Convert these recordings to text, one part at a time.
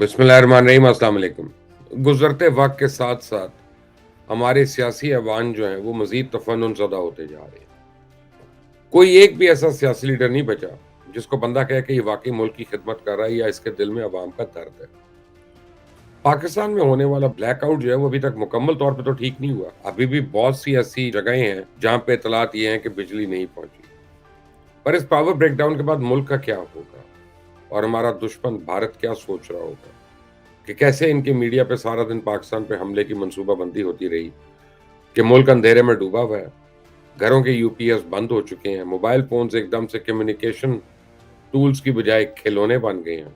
बिस्मिल्लाहिर्रहमानिर्रहीम, अस्सलाम वालेकुम। गुज़रते वक़्त के साथ-साथ हमारे सियासी ऐवान जो हैं, वो मज़ीद तफ़न्नुन ज़दा होते जा रहे हैं। कोई एक भी ऐसा सियासी लीडर नहीं बचा, जिसको बंदा कहे कि ये वाक़ई मुल्क की खिदमत कर रहा है या इसके दिल में अवाम का दर्द है। पाकिस्तान में होने वाला ब्लैकआउट जो है, वो अभी तक मुकम्मल तौर पे तो ठीक नहीं हुआ। अभी भी बहुत सी ऐसी जगहें हैं, जहाँ पे इत्तलात ये हैं कि बिजली नहीं पहुँची। पर इस पावर ब्रेकडाउन के बाद मुल्क का क्या होगा? और हमारा दुश्मन भारत क्या सोच रहा होगा? कि कैसे इनके मीडिया पे सारा दिन पाकिस्तान पे हमले की मंसूबाबंदी होती रही कि मुल्क अंधेरे में डूबा हुआ है, घरों के यूपीएस बंद हो चुके हैं, मोबाइल फ़ोन्स एकदम से कम्युनिकेशन टूल्स की बजाय खिलौने बन गए हैं,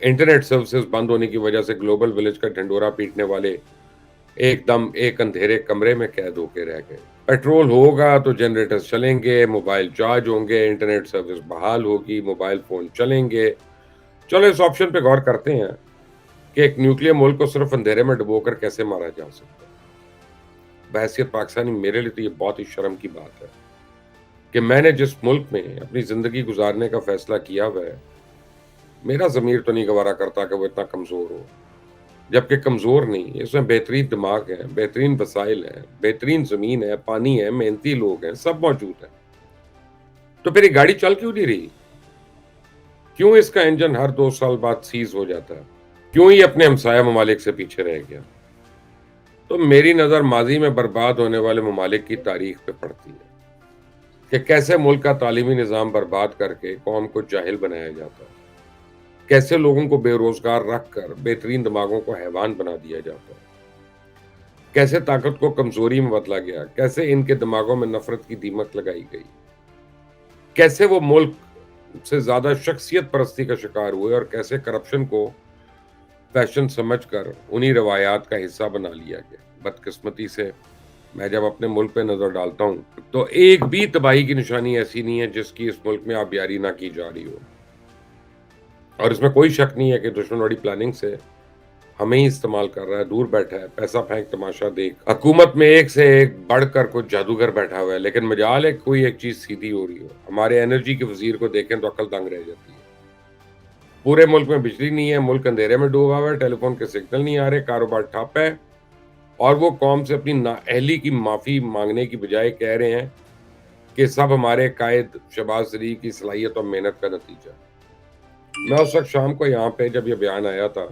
इंटरनेट सर्विसेज़ बंद होने की वजह से ग्लोबल विलेज का ढिंढोरा पीटने वाले एकदम एक अंधेरे कमरे में कैद होके रह गए। पेट्रोल होगा तो जनरेटर्स चलेंगे, मोबाइल चार्ज होंगे, इंटरनेट सर्विस बहाल होगी, मोबाइल फ़ोन चलेंगे। चलो इस ऑप्शन पे गौर करते हैं कि एक न्यूक्लियर मुल्क को सिर्फ अंधेरे में डुबोकर कैसे मारा जा सकता है। बहैसियत पाकिस्तानी मेरे लिए तो ये बहुत ही शर्म की बात है कि मैंने जिस मुल्क में अपनी ज़िंदगी गुज़ारने का फ़ैसला किया हुआ है, मेरा ज़मीर तो नहीं गवारा करता कि वो इतना कमज़ोर हो। जबकि कमज़ोर नहीं, इसमें बेहतरीन दिमाग है, बेहतरीन वसाइल हैं, बेहतरीन ज़मीन है, पानी है, मेहनती लोग हैं, सब मौजूद है। तो फिर ये गाड़ी चल क्यों नहीं रही? क्यों इसका इंजन हर 2 साल बाद सीज़ हो जाता है? क्यों ये अपने हमसाया ममालिक से पीछे रह गया? तो मेरी नज़र माज़ी में बर्बाद होने वाले ममालिक की तारीख पे पड़ती है कि कैसे मुल्क का तालीमी निज़ाम बर्बाद करके कौम को जाहिल बनाया जाता है। कैसे लोगों को बेरोज़गार रखकर बेहतरीन दिमागों को हैवान बना दिया जाता है। कैसे ताकत को कमज़ोरी में बदला गया। कैसे इनके दिमागों में नफ़रत की दीमक लगाई गई। कैसे वो मुल्क से ज़्यादा शख्सियत परस्ती का शिकार हुए और कैसे करप्शन को फैशन समझकर उन्हीं रवायात का हिस्सा बना लिया गया। बदकिस्मती से मैं जब अपने मुल्क पे नज़र डालता हूँ, तो एक भी तबाही की निशानी ऐसी नहीं है जिसकी इस मुल्क में आबियारी ना की जा रही हो। और इसमें कोई शक नहीं है कि दुश्मन बड़ी प्लानिंग से हमें ही इस्तेमाल कर रहा है, दूर बैठा है, पैसा फेंक तमाशा देख। हुकूमत में एक से एक बढ़कर कुछ जादूगर बैठा हुआ है, लेकिन मजाल है कोई एक चीज़ सीधी हो रही हो। हमारे एनर्जी के वज़ीर को देखें तो अक्ल दंग रह जाती है। पूरे मुल्क में बिजली नहीं है, मुल्क अंधेरे में डूबा हुआ है, टेलीफ़ोन के सिग्नल नहीं आ रहे, कारोबार ठप है और वो कौम से अपनी नाअहली की माफ़ी माँगने की बजाय कह रहे हैं कि सब हमारे कायद शहबाज़ शरीफ की सलाहियत और मेहनत का नतीजा है। मैं उस वक़्त शाम को यहाँ पे जब ये बयान आया था,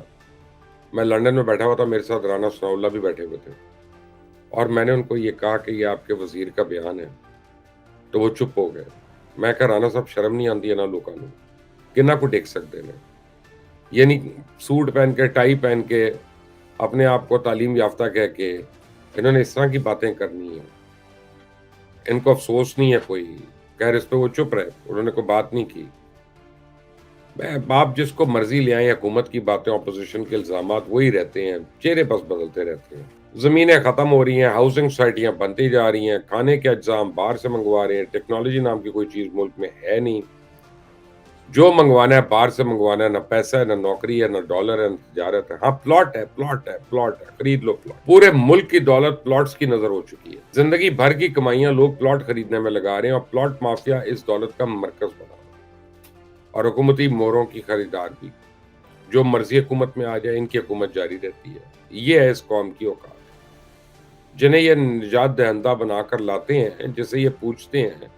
मैं लंदन में बैठा हुआ था, मेरे साथ राना सनाउल्लाह भी बैठे हुए थे और मैंने उनको ये कहा कि ये आपके वज़ीर का बयान है, तो वो चुप हो गए। मैं कहा राना साहब शर्म नहीं आंदी इन्हां लोकां नूं, किन्ना को टिक सकदे ने। यानी सूट पहन के, टाई पहन के, अपने आप को तालीम याफ्ता कह के, इन्होंने इस तरह की बातें करनी हैं। इनको अफ़सोस नहीं है कोई। खैर इस पे वो चुप रहे, उन्होंने कोई बात नहीं की। आप जिसको मर्ज़ी ले आएँ, हुकूमत की बातें, ऑपोज़िशन के इल्ज़ामात वही रहते हैं, चेहरे बस बदलते रहते हैं। ज़मीनें ख़त्म हो रही हैं, हाउसिंग सोसाइटियाँ बनती जा रही हैं, खाने के अज्जा हम बाहर से मंगवा रहे हैं, टेक्नोलॉजी नाम की कोई चीज़ मुल्क में है नहीं। जो मंगवाना है बाहर से मंगवाना है, ना पैसा है, ना नौकरी है, ना डॉलर है, ना तिजारत है। हाँ, प्लॉट है, प्लॉट है, प्लॉट है, खरीद लो प्लॉट। पूरे मुल्क की दौलत प्लॉट्स की नज़र हो चुकी है। ज़िंदगी भर की कमाइयाँ लोग प्लॉट खरीदने में लगा रहे हैं और प्लॉट माफिया इस दौलत का मरकज़ बना हुआ है और हुकूमती मोहरों की खरीदार भी। जो मर्ज़ी हुकूमत में आ जाए, इनकी हुकूमत जारी रहती है। ये है इस कौम की औकात। जिन्हें ये निजात दहिंदा बनाकर लाते हैं, जिसे ये पूजते हैं,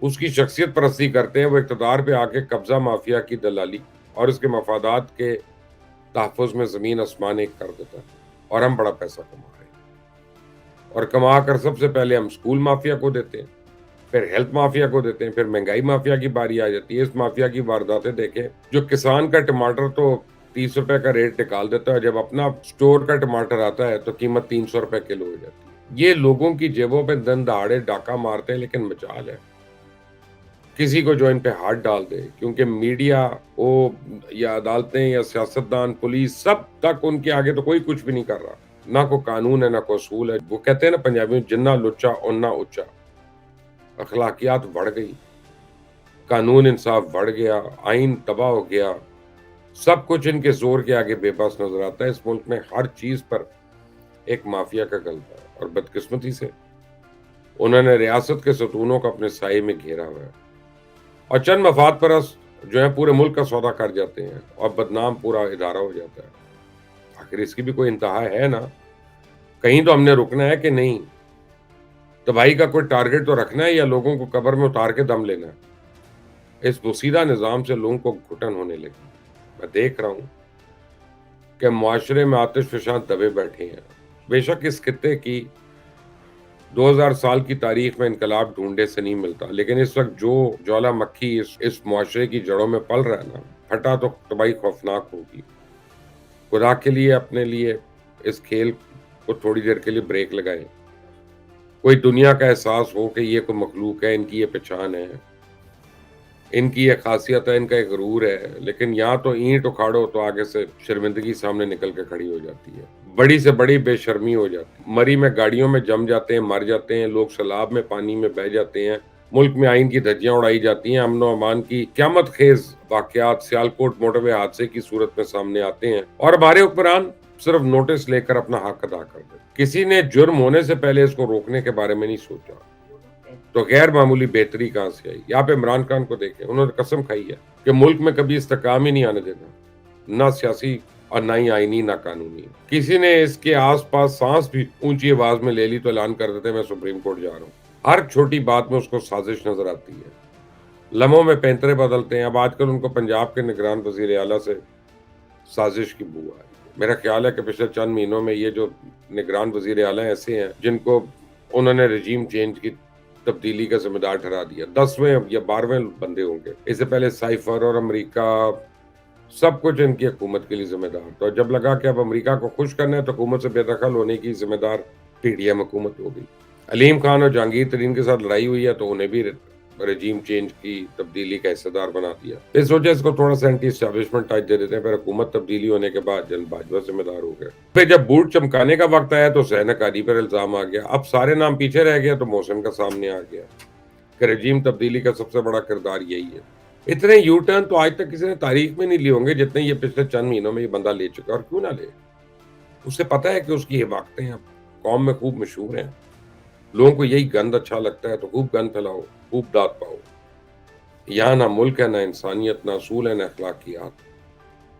उसकी शख्सियत परस्ती करते हैं, वो इक़्तिदार पे आके कब्ज़ा माफिया की दलाली और उसके मफादात के तहफ़्फ़ुज़ में ज़मीन आसमान एक कर देता है और हम बड़ा पैसा कमा रहे हैं। और कमा कर सबसे पहले हम स्कूल माफिया को देते हैं, फिर हेल्थ माफिया को देते हैं, फिर महँगाई माफिया की बारी आ जाती है। इस माफिया की वारदातें देखें, जो किसान का टमाटर तो ₹30 का रेट निकाल देता है, जब अपना स्टोर का टमाटर आता है, तो कीमत ₹300 किलो हो जाती है। ये लोगों की जेबों पे दिन दहाड़े डाका मारते हैं, लेकिन मजाल है किसी को जो इन पे हाथ डाल दे, क्योंकि मीडिया हो या अदालतें या सियासतदान, पुलिस, सब तक उनके आगे तो कोई कुछ भी नहीं कर रहा। ना कोई कानून है, ना कोई असूल है। वो कहते हैं ना पंजाबी में, जिन्ना लुच्चा ओना ऊँचा। अखलाकियात बढ़ गई, कानून इंसाफ बढ़ गया, आइन तबाह हो गया, सब कुछ इनके ज़ोर के आगे बेबस नज़र आता है। इस मुल्क में हर चीज़ पर एक माफिया का गलबा है और बदकिस्मती से उन्होंने रियासत के सतूनों को अपने साये में घेरा हुआ है और चंद मफाद परस्त जो है पूरे मुल्क का सौदा कर जाते हैं और बदनाम पूरा इदारा हो जाता है। आखिर इसकी भी कोई इंतहा है ना? कहीं तो हमने रुकना है कि नहीं? तबाही का कोई टारगेट तो रखना है या लोगों को कब्र में उतार के दम लेना है? इस पोसीदा निज़ाम से लोगों को घुटन होने लगी। मैं देख रहा हूँ कि मुआशरे में आतिश-फ़शां दबे बैठे हैं। बेशक इस खित्ते की 2000 साल की तारीख में इनकलाब ढूँढे से नहीं मिलता, लेकिन इस वक़्त जो ज्वालामक्खी इस मुआशरे की जड़ों में पल रहा है ना, फटा तो तबाही खौफ़नाक होगी। खुदा के लिए अपने लिए इस खेल को थोड़ी देर के लिए ब्रेक लगाएँ। कोई दुनिया का एहसास हो कि ये कोई मखलूक है, इनकी ये पहचान है, इनकी ये ख़ासियत है, इनका एक गुरूर है, लेकिन यहाँ तो ईंट उखाड़ो तो आगे से शर्मिंदगी सामने निकल के खड़ी हो जाती है। बड़ी से बड़ी बेशर्मी हो जाती है। मरी में गाड़ियों में जम जाते हैं, मर जाते हैं, लोग सैलाब में पानी में बह जाते हैं, मुल्क में आइन की धज्जियाँ उड़ाई जाती हैं, अमन-ओ-अमान की क़यामत ख़ेज़ वाक़यात सियालकोट मोटरवे हादसे की सूरत में सामने आते हैं और हमारे हुक्मरान सिर्फ़ नोटिस लेकर अपना हक अदा कर देते। किसी ने जुर्म होने से पहले इसको रोकने के बारे में नहीं सोचा। तो गैर मामूली बेहतरी कहाँ से आई? यहाँ पे इमरान खान को देखें, उन्होंने कसम खाई है कि मुल्क में कभी इस्तेहकाम ही नहीं आने देना, ना सियासी और ना ही आईनी ना कानूनी। किसी ने इसके आस-पास सांस भी ऊंची आवाज में ले ली तो ऐलान कर देते मैं सुप्रीम कोर्ट जा रहा हूँ। हर छोटी बात में उसको साजिश नजर आती है। लम्हों में पैंतरे बदलते हैं। अब आजकल उनको पंजाब के निगरान वजीर आला से साजिश की बू आ रही है। मेरा ख्याल है कि पिछले चंद महीनों में ये जो निगरान वजीर आला ऐसे हैं जिनको उन्होंने रजीम चेंज की तब्दीली का जिम्मेदार ठहरा दिया। 10वें या 12वें बंदे होंगे। इससे पहले साइफर और अमेरिका सब कुछ इनकी हुकूमत के लिए जिम्मेदार। तो जब लगा कि अब अमेरिका को खुश करना है तो हुकूमत से बेदखल होने की जिम्मेदार पीडीएम हुकूमत हो गई। अलीम खान और जहांगीर तरीन के साथ लड़ाई हुई है तो उन्हें भी रजीम चेंज की तब्दीली का हिस्सेदार बना दिया। इस वजह इसको थोड़ा सा एंटी एस्टैब्लिशमेंट टाइप दे देते हैं। फिर हुकूमत तब्दीली होने के बाद जल्द बाजवा जिम्मेदार हो गए। फिर जब बूट चमकाने का वक्त आया तो ज़ैनब अली पर इल्जाम आ गया। अब सारे नाम पीछे रह गया तो मोहसिन का सामने आ गया कि रजीम तब्दीली का सबसे बड़ा किरदार यही है। इतने यू टर्न तो आज तक किसी ने तारीख में नहीं लिए होंगे जितने ये पिछले चंद महीनों में ये बंदा ले चुका है। और क्यों ना ले? उसे पता है कि उसकी हिमाकतें अब कौम में खूब मशहूर हैं। लोगों को यही गंद अच्छा लगता है तो खूब गंद फैलाओ, खूब दाद पाओ। यहाँ ना मुल्क है, ना इंसानियत, ना असूल है, ना अखलाकियात।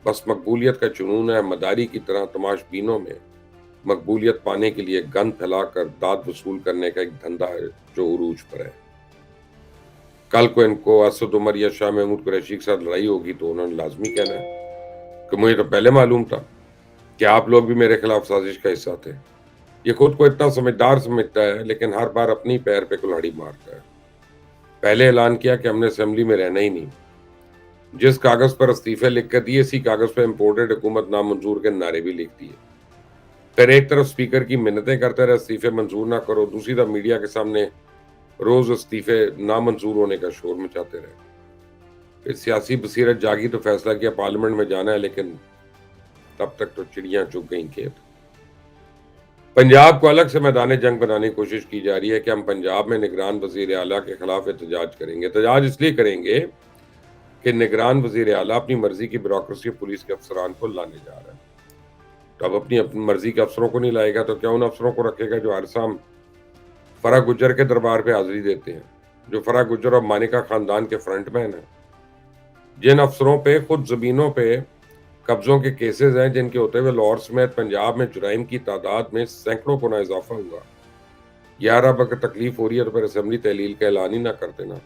बस मकबूलियत का जुनून है। मदारी की तरह तमाशबीनों में मकबूलियत पाने के लिए गंद फैलाकर दाद वसूल करने का एक धंधा है जो उरूज पर है। कल को इनको असद उमर या शाह महमूद कुरैशी के साथ लड़ाई होगी तो उन्होंने लाजमी कहना है कि मुझे तो पहले मालूम था कि आप लोग भी मेरे खिलाफ साजिश का हिस्सा थे। ये खुद को इतना समझदार समझता है लेकिन हर बार अपनी पैर पे कुल्हाड़ी मारता है। पहले ऐलान किया कि हमने असेंबली में रहना ही नहीं। जिस कागज पर इस्तीफे लिख कर दिए इसी कागज पर इम्पोर्टेड हुकूमत नामंजूर के नारे भी लिख दिए। फिर एक तरफ स्पीकर की मिन्नतें करते रहे इस्तीफे मंजूर ना करो, दूसरी तरफ मीडिया के सामने रोज इस्तीफे नामंजूर होने का शोर मचाते रहे। फिर सियासी बसीरत जागी तो फैसला किया पार्लियामेंट में जाना है, लेकिन तब तक तो चिड़ियां चुग गई खेत। पंजाब को अलग से मैदान जंग बनाने की कोशिश की जा रही है कि हम पंजाब में निगरान वजीर आला के खिलाफ एहतजाज करेंगे। एहतजाज इसलिए करेंगे कि निगरान वजीर आला अपनी मर्जी की ब्यूरोक्रेसी पुलिस के अफसरान को लाने जा रहा है। तो अब अपनी मर्जी के अफसरों को नहीं लाएगा तो क्या उन अफसरों को रखेगा जो हर शाम फरा गुज्जर के दरबार पे हाजिरी देते हैं, जो फरा गुज्जर और मानिका खानदान के फ्रंटमैन हैं, जिन अफसरों पे खुद जमीनों पे कब्जों के केसेस हैं, जिनके होते हुए लाहौर समेत पंजाब में जुराइम की तादाद में सैकड़ों गुना इजाफा हुआ। यार अब अगर तकलीफ हो रही है तो फिर असेंबली तहलील का ऐलान ही ना करते ना।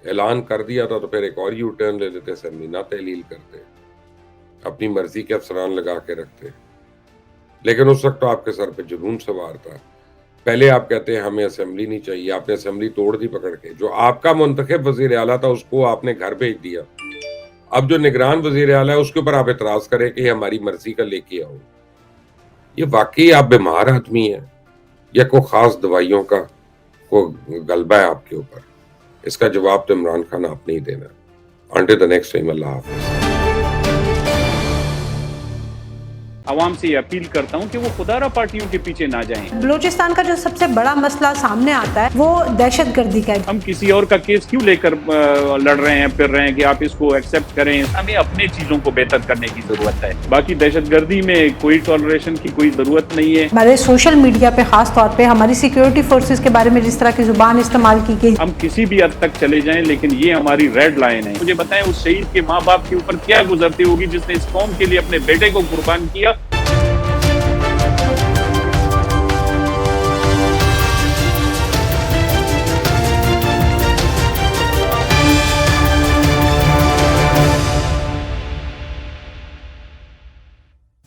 ऐलान कर दिया था तो फिर एक और यू टर्न ले लेते, असेंबली ना तहलील करते, अपनी मर्जी के अफसरान लगा के रखते। लेकिन उस वक्त तो आपके सर पे जुनून सवार था। पहले आप कहते हैं हमें असेंबली नहीं चाहिए, आपने असेंबली तोड़ दी पकड़ के। जो आपका मुंतखब वजीर आला था उसको आपने घर भेज दिया। अब जो निगरान वजीर आला है उसके ऊपर आप एतराज करें कि हमारी मर्जी का लेके आओ। ये वाकई आप बीमार आदमी है या कोई खास दवाइयों का को गलबा है आपके ऊपर? इसका जवाब तो इमरान खान आपने ही देना। अंटिल द नेक्स्ट टाइम, अल्लाह हाफिज। आवाम से ये अपील करता हूँ कि वो खुदारा पार्टियों के पीछे ना जाएं। बलूचिस्तान का जो सबसे बड़ा मसला सामने आता है वो दहशतगर्दी का है। हम किसी और का केस क्यों लेकर लड़ रहे हैं फिर रहे हैं कि आप इसको एक्सेप्ट करें। हमें अपने चीजों को बेहतर करने की जरूरत है। बाकी दहशतगर्दी में कोई टॉलरेशन की कोई जरूरत नहीं है। हमारे सोशल मीडिया पे खास तौर पे हमारी सिक्योरिटी फोर्सेस के बारे में जिस तरह की जुबान इस्तेमाल की गई, हम किसी भी हद तक चले जाएं लेकिन ये हमारी रेड लाइन है। मुझे बताएं उस शहीद के माँ बाप के ऊपर क्या गुजरती होगी जिसने इस कौम के लिए अपने बेटे को कुर्बान किया।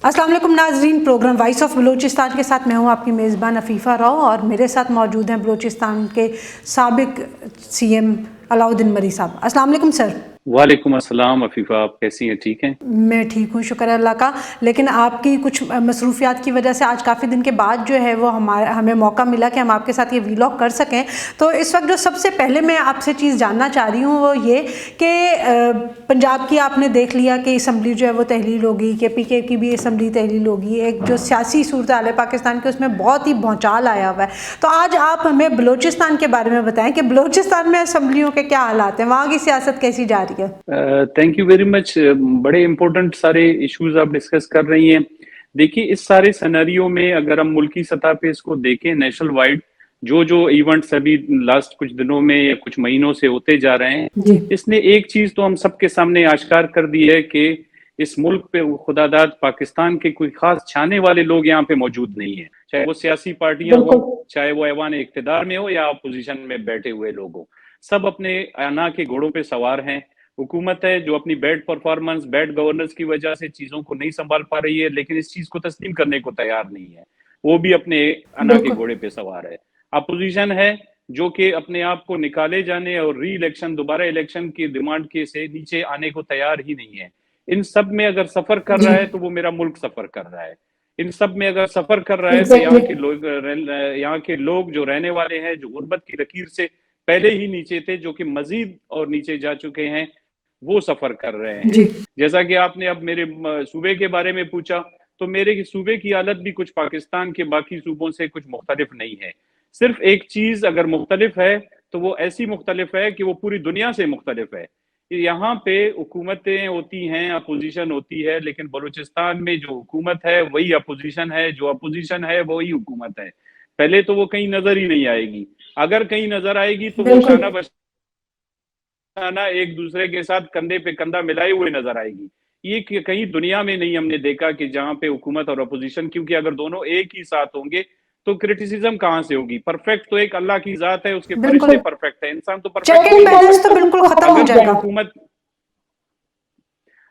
अस्सलाम वालेकुम नाजरीन, प्रोग्राम वॉइस ऑफ बलूचिस्तान के साथ मैं हूं आपकी मेज़बान अफीफ़ा राव और मेरे साथ मौजूद हैं बलूचिस्तान के साबिक सीएम अलाउद्दीन मरी साहब। अस्सलाम वालेकुम सर। वालेकुम अस्सलाम अफीफा, आप कैसी हैं? ठीक हैं? मैं ठीक हूँ, शुक्र अल्लाह का। लेकिन आपकी कुछ मसरूफियात की वजह से आज काफ़ी दिन के बाद जो है वो हमें मौका मिला कि हम आपके साथ ये वीलॉग कर सकें। तो इस वक्त जो सबसे पहले मैं आपसे चीज़ जानना चाह रही हूँ वो ये कि पंजाब की आपने देख लिया कि असम्बली जो है वो तहलील होगी, कि पीके की भी असम्बली तहलील होगी, एक जो सियासी सूरत हाल है पाकिस्तान की उसमें बहुत ही भौचाल आया हुआ है। तो आज आप हमें बलूचिस्तान के बारे में बताएं कि बलूचिस्तान में असम्बलियों के क्या हालात हैं, वहाँ की सियासत कैसी जा रही है। Thank you very much. बड़े इंपॉर्टेंट सारे इश्यूज आप डिस्कस कर रही हैं। देखिए, इस सारे सिनेरियो में अगर हम मुल्की सतह पे इसको देखें, नेशनल वाइड जो इवेंट्स अभी लास्ट कुछ दिनों में या कुछ महीनों से होते जा रहे हैं, इसने एक चीज तो हम सबके सामने आश्कार कर दी है कि इस मुल्क पे खुदादाद पाकिस्तान के कोई खास छाने वाले लोग यहाँ पे मौजूद नहीं है। चाहे वो सियासी पार्टियां हो, चाहे वो ऐवान इक्तिदार में हो या अपोजिशन में बैठे हुए लोग हो, सब अपने अना के घोड़ों पे सवार हैं। हुकूमत है जो अपनी बैड परफॉर्मेंस, बैड गवर्नेंस की वजह से चीजों को नहीं संभाल पा रही है, लेकिन इस चीज को तस्लीम करने को तैयार नहीं है। वो भी अपने अना के घोड़े पे सवार है। अपोजिशन है जो कि अपने आप को निकाले जाने और री इलेक्शन, दोबारा इलेक्शन की डिमांड के से नीचे आने को तैयार ही नहीं है। इन सब में अगर सफर कर रहा है तो वो मेरा मुल्क सफर कर रहा है। इन सब में अगर सफर कर रहा है तो यहाँ के लोग जो रहने वाले हैं, जो गुर्बत की लकीर से पहले ही नीचे थे, जो कि मजीद और नीचे जा चुके हैं, वो सफर कर रहे हैं। जैसा कि आपने अब मेरे सूबे के बारे में पूछा, तो मेरे सूबे की हालत भी कुछ पाकिस्तान के बाकी सूबों से कुछ मुख्तलिफ नहीं है। सिर्फ एक चीज अगर मुख्तलिफ है तो वो ऐसी मुख्तलिफ है कि वो पूरी दुनिया से मुख्तलिफ है। यहाँ पे हुकूमतें होती हैं, अपोजिशन होती है, लेकिन बलूचिस्तान में जो हुकूमत है वही अपोजिशन है, जो अपोजिशन है वही हुकूमत है। पहले तो वो कहीं नजर ही नहीं आएगी। अगर कहीं नजर आएगी तो वो शाना बशाना एक दूसरे के साथ कंधे पे कंधा मिलाए हुए नजर आएगी। ये कहीं दुनिया में नहीं हमने देखा कि जहां पे हुकूमत और अपोजिशन, क्योंकि अगर दोनों एक ही साथ होंगे तो क्रिटिसिज्म कहां से होगी। परफेक्ट तो एक अल्लाह की जात है, उसके फरिश्ते परफेक्ट है, इंसान तो परफेक्ट नहीं। तो बिल्कुल खत्म हो जाएगा।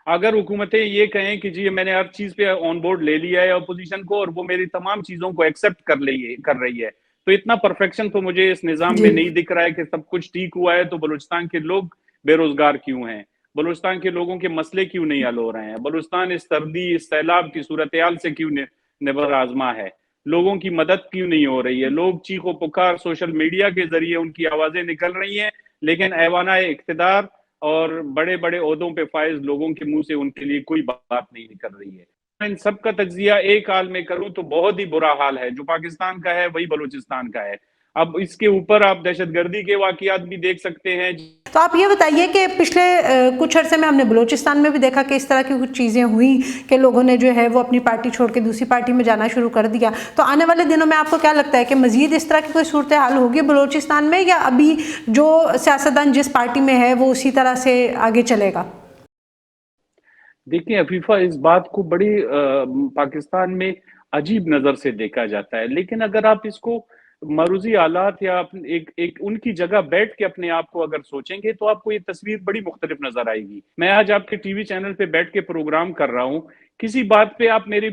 अगर हुकूमतें ये कहें कि जी मैंने हर चीज पे ऑन बोर्ड ले लिया है अपोजिशन को और वो मेरी तमाम चीजों को एक्सेप्ट कर रही है, तो इतना परफेक्शन तो मुझे इस निजाम में नहीं दिख रहा है कि सब कुछ ठीक हुआ है। तो बलूचिस्तान के लोग बेरोजगार क्यों हैं? बलूचिस्तान के लोगों के मसले क्यों नहीं हल हो रहे हैं? बलूचिस्तान इस सर्दी, इस सैलाब की सूरत हाल से क्यों निबर आजमा है? लोगों की मदद क्यों नहीं हो रही है? लोग चीखो पुकार सोशल मीडिया के जरिए उनकी आवाजें निकल रही हैं, लेकिन ऐवाना इक्तिदार और बड़े बड़े ओहदों पे फाइज लोगों के मुंह से उनके लिए कोई बात नहीं निकल रही है। इन सब का तज्जिया एक हाल में करूं तो बहुत ही बुरा हाल है। जो पाकिस्तान का है वही बलूचिस्तान का है। अब इसके ऊपर आप दहशतगर्दी के वाकयात भी देख सकते हैं। तो आप ये बताइए कि पिछले कुछ अरसे में हमने बलूचिस्तान में भी देखा कि इस तरह की कुछ चीज़ें हुई कि लोगों ने जो है वो अपनी पार्टी छोड़ के दूसरी पार्टी में जाना शुरू कर दिया। तो आने वाले दिनों में आपको क्या लगता है कि मजीद इस तरह की कोई सूरत हाल होगी बलूचिस्तान में, या अभी जो सियासतदान जिस पार्टी में है वो उसी तरह से आगे चलेगा? देखिए अफीफा, इस बात को बड़ी पाकिस्तान में अजीब नजर से देखा जाता है, लेकिन अगर आप इसको मरूजी हालात या एक उनकी जगह बैठ के अपने आप को अगर सोचेंगे तो आपको ये तस्वीर बड़ी मुख्तलिफ नजर आएगी। मैं आज आपके टीवी चैनल पे बैठ के प्रोग्राम कर रहा हूँ, किसी बात पे आप मेरी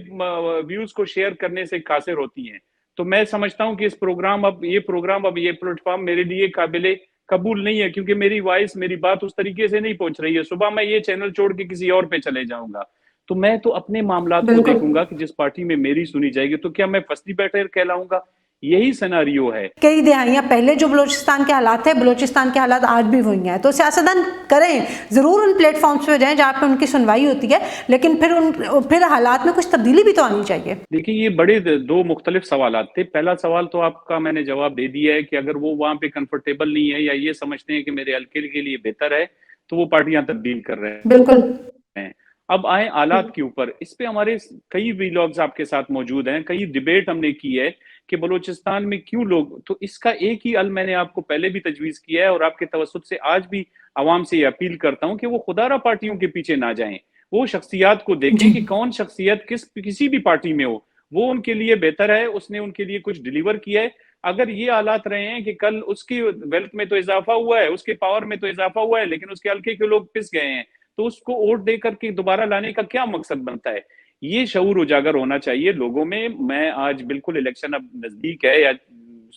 व्यूज को शेयर करने से कासिर होती हैं, तो मैं समझता हूँ कि ये प्लेटफॉर्म मेरे लिए काबिले कबूल नहीं है, क्योंकि मेरी वॉइस, मेरी बात उस तरीके से नहीं पहुंच रही है। सुबह मैं ये चैनल छोड़ के किसी और पे चले जाऊंगा, तो मैं तो अपने मामलात को देखूंगा कि जिस पार्टी में मेरी सुनी जाएगी, तो क्या मैं फर्स्ट डिबेटर कहलाऊंगा? यही सिनेरियो है। कई दिहाइयां पहले जो बलूचिस्तान के हालात थे, बलूचिस्तान के हालात आज भी वही हैं। तो सियासतदान करें जरूर उन प्लेटफॉर्म्स पे जाएं जहां पे उनकी सुनवाई होती है, लेकिन फिर हालात में कुछ तब्दीली भी तो आनी चाहिए। देखिए, ये बड़े दो मुख्तलिफ सवालात थे। पहला सवाल तो आपका मैंने जवाब दे दिया है कि अगर वो वहां पे कंफर्टेबल नहीं है या ये समझते हैं कि मेरे हल्के के लिए बेहतर है, तो वो पार्टियां तब्दील कर रहे बिल्कुल। हैं। अब आए आलात के ऊपर, इस पे हमारे कई वीलॉग्स आपके साथ मौजूद हैं, कई डिबेट हमने की है कि बलूचिस्तान में क्यों लोग, तो इसका एक ही हल मैंने आपको पहले भी तजवीज किया है और आपके तवज्जुह से आज भी आवाम से ये अपील करता हूं कि वो खुदारा पार्टियों के पीछे ना जाएं। वो शख्सियात को देखें कि कौन शख्सियत किसी भी पार्टी में हो, वो उनके लिए बेहतर है, उसने उनके लिए कुछ डिलीवर किया है। अगर ये हालात रहे हैं कि कल उसकी वेल्थ में तो इजाफा हुआ है, उसके पावर में तो इजाफा हुआ है, लेकिन उसके हल्के के लोग पिस गए हैं, तो उसको वोट दे करके दोबारा लाने का क्या मकसद बनता है? ये शऊर उजागर होना चाहिए लोगों में। मैं आज बिल्कुल इलेक्शन अब नजदीक है, या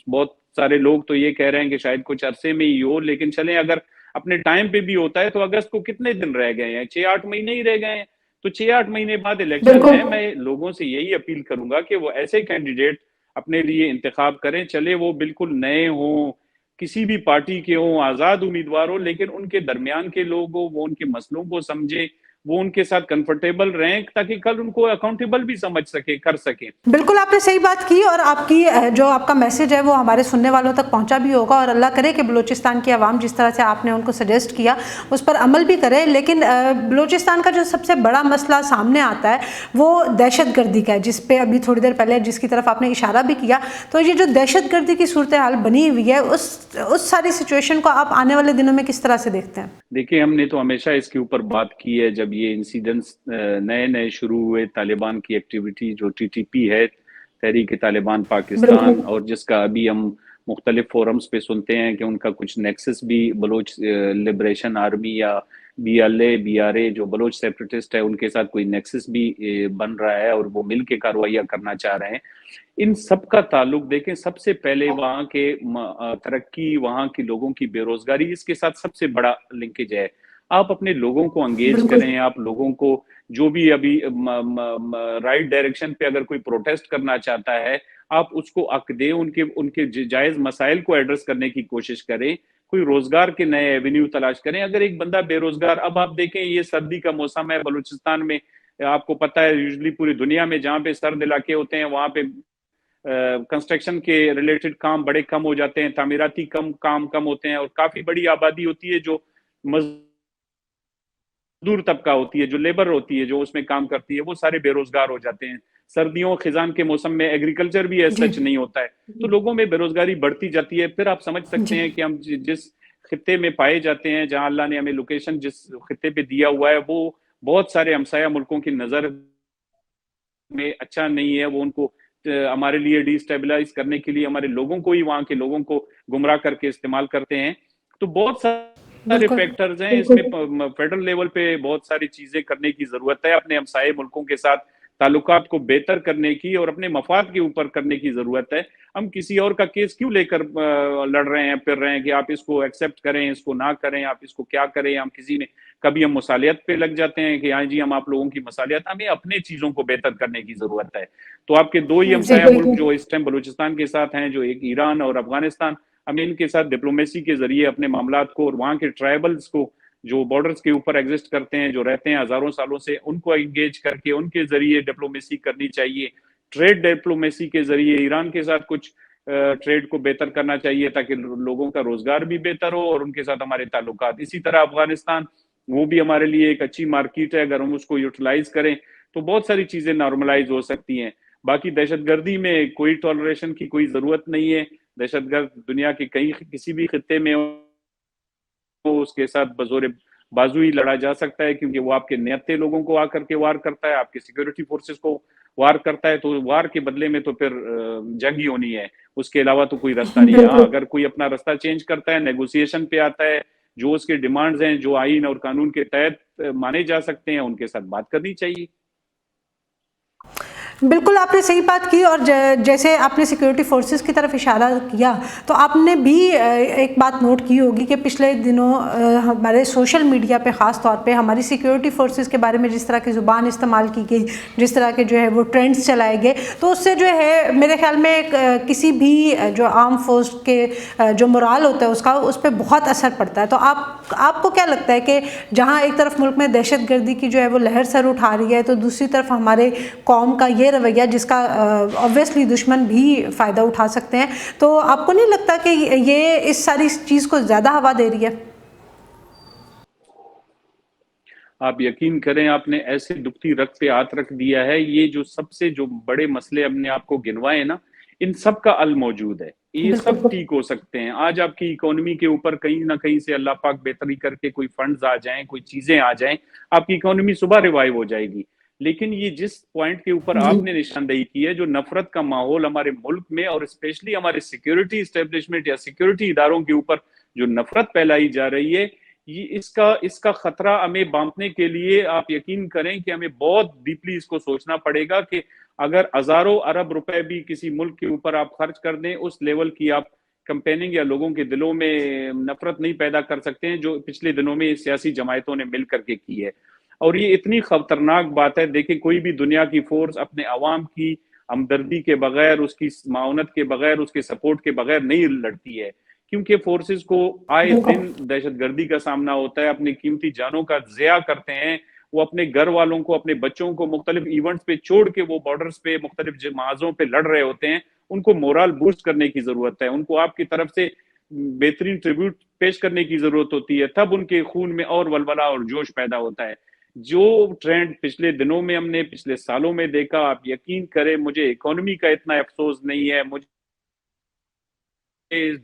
बहुत सारे लोग तो ये कह रहे हैं कि शायद कुछ अरसे में ही हो, लेकिन चलें अगर अपने टाइम पे भी होता है तो अगस्त को कितने दिन रह गए हैं? 6-8 महीने ही रह गए हैं। तो 6-8 महीने बाद इलेक्शन है। मैं लोगों से यही अपील करूंगा कि वो ऐसे कैंडिडेट अपने लिए इंतखाब करें, चले वो बिल्कुल नए हों, किसी भी पार्टी के हों, आजाद उम्मीदवार हो, लेकिन उनके दरमियान के लोग हो, वो उनके मसलों को समझे, वो उनके साथ कंफर्टेबल रहें, ताकि कल उनको अकाउंटेबल भी समझ सके, कर सके। बिल्कुल आपने सही बात की, और आपकी जो आपका मैसेज है वो हमारे सुनने वालों तक पहुंचा भी होगा, और अल्लाह करे कि बलूचिस्तान की आवाम जिस तरह से आपने उनको सजेस्ट किया उस पर अमल भी करे। लेकिन बलूचिस्तान का जो सबसे बड़ा मसला सामने आता है वो दहशतगर्दी का है, जिस पे अभी थोड़ी देर पहले जिसकी तरफ आपने इशारा भी किया। तो ये जो दहशतगर्दी की सूरत हाल बनी हुई है, उस सारी सिचुएशन को आप आने वाले दिनों में किस तरह से देखते हैं? देखिए, हमने तो हमेशा इसके ऊपर बात की है। जब ये इंसिडेंट्स नए नए शुरू हुए, तालिबान की एक्टिविटी जो टीटीपी है, तहरीक तालिबान पाकिस्तान, और जिसका अभी हम मुख्तलिफ फोरम्स पे सुनते हैं कि उनका कुछ नेक्सस भी बलोच लिबरेशन आर्मी या BLA जो बलोच सेपरेटिस्ट है उनके साथ कोई नेक्सस भी बन रहा है, और वो मिल के कार्रवाइयाँ करना चाह रहे हैं। इन सब का ताल्लुक देखें, सबसे पहले वहां के तरक्की, वहां के लोगों की बेरोजगारी, इसके साथ सबसे बड़ा लिंकेज है। आप अपने लोगों को एंगेज करें, आप लोगों को जो भी अभी राइट डायरेक्शन पे अगर कोई प्रोटेस्ट करना चाहता है, आप उसको हक दें, उनके उनके जायज मसाइल को एड्रेस करने की कोशिश करें, कोई रोजगार के नए एवेन्यू तलाश करें। अगर एक बंदा बेरोजगार, अब आप देखें ये सर्दी का मौसम है, बलूचिस्तान में आपको पता है यूजुअली पूरी दुनिया में जहाँ पे सर्द इलाके होते हैं वहां पे कंस्ट्रक्शन के रिलेटेड काम बड़े कम हो जाते हैं, तामीराती काम कम होते हैं, और काफी बड़ी आबादी होती है जो मजदूर तबका होती है, जो लेबर होती है, जो उसमें काम करती है, वो सारे बेरोजगार हो जाते हैं। सर्दियों खिजान के मौसम में एग्रीकल्चर भी ऐसा सच नहीं होता है, तो लोगों में बेरोजगारी बढ़ती जाती है। फिर आप समझ सकते हैं कि हम जिस खित्ते में पाए जाते हैं, जहां अल्लाह ने हमें लोकेशन जिस खित्ते पे दिया हुआ है, वो बहुत सारे हमसाया मुल्कों की नजर में अच्छा नहीं है। वो उनको हमारे लिए डिस्टेबलाइज करने के लिए हमारे लोगों को ही, वहां के लोगों को गुमराह करके इस्तेमाल करते हैं। तो बहुत सारे फैक्टर्स हैं इसमें। फेडरल लेवल पे बहुत सारी चीजें करने की जरूरत है, अपने हमसाये मुल्कों के साथ ताल्लुकात को बेहतर करने की और अपने मफाद के ऊपर करने की जरूरत है। हम किसी और का केस क्यों लेकर लड़ रहे हैं, फिर रहे हैं कि आप इसको एक्सेप्ट करें, इसको ना करें, आप इसको क्या करें। हम किसी में कभी हम मसालियत पे लग जाते हैं कि हाँ जी हम आप लोगों की मसालियत, हमें अपने चीजों को बेहतर करने की जरूरत है। तो आपके दो ही हमसाया मुल्क जो इस टाइम बलूचिस्तान के साथ हैं, जो एक ईरान और अफगानिस्तान, हमें इनके साथ डिप्लोमेसी के जरिए अपने मामलात को और वहाँ के ट्राइबल्स को जो बॉर्डर्स के ऊपर एग्जिस्ट करते हैं, जो रहते हैं हजारों सालों से, उनको एंगेज करके उनके जरिए डिप्लोमेसी करनी चाहिए। ट्रेड डिप्लोमेसी के जरिए ईरान के साथ कुछ ट्रेड को बेहतर करना चाहिए ताकि लोगों का रोजगार भी बेहतर हो और उनके साथ हमारे ताल्लुकात। इसी तरह अफगानिस्तान, वो भी हमारे लिए एक अच्छी मार्केट है, अगर हम उसको यूटिलाइज करें तो बहुत सारी चीजें नॉर्मलाइज हो सकती हैं। बाकी दहशतगर्दी में कोई टॉलरेशन की कोई जरूरत नहीं है। दहशतगर्द दुनिया के कहीं किसी भी खित्ते में हो, उसके साथ बजोरे बाजू ही लड़ा जा सकता है, क्योंकि वो आपके नियत्ते लोगों को आकर के वार करता है, आपके सिक्योरिटी फोर्सेस को वार करता है। तो वार के बदले में तो फिर जंग ही होनी है, उसके अलावा तो कोई रास्ता नहीं है। अगर कोई अपना रास्ता चेंज करता है, नेगोशिएशन पे आता है, जो उसके डिमांड्स हैं जो आईन और कानून के तहत माने जा सकते हैं, उनके साथ बात करनी चाहिए। बिल्कुल आपने सही बात की। और जैसे आपने सिक्योरिटी फोर्सेस की तरफ इशारा किया, तो आपने भी एक बात नोट की होगी कि पिछले दिनों हमारे सोशल मीडिया पे ख़ास तौर पे हमारी सिक्योरिटी फोर्सेस के बारे में जिस तरह की ज़ुबान इस्तेमाल की गई, जिस तरह के जो है वो ट्रेंड्स चलाए गए, तो उससे जो है मेरे ख्याल में किसी भी जो आर्म फोर्स के जो मोराल होता है उसका, उस पर बहुत असर पड़ता है। तो आपको क्या लगता है कि जहाँ एक तरफ मुल्क में दहशतगर्दी की जो है वो लहर सर उठा रही है, तो दूसरी तरफ हमारे कौम का ये रवैया जिसका ऑब्वियसली दुश्मन भी फ़ायदा उठा सकते हैं, तो आपको नहीं लगता कि ये इस सारी चीज़ को ज़्यादा हवा दे रही है? आप यकीन करें, आपने ऐसे दुखती रग पे हाथ रख दिया है। ये जो बड़े मसले अपने आप को गिनवाए ना, इन सब का हल मौजूद है। ये सब ठीक हो सकते हैं। आज आपकी इकोनॉमी के ऊपर कहीं ना कहीं से अल्लाह पाक बेहतरी करके कोई फंड्स आ जाएं, कोई चीजें आ जाएं, आपकी इकोनॉमी सुबह रिवाइव हो जाएगी। लेकिन ये जिस पॉइंट के ऊपर आपने निशानदेही की है, जो नफरत का माहौल हमारे मुल्क में और स्पेशली हमारे सिक्योरिटी इस्टेब्लिशमेंट या सिक्योरिटी इदारों के ऊपर जो नफरत फैलाई जा रही है, ये इसका खतरा हमें बांटने के लिए आप यकीन करें कि हमें बहुत डीपली इसको सोचना पड़ेगा कि अगर हजारों अरब रुपए भी किसी मुल्क के ऊपर आप खर्च कर दें, उस लेवल की आप कंपेनिंग या लोगों के दिलों में नफरत नहीं पैदा कर सकते हैं जो पिछले दिनों में सियासी जमायतों ने मिल करके की है। और ये इतनी खतरनाक बात है। देखिए, कोई भी दुनिया की फोर्स अपने अवाम की हमदर्दी के बगैर, उसकी माउनत के बगैर, उसके सपोर्ट के बगैर नहीं लड़ती है, क्योंकि फोर्सेस को आए दिन दहशतगर्दी का सामना होता है, अपनी कीमती जानों का ज़िया करते हैं। वो अपने घर वालों को, अपने बच्चों को मुख्तलिफ इवेंट्स पे छोड़ के वो बॉर्डर्स पे मुख्तलिफ जमाजों पे लड़ रहे होते हैं। उनको मोरल बूस्ट करने की जरूरत है, उनको आपकी तरफ से बेहतरीन ट्रिब्यूट पेश करने की जरूरत होती है, तब उनके खून में और वलवला और जोश पैदा होता है। जो ट्रेंड पिछले दिनों में हमने पिछले सालों में देखा, आप यकीन करें, मुझे इकोनॉमी का इतना अफसोस नहीं है, मुझे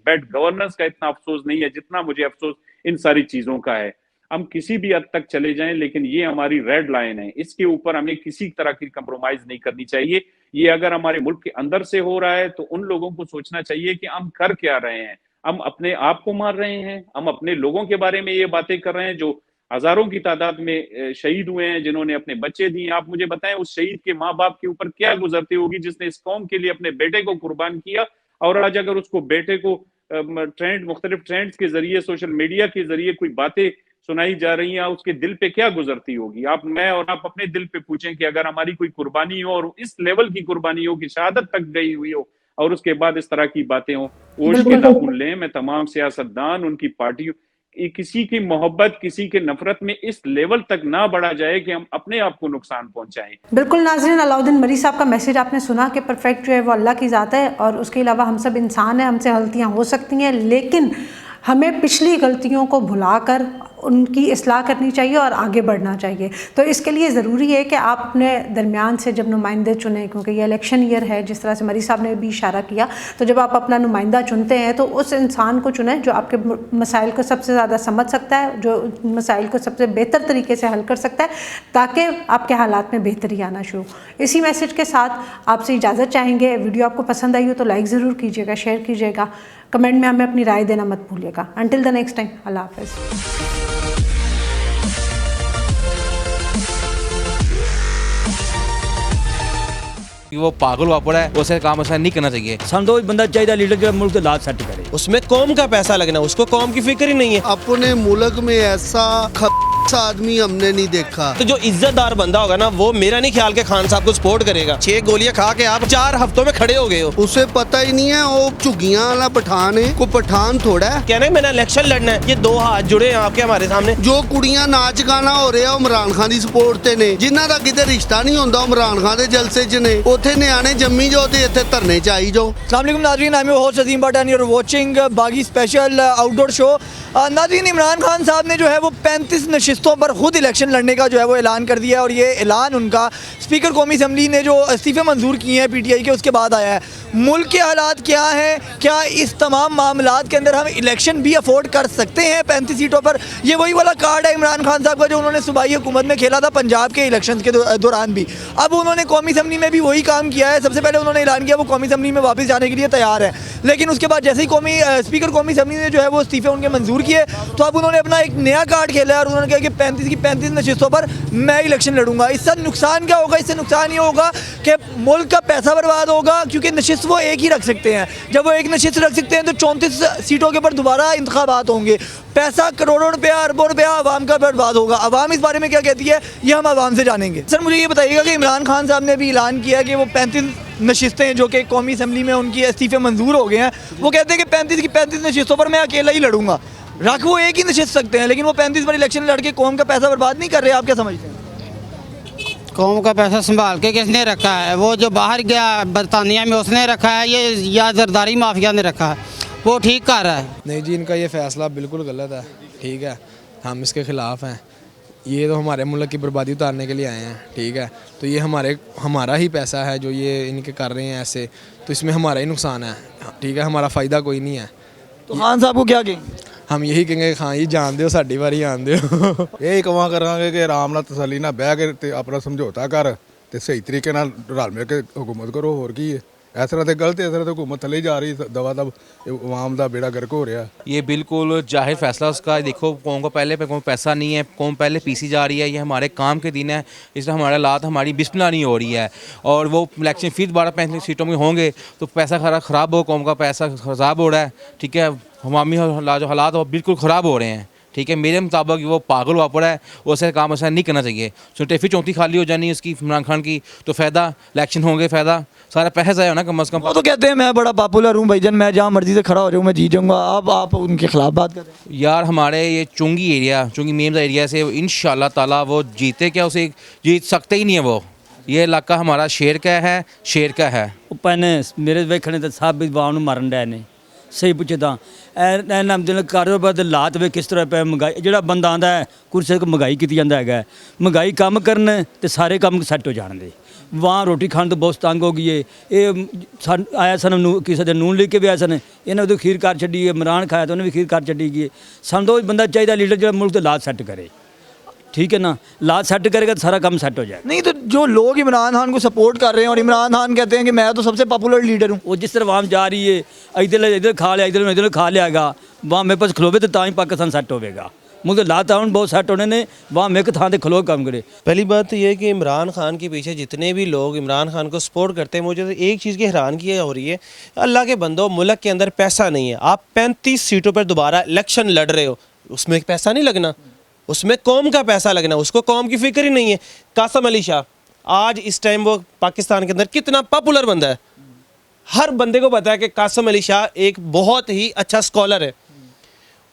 बैड गवर्नेंस का इतना अफसोस नहीं है जितना मुझे अफसोस इन सारी चीजों का है। हम किसी भी हद तक चले जाएं, लेकिन ये हमारी रेड लाइन है, इसके ऊपर हमें किसी तरह की कंप्रोमाइज नहीं करनी चाहिए। ये अगर हमारे मुल्क के अंदर से हो रहा है तो उन लोगों को सोचना चाहिए कि हम कर क्या रहे हैं। हम अपने आप को मार रहे हैं, हम अपने लोगों के बारे में ये बातें कर रहे हैं जो हजारों की तादाद में शहीद हुए हैं, जिन्होंने अपने बच्चे दिए। आप मुझे बताएं, उस शहीद के माँ बाप के ऊपर क्या गुजरती होगी जिसने इस कौम के लिए अपने बेटे को कुर्बान किया, और आज अगर उसको बेटे को मुख्तलिफ ट्रेंड्स के जरिए, सोशल मीडिया के जरिए कोई बातें सुनाई जा रही हैं, उसके दिल पे क्या गुजरती होगी। मैं और आप अपने दिल पे पूछें कि अगर हमारी कोई कुर्बानी हो, और इस लेवल की कुर्बानी हो कि शहादत तक गई हुई हो, और उसके बाद इस तरह की बातें हो, ओश के नाखून लें। मैं तमाम सियासतदान, उनकी पार्टियों, किसी की मोहब्बत, किसी के नफरत में इस लेवल तक ना बढ़ा जाए कि हम अपने आप को नुकसान पहुंचाएं। बिल्कुल नाज़रीन, अलाउद्दीन मरी साहब का मैसेज आपने सुना कि परफेक्ट जो है वो अल्लाह की ज़ात है, और उसके अलावा हम सब इंसान हैं, हमसे गलतियां हो सकती हैं, लेकिन हमें पिछली गलतियों को भुलाकर उनकी इस्लाह करनी चाहिए और आगे बढ़ना चाहिए। तो इसके लिए ज़रूरी है कि आप अपने दरमियान से जब नुमाइंदे चुनें, क्योंकि ये इलेक्शन ईयर है, जिस तरह से मरी साहब ने भी इशारा किया, तो जब आप अपना नुमाइंदा चुनते हैं तो उस इंसान को चुनें जो आपके मसाइल को सबसे ज़्यादा समझ सकता है, जो मसाइल को सबसे बेहतर तरीके से हल कर सकता है, ताकि आपके हालात में बेहतरी आना शुरू। इसी मैसेज के साथ आपसे इजाज़त चाहेंगे। वीडियो आपको पसंद आई हो तो लाइक ज़रूर कीजिएगा, शेयर कीजिएगा, कमेंट में हमें अपनी राय देना मत भूलिएगा। अंटिल द नेक्स्ट टाइम, अल्लाह हाफ़िज़। वो पागल हुआ पड़ा है, उसे काम ऐसा नहीं करना चाहिए। समझो बंदा चाहिए लीडर जो मुल्क के लाज सेट करे, उसमें कौम का पैसा लगना, उसको कौम की फिक्र ही नहीं है। अपने मुल्क में ऐसा आदमी हमने नहीं देखा। तो जो इज्जतदार बंदा होगा ना, वो मेरा नहीं ख्याल के खान साहब को सपोर्ट करेगा। 6 गोलियां खा के आप 4 हफ्तों में खड़े हो गए हो। उसे पता ही नहीं है वो झुग्गियां वाला पठान है, को पठान थोड़ा है। कहना है मैंने इलेक्शन लड़ना है, ये 2 हाथ जुड़े हैं आपके हमारे सामने। जो कुड़ियां नाच गाना हो रहा इमरान खान की सपोर्ट ते ने, जिन्हां दा किते रिश्ता नहीं होंदा इमरान खान दे जलसे च ने, उत्थे न्याणे जम्मी जाओ ते इत्थे धरने च आई जाओ। अस्सलाम वालेकुम नाज़रीन, I am your host Azeem Butt and you are watching Baaghi special outdoor show. नाज़रीन, इमरान खान साहब ने जो है वो 35 नशिस्तों पर खुद इलेक्शन लड़ने का जो है वो ऐलान कर दिया है, और ये ऐलान उनका स्पीकर कौमी असम्बली ने जो इस्तीफे मंजूर किए हैं पीटीआई के, उसके बाद आया है। मुल्क के हालात क्या हैं, क्या इस तमाम मामलात के अंदर हम इलेक्शन भी अफोर्ड कर सकते हैं 35 सीटों पर? ये वही वाला कार्ड है इमरान खान साहब का जो उन्होंने सूबाई हुकूमत में खेला था पंजाब के इलेक्शन के दौरान भी। अब उन्होंने कौमी असम्बली में भी वही काम किया है। सबसे पहले उन्होंने ऐलान किया वो कौमी असम्बली में वापस जाने के लिए तैयार है, लेकिन उसके बाद जैसे ही स्पीकर कौमी असम्बली ने जो है वो इस्तीफे उनके मंजूर किए, तो अब उन्होंने अपना एक नया कार्ड खेला है और उन्होंने कहा कि 35 की 35 नशिस्तों पर मैं इलेक्शन लड़ूंगा। इससे नुकसान क्या होगा? इससे नुकसान ये होगा कि मुल्क का पैसा बर्बाद होगा, क्योंकि नशिस्त वो एक ही रख सकते हैं। जब वो एक नशिस्त रख सकते हैं तो 34 सीटों के ऊपर दोबारा इंतखाबात होंगे। पैसा करोड़ों रुपया, अरबों रुपया आवाम का बर्बाद होगा। आवाम इस बारे में क्या कहती है, ये हम आवाम से जानेंगे। सर मुझे ये बताइएगा कि इमरान खान साहब ने भी ऐलान किया कि वो 35 नशिस्तें जो कि कौमी असम्बली में उनकी इस्तीफे मंजूर हो गए हैं, वो कहते हैं कि 35 की 35 नशिस्तों पर मैं अकेला ही लड़ूंगा। रख वो एक ही नशिस्त सकते हैं, लेकिन वो 35 पर इलेक्शन लड़के कौम का पैसा बर्बाद नहीं कर रहे। आप क्या समझते हैं? कौम का पैसा संभाल के किसने रखा है? वो जो बाहर गया बरतानिया में उसने रखा है, ये या जरदारी माफिया ने रखा है, वो ठीक कर रहा है। नहीं जी, इनका ये फैसला बिल्कुल गलत है। ठीक है, हम इसके ख़िलाफ़ हैं। ये तो हमारे मुल्क की बर्बादी उतारने के लिए आए हैं। ठीक है, तो ये हमारा ही पैसा है जो ये इनके कर रहे हैं ऐसे, तो इसमें हमारा ही नुकसान है। ठीक है, हमारा फ़ायदा कोई नहीं है। तो खान साहब को क्या कहेंगे? हम यही कहेंगे, खान जी जान दो, साड़ी बारी आन दो। यही कहा करांगे कि आराम नाल तसल्ली नाल बह के ते अपना समझौता कर ते सही तरीके नाल रल मिल के हुकूमत करो। होर की है, इस तरह तो गलत है। इस तरह तो हुकूमत थले जा रही, दवा दब आवाम का बेड़ा गर्क हो रहा। ये बिल्कुल जाहिर फैसला उसका। देखो, कौम को पहले पे कौम पैसा नहीं है, कौम पहले पीसी जा रही है। ये हमारे काम के दिन है, इसलिए हमारे हालात, हमारी बिस्मिल्लाह नहीं हो रही है। और वो इलेक्शन फिर 12-35 सीटों में होंगे तो पैसा ख़राब हो, कौम का पैसा ख़राब हो रहा है। ठीक है, हमामी जो हालात वो बिल्कुल ख़राब हो रहे हैं। ठीक है, मेरे मुताबिक वो पागल हुआ पड़ा है, वैसे काम ऐसा नहीं करना चाहिए। सुनते फिर 34 खाली हो जानी उसकी, इमरान खान की, तो फ़ायदा इलेक्शन होंगे, फ़ायदा सारा पैसा जाए ना कम अज़ कम। वो तो कहते हैं मैं बड़ा पॉपुलर हूँ भाईजान, मैं जहाँ मर्जी से खड़ा हो जाऊँ, मैं जीत जाऊँगा। आप उनके खिलाफ बात कर रहे हैं। यार हमारे ये चुंगी एरिया, चुंगी मेम्स एरिया से इंशाल्लाह ताला वो जीते क्या, उसे जीत सकते ही नहीं है वो। ये इलाका हमारा शेर का है, शेर का है। पैने मेरे वेखने तो सब आवाम ਨੂੰ ਮਾਰਨ ਡੈ ਨੇ। सही पूछे तो ਇਹਨਾਂ ਦਿਨ ਕਾਰੋਬਾਰ ਦੇ ਹਾਲਾਤ ਵੇ ਕਿਸ ਤਰ੍ਹਾਂ ਪਏ। ਮਹਿੰਗਾਈ, ਜਿਹੜਾ ਬੰਦਾ ਆਂਦਾ ਹੈ ਕੁਰਸੇ ਕੋ ਮਹਿੰਗਾਈ ਕੀਤੀ ਜਾਂਦਾ ਹੈਗਾ, ਮਹਿੰਗਾਈ ਕੰਮ ਕਰਨ ਤੇ ਸਾਰੇ ਕੰਮ ਸੈੱਟ ਹੋ ਜਾਣਗੇ। वहाँ रोटी खाने तो बहुत तंग हो गई है। ये आया सन किसी ने नून लेके भी आए सन, इन्हें उदो खीर कार छड़ी है। इमरान खाया तो उन्हें भी खीर कार छड़ी गई है। सन तो बंदा चाहिए लीडर जो मुल्क के लात सैट करे। ठीक है ना, लात सेट करेगा तो सारा काम सेट हो जाएगा। नहीं तो जो लोग इमरान खान को सपोर्ट कर रहे हैं और इमरान खान कहते हैं कि मैं तो सबसे पॉपुलर लीडर हूँ, वो जिस तरह आवाम जा रही है, इधर खा लिया, इधर खा लियागा, वहाँ मेरे पास खलोवे तो ही पाकिस्तान सेट होगा। मुझे लाता हूँ बहुत सेट होने ने, वहाँ मेरे थान से खलो काम करे। पहली बात तो ये है कि इमरान खान के पीछे जितने भी लोग इमरान खान को सपोर्ट करते हैं, मुझे तो एक चीज़ की हैरानगी हो रही है, अल्लाह के बंदो, मुल्क के अंदर पैसा नहीं है। आप 35 सीटों पर दोबारा इलेक्शन लड़ रहे हो, उसमें पैसा नहीं लगना, उसमें कौम का पैसा लगना। उसको कौम की फिक्र ही नहीं है। कासम अली शाह आज इस टाइम वो पाकिस्तान के अंदर कितना पॉपुलर बंदा है, हर बंदे को पता है कि कासम अली शाह एक बहुत ही अच्छा स्कॉलर है।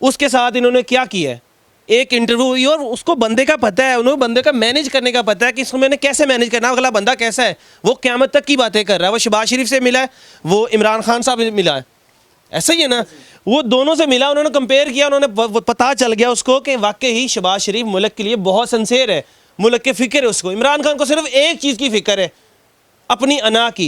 उसके साथ इन्होंने क्या किया है, एक इंटरव्यू, और उसको बंदे का पता है, उन्होंने बंदे का मैनेज करने का पता है कि इसको मैंने कैसे मैनेज करना है, अगला बंदा कैसा है। वो क़यामत तक की बातें कर रहा है। वो शहबाज शरीफ से मिला है, वो इमरान खान साहब से मिला है, ऐसा ही है ना। वो दोनों से मिला, उन्होंने कंपेयर किया, उन्होंने पता चल गया उसको कि वाकई ही शहबाज शरीफ मुल्क के लिए बहुत सिंसियर है, मुल्क की फ़िक्र है उसको। इमरान खान को सिर्फ एक चीज़ की फ़िक्र है, अपनी अना की।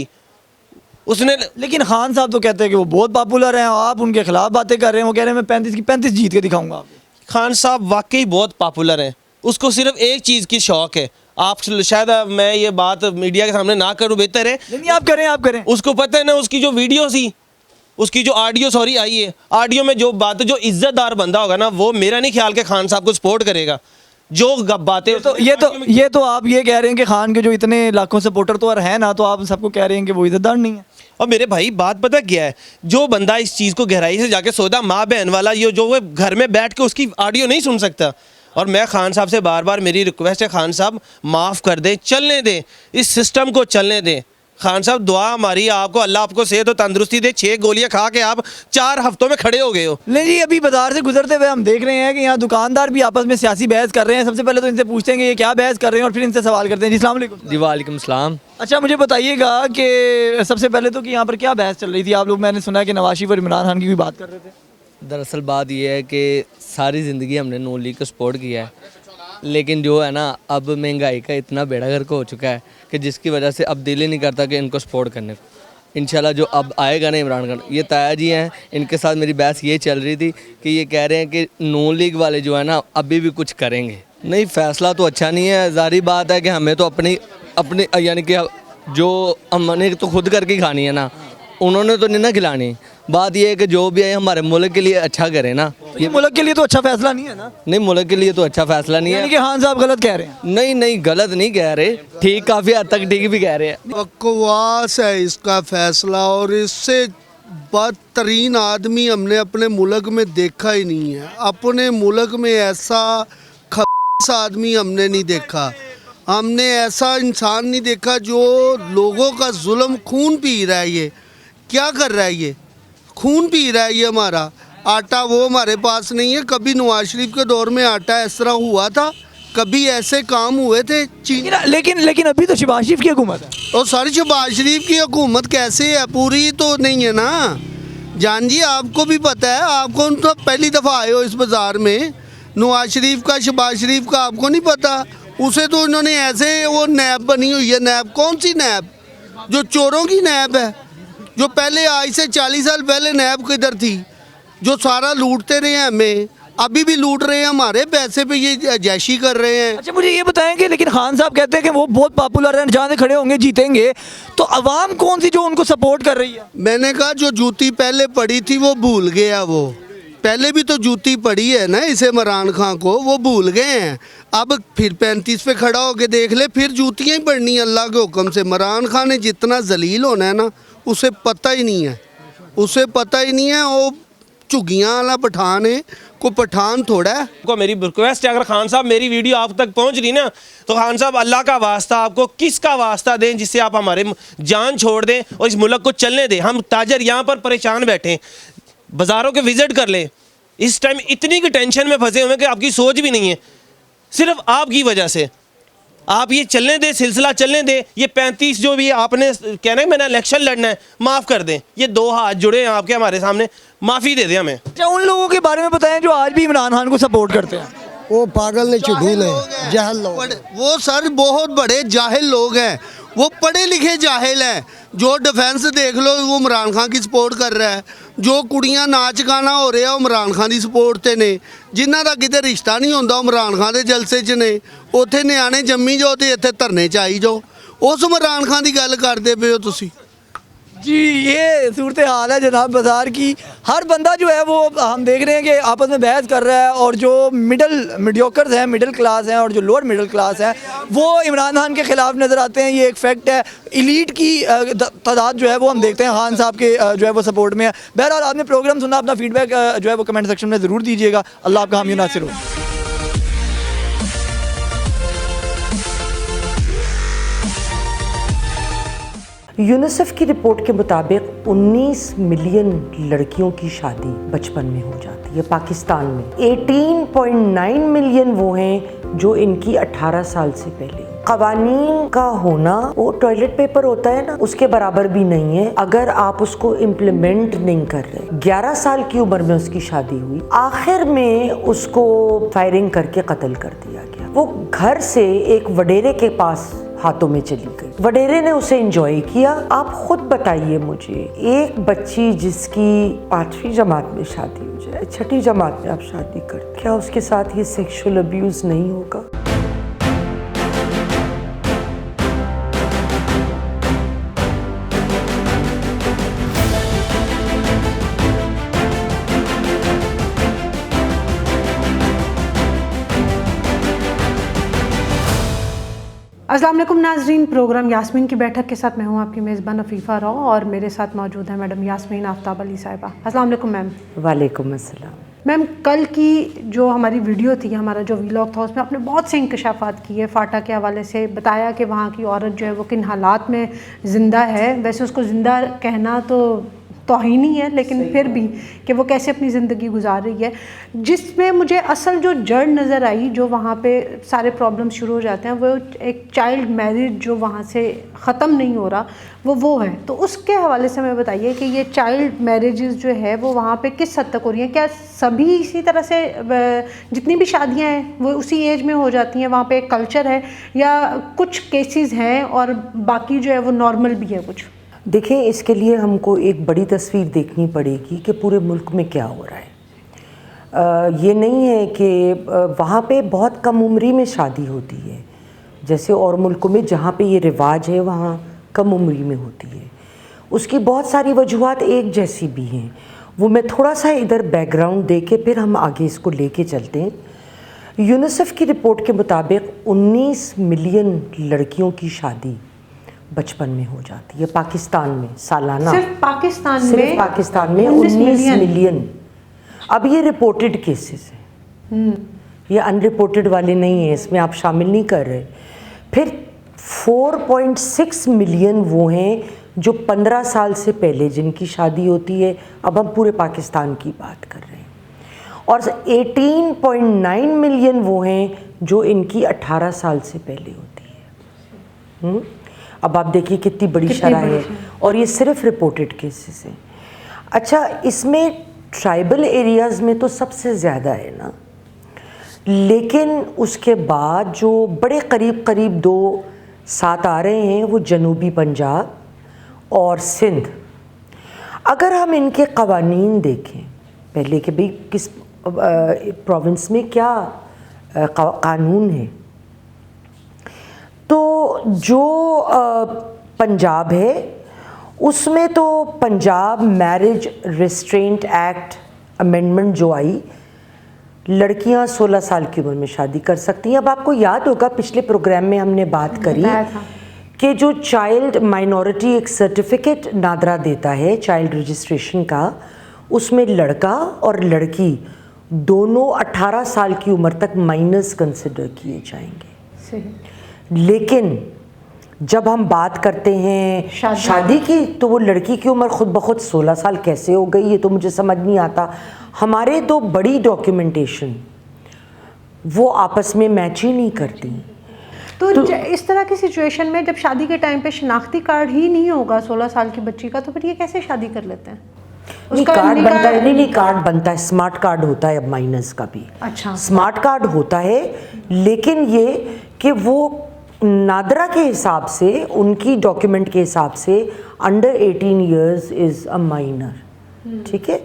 उसने, लेकिन खान साहब तो कहते हैं कि वो बहुत पॉपुलर हैं, आप उनके खिलाफ बातें कर रहे हैं। वो कह रहे हैं मैं 35 की 35 जीत के दिखाऊंगा। खान साहब वाकई बहुत पॉपुलर हैं, उसको सिर्फ एक चीज़ की शौक़ है। आप शायद मैं ये बात मीडिया के सामने ना करूँ, बेहतर है नहीं आप करें। उसको पता है ना, उसकी जो वीडियो थी, उसकी जो ऑडियो आई है, ऑडियो में जो बात, जो इज्जतदार बंदा होगा ना, वो मेरा नहीं ख्याल के खान साहब को सपोर्ट करेगा। जो बातें ये तो आप ये कह रहे हैं कि खान के जो इतने लाखों सपोर्टर तो हैं ना, तो आप सबको कह रहे हैं कि वो इज्जतदार नहीं है। और मेरे भाई बात पता क्या है, जो बंदा इस चीज़ को गहराई से जाके सोचा, माँ बहन वाला, ये जो वो घर में बैठ के उसकी ऑडियो नहीं सुन सकता। और मैं खान साहब से बार बार मेरी रिक्वेस्ट है, खान साहब माफ़ कर दें, चलने दें, इस सिस्टम को चलने दें। खान साहब दुआ हमारी आपको, अल्लाह आपको सेहत और तंदुरुस्ती दे। 6 गोलियां खा के आप 4 हफ्तों में खड़े हो गए हो। नहीं जी, अभी बाजार से गुजरते हुए हम देख रहे हैं कि यहाँ दुकानदार भी आपस में सियासी बहस कर रहे हैं। सबसे पहले तो इनसे पूछते हैं कि ये क्या बहस कर रहे हैं और फिर इनसे सवाल करते हैं। जी अस्सलाम वालेकुम। जी वालेकुम सलाम। अच्छा मुझे बताइएगा कि सबसे पहले तो कि यहाँ पर क्या बहस चल रही थी? आप लोग, मैंने सुना है कि नवाज शरीफ और इमरान खान की भी बात कर रहे थे। दरअसल बात ये है कि सारी ज़िंदगी हमने नून लीग को सपोर्ट किया है, लेकिन जो है ना, अब महंगाई का इतना बेड़ा गर्क हो चुका है कि जिसकी वजह से अब दिल ही नहीं करता कि इनको सपोर्ट करने को। इंशाल्लाह जो अब आएगा ना इमरान खान, ये ताया जी हैं, इनके साथ मेरी बहस ये चल रही थी कि ये कह रहे हैं कि नून लीग वाले जो है ना अभी भी कुछ करेंगे। नहीं, फ़ैसला तो अच्छा नहीं है। ज़ाहिर बात है कि हमें तो अपनी यानी कि जो हमने तो खुद करके खानी है ना, उन्होंने तो नहीं ना खिलानी। बात ये है कि जो भी है हमारे मुल्क के लिए अच्छा करे ना। ये मुल्क के लिए तो अच्छा फैसला नहीं है ना। नहीं, मुल्क के लिए तो अच्छा फैसला नहीं है। यानी कि खान साहब गलत कह रहे हैं। नहीं नहीं, गलत नहीं कह रहे, ठीक, काफ़ी हद तक ठीक भी कह रहे हैं। बकवास है इसका फैसला, और इससे बदतरीन आदमी हमने अपने मुल्क में देखा ही नहीं है। अपने मुल्क में ऐसा खबीस आदमी हमने नहीं देखा। हमने ऐसा इंसान नहीं देखा जो लोगों का जुल्म खून पी रहा है। ये क्या कर रहा है? ये खून पी रहा है। ये हमारा आटा वो हमारे पास नहीं है। कभी नवाज शरीफ के दौर में आटा इस तरह हुआ था? कभी ऐसे काम हुए थे? लेकिन अभी तो शहबाज शरीफ की हुकूमत है। और सारी शहबाज शरीफ की हुकूमत कैसे है? पूरी तो नहीं है ना जान जी, आपको भी पता है। आपको तो पहली दफ़ा आए हो इस बाज़ार में। नवाज शरीफ का, शहबाज शरीफ का आपको नहीं पता? उसे तो इन्होंने ऐसे, वो नैब बनी हुई है। नैब कौन सी नैब? जो चोरों की नैब है। जो पहले आज से 40 साल पहले नैब किधर थी? जो सारा लूटते रहे हैं हमें, अभी भी लूट रहे हैं हमारे पैसे पे, ये जैशी कर रहे हैं। अच्छा मुझे ये बताएं कि लेकिन खान साहब कहते हैं कि वो बहुत पॉपुलर हैं, जहाँ से खड़े होंगे जीतेंगे, तो अवाम कौन सी जो उनको सपोर्ट कर रही है? मैंने कहा जो जूती पहले पड़ी थी वो भूल गया। वो पहले भी तो जूती पड़ी है ना इसे, इमरान खान को, वो भूल गए हैं। अब फिर 35 पे खड़ा होके देख ले, फिर जूतियाँ ही पड़नी है अल्लाह के हुक्म से। इमरान खान ने जितना जलील होना है ना, उसे पता ही नहीं है। उसे पता ही नहीं है। वो झुग्गियाँ वाला पठान है, को पठान थोड़ा है। को मेरी रिक्वेस्ट है, अगर खान साहब मेरी वीडियो आप तक पहुंच रही ना, तो खान साहब अल्लाह का वास्ता, आपको किसका वास्ता दें जिससे आप हमारे जान छोड़ दें और इस मुल्क को चलने दें। हम ताजर यहाँ पर परेशान बैठे, बाज़ारों के विज़िट कर लें। इस टाइम इतनी की टेंशन में फंसे हुए कि आपकी सोच भी नहीं है, सिर्फ आपकी वजह से। आप ये चलने दें, सिलसिला चलने दें। ये 35 जो भी आपने कहना है मैंने इलेक्शन लड़ना है, माफ़ कर दें। ये 2 हाथ जुड़े हैं आपके हमारे सामने, माफ़ी दे दें हमें। अच्छा उन लोगों के बारे में बताएं जो आज भी इमरान खान को सपोर्ट करते हैं। वो पागल ने चुड़ूल है, जाहिल लोग। वो सर बहुत बड़े जाहिल लोग हैं। वो पढ़े लिखे जाहिल हैं। जो डिफेंस देख लो, वो इमरान खान की सपोर्ट कर रहा है। जो कुड़ियां नाच गाना हो रहा, इमरान खान की सपोर्ट ते ने। जिन्हां दा किते रिश्ता नहीं होंदा, इमरान खान दे जलसे च ने। उत्थे नियाणे जम्मी जाओ ते इत्थे धरने च आई जाओ। उस इमरान खान की गल करदे पे हो तुसी। जी ये सूरत हाल है जनाब बाज़ार की। हर बंदा जो है वो हम देख रहे हैं कि आपस में बहस कर रहा है, और जो मीडियोकर्स हैं, मिडिल क्लास हैं, और जो लोअर मिडिल क्लास है, वो इमरान खान के ख़िलाफ़ नज़र आते हैं। ये एक फैक्ट है। एलीट की तादाद जो है वो हम देखते हैं खान साहब के जो है वो सपोर्ट में है। बहरहाल आपने प्रोग्राम सुना, अपना फीडबैक जो है वो कमेंट सेक्शन में ज़रूर दीजिएगा। अल्लाह आपका हामी नासिर हो। यूनिसेफ की रिपोर्ट के मुताबिक 19 मिलियन लड़कियों की शादी बचपन में हो जाती है पाकिस्तान में। 18.9 मिलियन वो हैं जो इनकी 18 साल से पहले। कवानीन का होना, वो टॉयलेट पेपर होता है ना, उसके बराबर भी नहीं है अगर आप उसको इम्प्लीमेंट नहीं कर रहे। 11 साल की उम्र में उसकी शादी हुई, आखिर में उसको फायरिंग करके कत्ल कर दिया गया। वो घर से एक वडेरे के पास हाथों में चली गई। वडेरे ने उसे एंजॉय किया। आप खुद बताइए मुझे, एक बच्ची जिसकी 5वीं जमात में शादी हो जाए, 6ठी जमात में आप शादी कर, क्या उसके साथ ये सेक्सुअल अब्यूज नहीं होगा? अस्सलाम वालेकुम नाजरीन, प्रोग्राम यास्मीन की बैठक के साथ मैं हूं आपकी मेज़बान अफीफ़ा रॉ, और मेरे साथ मौजूद है मैडम यास्मीन आफ्ताब अली साहिबा। अस्सलाम वालेकुम मैम। वालेकुम अस्सलाम। मैम, कल की जो हमारी वीडियो थी, हमारा जो वीलॉग था, उसमें आपने बहुत से इंकशाफात किए। फाटा के हवाले से बताया कि वहाँ की औरत जो है वो किन हालात में ज़िंदा है। वैसे उसको ज़िंदा कहना तो तौहीन ही है, लेकिन फिर भी कि वो कैसे अपनी ज़िंदगी गुजार रही है। जिसमें मुझे असल जो जड़ नज़र आई, जो वहाँ पे सारे प्रॉब्लम शुरू हो जाते हैं, वो एक चाइल्ड मैरिज जो वहाँ से ख़त्म नहीं हो रहा, वो है। तो उसके हवाले से हमें बताइए कि ये चाइल्ड मैरिजेस जो है वो वहाँ पे किस हद तक हो रही हैं? क्या सभी इसी तरह से जितनी भी शादियाँ हैं वो उसी एज में हो जाती हैं? वहाँ पे एक कल्चर है या कुछ केसेस हैं और बाकी जो है वो नॉर्मल भी है कुछ? देखें, इसके लिए हमको एक बड़ी तस्वीर देखनी पड़ेगी कि पूरे मुल्क में क्या हो रहा है। ये नहीं है कि वहाँ पे बहुत कम उम्री में शादी होती है, जैसे और मुल्कों में जहाँ पे ये रिवाज है वहाँ कम उम्री में होती है। उसकी बहुत सारी वजूहात एक जैसी भी हैं, वो मैं थोड़ा सा इधर बैकग्राउंड दे के फिर हम आगे इसको लेके चलते हैं। यूनिसेफ की रिपोर्ट के मुताबिक 19 मिलियन लड़कियों की शादी बचपन में हो जाती है पाकिस्तान में सालाना। सिर्फ पाकिस्तान में 19 मिलियन। अब ये रिपोर्टेड केसेस हैं, ये अनरिपोर्टेड वाले नहीं हैं, इसमें आप शामिल नहीं कर रहे। फिर 4.6 मिलियन वो हैं जो 15 साल से पहले जिनकी शादी होती है। अब हम पूरे पाकिस्तान की बात कर रहे हैं। और 18.9 मिलियन वो हैं जो इनकी 18 साल से पहले होती है। अब आप देखिए कितनी बड़ी शरह है, और ये सिर्फ रिपोर्टेड केसेस हैं। अच्छा, इसमें ट्राइबल एरियाज़ में तो सबसे ज़्यादा है ना, लेकिन उसके बाद जो बड़े करीब करीब 2 साथ आ रहे हैं वो जनूबी पंजाब और सिंध। अगर हम इनके कवानीन देखें पहले के भी किस प्रोविंस में क्या कानून है, तो जो पंजाब है उसमें तो Punjab marriage restraint act amendment जो आई, लड़कियां 16 साल की उम्र में शादी कर सकती हैं। अब आपको याद होगा पिछले प्रोग्राम में हमने बात करी कि जो चाइल्ड माइनॉरिटी एक सर्टिफिकेट नादरा देता है चाइल्ड रजिस्ट्रेशन का, उसमें लड़का और लड़की दोनों 18 साल की उम्र तक माइनर्स कंसिडर किए जाएंगे। लेकिन जब हम बात करते हैं शादी की, तो वो लड़की की उम्र खुद ब खुद 16 साल कैसे हो गई, ये तो मुझे समझ नहीं आता। हमारे तो बड़ी डॉक्यूमेंटेशन वो आपस में मैच ही नहीं करती। तो इस तरह की सिचुएशन में जब शादी के टाइम पे शनाख्ती कार्ड ही नहीं होगा 16 साल की बच्ची का, तो फिर ये कैसे शादी कर लेते हैं? उसका कार्ड बनता है, नहीं कार्ड बनता है, स्मार्ट कार्ड होता है अब माइनर्स का भी। अच्छा, स्मार्ट कार्ड होता है, लेकिन ये कि वो नादरा के हिसाब से, उनकी डॉक्यूमेंट के हिसाब से under 18 years is a minor. ठीक है।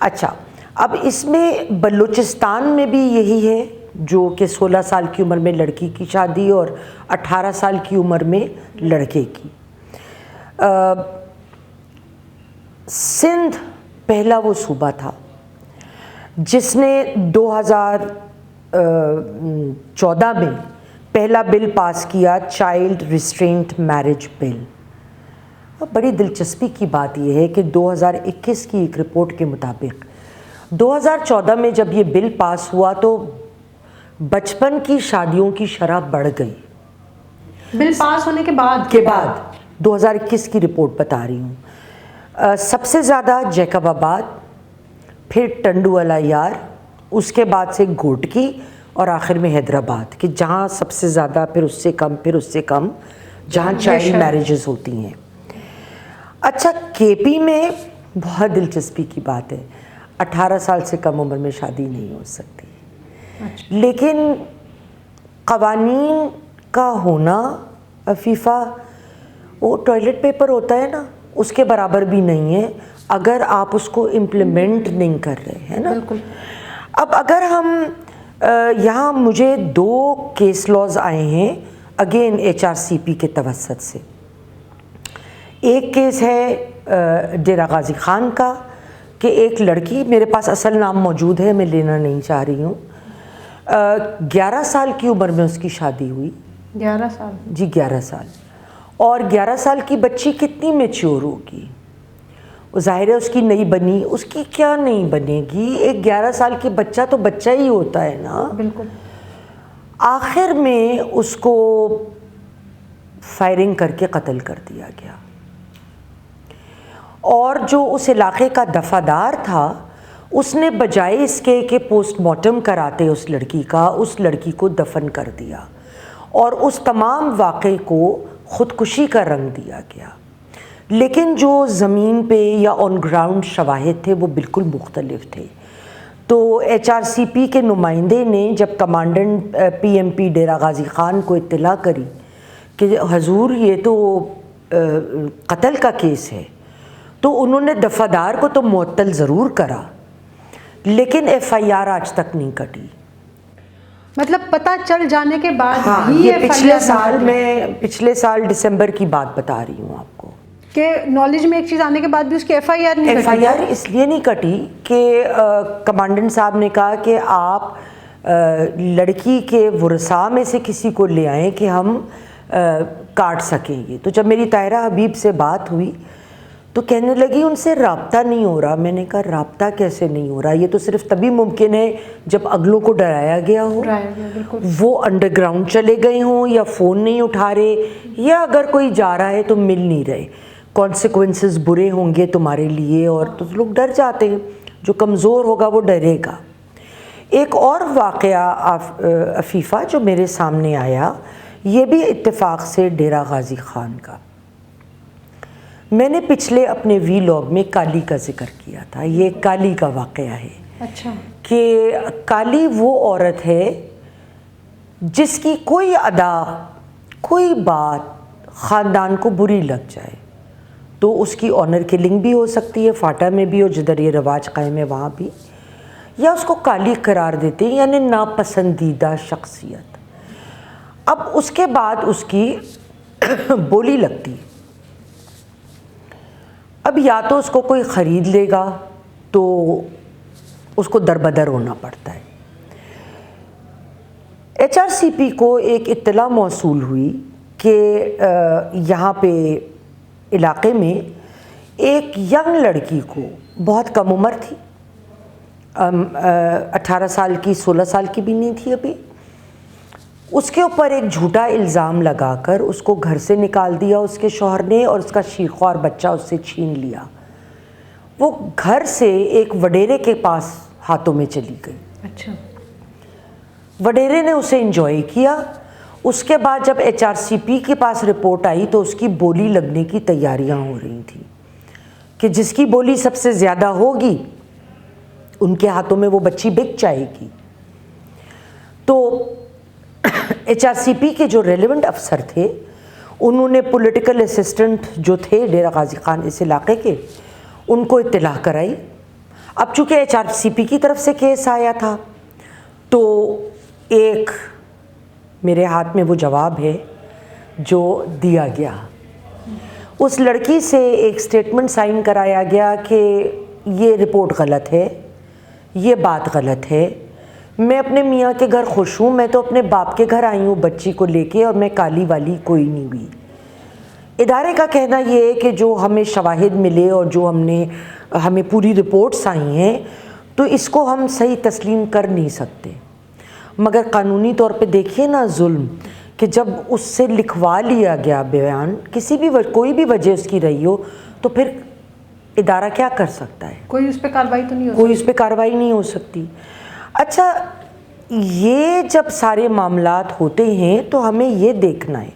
अच्छा, अब इसमें बलूचिस्तान में भी यही है, जो कि 16 साल की उम्र में लड़की की शादी और 18 साल की उम्र में लड़के की। सिंध पहला वो सूबा था जिसने 2014 में पहला बिल पास किया, चाइल्ड रिस्ट्रेंट मैरिज बिल। बड़ी दिलचस्पी की बात यह है कि 2021 की एक रिपोर्ट के मुताबिक 2014 में जब ये बिल पास हुआ तो बचपन की शादियों की शरह बढ़ गई। बिल पास होने के बाद 2021 की रिपोर्ट बता रही हूँ। सबसे ज़्यादा जैकबाबाद, फिर टंडुवाला यार, उसके बाद से घोटकी और आखिर में हैदराबाद, कि जहाँ सबसे ज़्यादा, फिर उससे कम, फिर उससे कम, जहाँ चाइल्ड मैरिजेस होती हैं। अच्छा, केपी में बहुत दिलचस्पी की बात है, 18 साल से कम उम्र में शादी नहीं हो सकती। अच्छा। लेकिन कवानीन का होना अफीफ़ा, वो टॉयलेट पेपर होता है ना, उसके बराबर भी नहीं है अगर आप उसको इम्प्लीमेंट नहीं कर रहे हैं ना। बिल्कुल। अब अगर हम यहाँ मुझे 2 केस लॉज आए हैं अगेन HRCP के तवस्सुत से। एक केस है डेरा गाजी खान का कि एक लड़की, मेरे पास असल नाम मौजूद है, मैं लेना नहीं चाह रही हूँ, 11 साल की उम्र में उसकी शादी हुई। 11 साल? जी, 11 साल। और 11 साल की बच्ची कितनी मैच्योर होगी? ज़ाहिर है उसकी नहीं बनी, उसकी क्या नहीं बनेगी, एक 11 साल की बच्चा तो बच्चा ही होता है ना। बिल्कुल। आखिर में उसको फायरिंग करके कत्ल कर दिया गया, और जो उस इलाके का दफादार था उसने बजाय इसके कि पोस्टमार्टम कराते उस लड़की का, उस लड़की को दफन कर दिया, और उस तमाम वाक़े को ख़ुदकुशी का रंग दिया गया। लेकिन जो ज़मीन पे या ऑन ग्राउंड शवाहिद थे वो बिल्कुल मुख्तलिफ थे। तो HRCP के नुमाइंदे ने जब कमांडेंट PMP डेरा गाजी खान को इत्तला करी कि हजूर ये तो कत्ल का केस है, तो उन्होंने दफादार को तो मुअत्तल ज़रूर करा, लेकिन FIR आज तक नहीं कटी। मतलब पता चल जाने के बाद हाँ, भी ये पिछले साल दिसंबर की बात बता रही हूँ आपको। कि नॉलेज में एक चीज़ आने के बाद भी उसकी FIR नहीं कटी। FIR इसलिए नहीं कटी कि कमांडेंट साहब ने कहा कि आप लड़की के वरसा में से किसी को ले आएँ कि हम काट सकेंगे। तो जब मेरी ताहिरा हबीब से बात हुई तो कहने लगी उनसे राब्ता नहीं हो रहा। मैंने कहा राब्ता कैसे नहीं हो रहा, ये तो सिर्फ तभी मुमकिन है जब अगलों को डराया गया हो, वो अंडरग्राउंड चले गए हों या फ़ोन नहीं उठा रहे, या अगर कोई जा रहा है तो मिल नहीं रहे। कॉन्सिक्वेंसेस बुरे होंगे तुम्हारे लिए और तो लोग डर जाते हैं, जो कमज़ोर होगा वो डरेगा। एक और वाक़या अफीफ़ा जो मेरे सामने आया, ये भी इत्तेफाक से डेरा गाजी ख़ान का। मैंने पिछले अपने वीलॉग में काली का जिक्र किया था। ये काली का वाक़या है। अच्छा। कि काली वो औरत है जिसकी कोई अदा, कोई बात ख़ानदान को बुरी लग जाए तो उसकी ऑनर किलिंग भी हो सकती है, फाटा में भी और जिधर ये रवाज कायम है वहाँ भी, या उसको काली करार देते हैं, यानी नापसंदीदा शख्सियत। अब उसके बाद उसकी बोली लगती है। अब या तो उसको कोई ख़रीद लेगा तो उसको दरबदर होना पड़ता है। HRCP को एक इत्तला मौसूल हुई कि यहाँ पे इलाके में एक यंग लड़की को, बहुत कम उम्र थी, 18 साल की, 16 साल की भी नहीं थी अभी, उसके ऊपर एक झूठा इल्ज़ाम लगाकर उसको घर से निकाल दिया उसके शौहर ने और उसका शीखा और बच्चा उससे छीन लिया। वो घर से एक वडेरे के पास हाथों में चली गई। अच्छा। वडेरे ने उसे एंजॉय किया। उसके बाद जब HRCP के पास रिपोर्ट आई तो उसकी बोली लगने की तैयारियां हो रही थी कि जिसकी बोली सबसे ज़्यादा होगी उनके हाथों में वो बच्ची बिक जाएगी। तो HRCP के जो रेलेवेंट अफसर थे उन्होंने पॉलिटिकल असिस्टेंट जो थे डेरा गाजी खान इस इलाके के, उनको इत्तला कराई। अब चूँकि HRCP की तरफ से केस आया था तो एक मेरे हाथ में वो जवाब है जो दिया गया। उस लड़की से एक स्टेटमेंट साइन कराया गया कि ये रिपोर्ट गलत है, ये बात गलत है, मैं अपने मियाँ के घर खुश हूँ, मैं तो अपने बाप के घर आई हूँ बच्ची को लेके और मैं काली वाली कोई नहीं हुई। इदारे का कहना ये है कि जो हमें शवाहिद मिले और जो हमें पूरी रिपोर्ट्स आई हैं तो इसको हम सही तस्लीम कर नहीं सकते। मगर कानूनी तौर पे देखिए ना जुल्म, कि जब उससे लिखवा लिया गया बयान, किसी भी कोई भी वजह उसकी रही हो, तो फिर इदारा क्या कर सकता है? कोई उस पर कार्रवाई तो नहीं हो सकती। कोई उस पर कार्रवाई नहीं हो सकती। अच्छा, ये जब सारे मामलात होते हैं तो हमें ये देखना है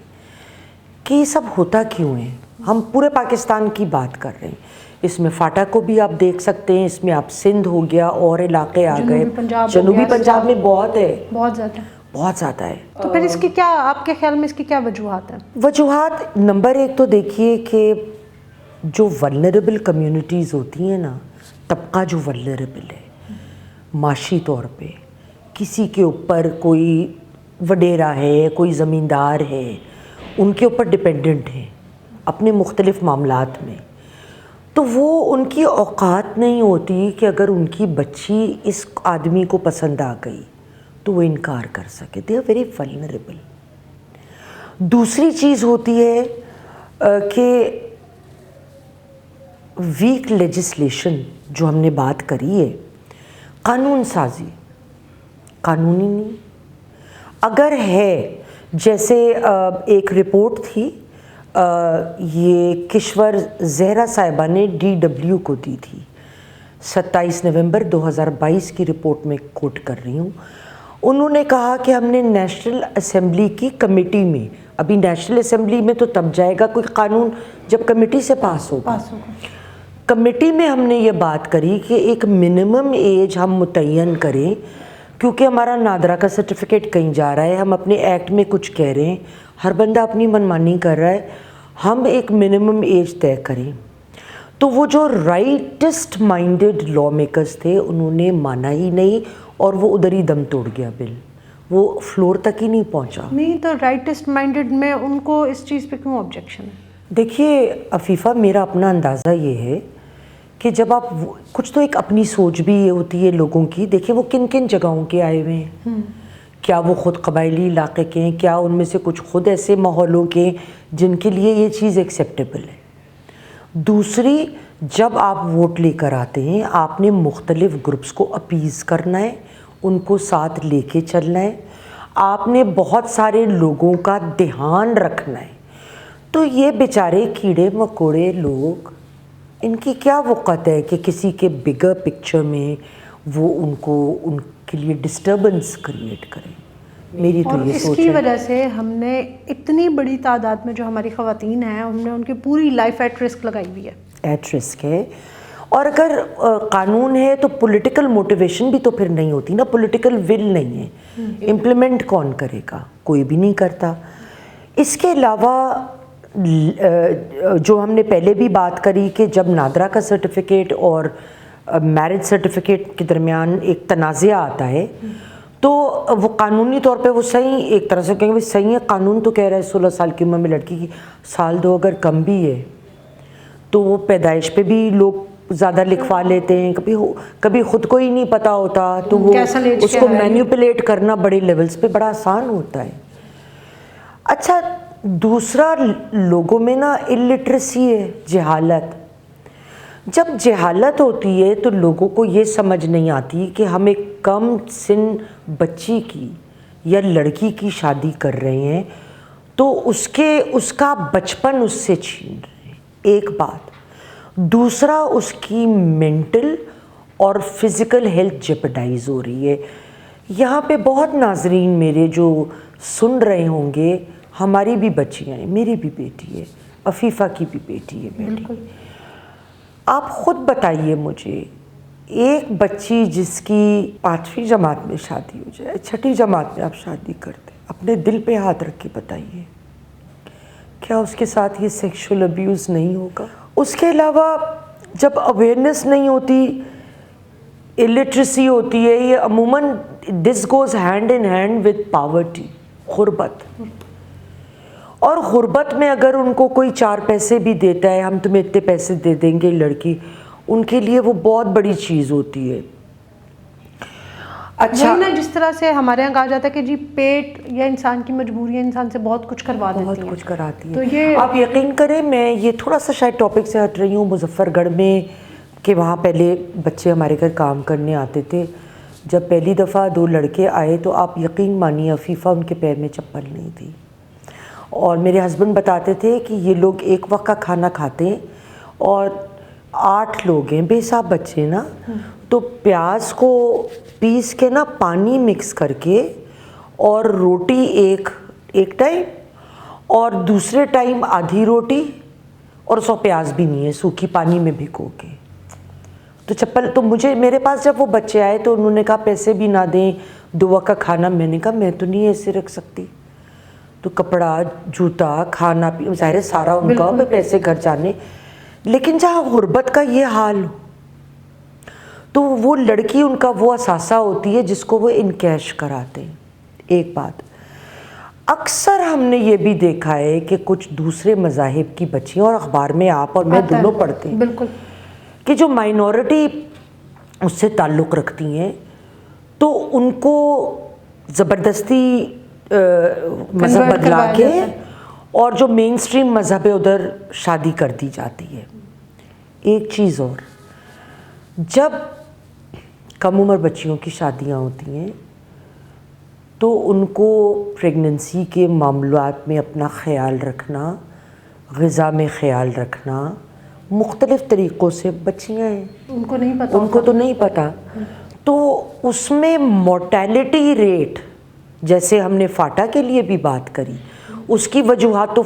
कि ये सब होता क्यों है। हम पूरे पाकिस्तान की बात कर रहे हैं, इसमें फाटा को भी आप देख सकते हैं, इसमें आप सिंध हो गया और इलाके आ गए, जनूबी पंजाब में बहुत है, बहुत ज़्यादा है। तो फिर इसकी क्या, आपके ख्याल में इसकी क्या वजूहात है? वजूहात नंबर एक तो देखिए कि जो वल्नरेबल कम्युनिटीज़ होती हैं ना, तबका जो वल्नरेबल है माशी तौर पे, किसी के ऊपर कोई वडेरा है, कोई ज़मींदार है, उनके ऊपर डिपेंडेंट है अपने मुख्तलिफ़ मामलात में, तो वो उनकी औकात नहीं होती कि अगर उनकी बच्ची इस आदमी को पसंद आ गई तो वो इनकार कर सके। They are very vulnerable. दूसरी चीज़ होती है कि वीक लेजिस्लेशन जो हमने बात करी है, कानून साजी, कानूनी नहीं। अगर है, जैसे एक रिपोर्ट थी, ये किश्वर जहरा साहिबा ने DW को दी थी, 27 नवंबर 2022 की रिपोर्ट में कोट कर रही हूँ। उन्होंने कहा कि हमने नेशनल असेंबली की कमेटी में, अभी नेशनल असेंबली में तो तब जाएगा कोई कानून जब कमेटी से पास होगा। कमेटी में हमने ये बात करी कि एक मिनिमम एज हम मुतय्यन करें, क्योंकि हमारा नादरा का सर्टिफिकेट कहीं जा रहा है, हम अपने एक्ट में कुछ कह रहे हैं, हर बंदा अपनी मनमानी कर रहा है, हम एक मिनिमम एज तय करें। तो वो जो राइटिस्ट माइंडेड लॉ मेकर्स थे उन्होंने माना ही नहीं और वो उधर ही दम तोड़ गया बिल, वो फ्लोर तक ही नहीं पहुंचा। नहीं तो राइटिस्ट माइंडेड में उनको इस चीज़ पे क्यों ऑब्जेक्शन है? देखिए अफीफ़ा, मेरा अपना अंदाज़ा ये है कि जब आप कुछ तो एक अपनी सोच भी ये होती है लोगों की। देखिए वो किन किन जगहों के आए हुए हैं, क्या वो ख़ुद कबायली इलाके के हैं, क्या उनमें से कुछ खुद ऐसे माहौलों के जिनके लिए ये चीज़ एक्सेप्टेबल है। दूसरी, जब आप वोट लेकर आते हैं आपने मुख्तलिफ ग्रुप्स को अपीज़ करना है, उनको साथ लेके चलना है, आपने बहुत सारे लोगों का ध्यान रखना है। तो ये बेचारे कीड़े मकोड़े लोग, इनकी क्या वक़्त है कि किसी के बिगर पिक्चर में वो उनके लिए डिस्टर्बेंस क्रिएट करें। मेरी तो ये सोच है। इसकी वजह से हमने इतनी बड़ी तादाद में जो हमारी ख़वातीन हैं, हमने उनकी पूरी लाइफ एट रिस्क लगाई हुई है। एट रिस्क है। और अगर कानून है तो पॉलिटिकल मोटिवेशन भी तो फिर नहीं होती ना, पॉलिटिकल विल नहीं है। इम्प्लीमेंट कौन करेगा? कोई भी नहीं करता। इसके अलावा जो हमने पहले भी बात करी कि जब नादरा का सर्टिफिकेट और मैरिज सर्टिफिकेट के दरमियान एक तनाज़ा आता है तो वो कानूनी तौर पे वो सही, एक तरह से कहेंगे सही है। कानून तो कह रहा है 16 साल की उम्र में लड़की की साल 2 अगर कम भी है तो वो पैदाइश पे भी लोग ज़्यादा लिखवा लेते हैं। कभी ख़ुद को ही नहीं पता होता तो वो उसको मैनिपुलेट करना बड़े लेवल्स पे बड़ा आसान होता है। अच्छा, दूसरा लोगों में ना इलिटरेसी है, जहालत। जब जहालत होती है तो लोगों को ये समझ नहीं आती कि हम एक कम सिन बच्ची की या लड़की की शादी कर रहे हैं तो उसका बचपन उससे छीन रहे हैं, एक बात। दूसरा, उसकी मेंटल और फिज़िकल हेल्थ जेपरडाइज हो रही है। यहाँ पे बहुत नाजरीन मेरे जो सुन रहे होंगे, हमारी भी बच्चियाँ हैं, मेरी भी बेटी है, अफीफ़ा की भी बेटी है बेटी। आप ख़ुद बताइए मुझे, एक बच्ची जिसकी 5वीं जमात में शादी हो जाए, 6ठी जमात में आप शादी करते, अपने दिल पे हाथ रख के बताइए क्या उसके साथ ये सेक्सुअल अब्यूज़ नहीं होगा? उसके अलावा जब अवेयरनेस नहीं होती, इलिटरेसी होती है, ये अमूमन this goes hand in hand with poverty, गुर्बत। और गुर्बत में अगर उनको कोई 4 पैसे भी देता है, हम तुम्हें इतने पैसे दे देंगे लड़की, उनके लिए वो बहुत बड़ी चीज़ होती है। अच्छा ना, जिस तरह से हमारे यहाँ कहा जाता है कि जी पेट या इंसान की मजबूरी इंसान से बहुत कुछ करवा देती है, बहुत कुछ कराती है। तो ये आप यकीन करें, मैं ये थोड़ा सा शायद टॉपिक से हट रही हूँ, मुजफ्फरगढ़ में कि वहाँ पहले बच्चे हमारे घर काम करने आते थे। जब पहली दफ़ा 2 लड़के आए तो आप यकीन मानिए अफीफ़ा उनके पैर में चप्पल नहीं थी। और मेरे हस्बैंड बताते थे कि ये लोग एक वक्त का खाना खाते हैं और 8 लोग हैं, बेहिसाब बच्चे ना, तो प्याज को पीस के ना पानी मिक्स करके और रोटी एक टाइम और दूसरे टाइम आधी रोटी, और 100 प्याज भी नहीं है, सूखी पानी में भिगो के। तो चप्पल तो मेरे पास जब वो बच्चे आए तो उन्होंने कहा पैसे भी ना दें, 2 वक्त का खाना। मैंने कहा मैं तो नहीं ऐसे रख सकती। तो कपड़ा, जूता, खाना पीना, ज़ाहिर सारा उनका, पैसे घर जाने। लेकिन जहाँ गुर्बत का ये हाल हो तो वो लड़की उनका वो असासा होती है जिसको वो इनकैश कराते हैं। एक बात, अक्सर हमने ये भी देखा है कि कुछ दूसरे मज़ाहिब की बच्चियाँ, और अखबार में आप और मैं दोनों पढ़ते हैं, बिल्कुल, कि जो माइनॉरिटी उससे ताल्लुक़ रखती हैं तो उनको ज़बरदस्ती मज़हब बदला के और जो मेन स्ट्रीम मज़हब है उधर शादी कर दी जाती है। एक चीज़ और, जब कम उम्र बच्चियों की शादियां होती हैं तो उनको प्रेगनेंसी के मामलात में अपना ख्याल रखना, ग़िज़ा में ख्याल रखना, मुख्तलिफ़ तरीक़ों से बच्चियां हैं, उनको नहीं पता, उनको तो नहीं पता। तो उसमें मोर्टेलिटी रेट, जैसे हमने फाटा के लिए भी बात करी, उसकी वजूहात तो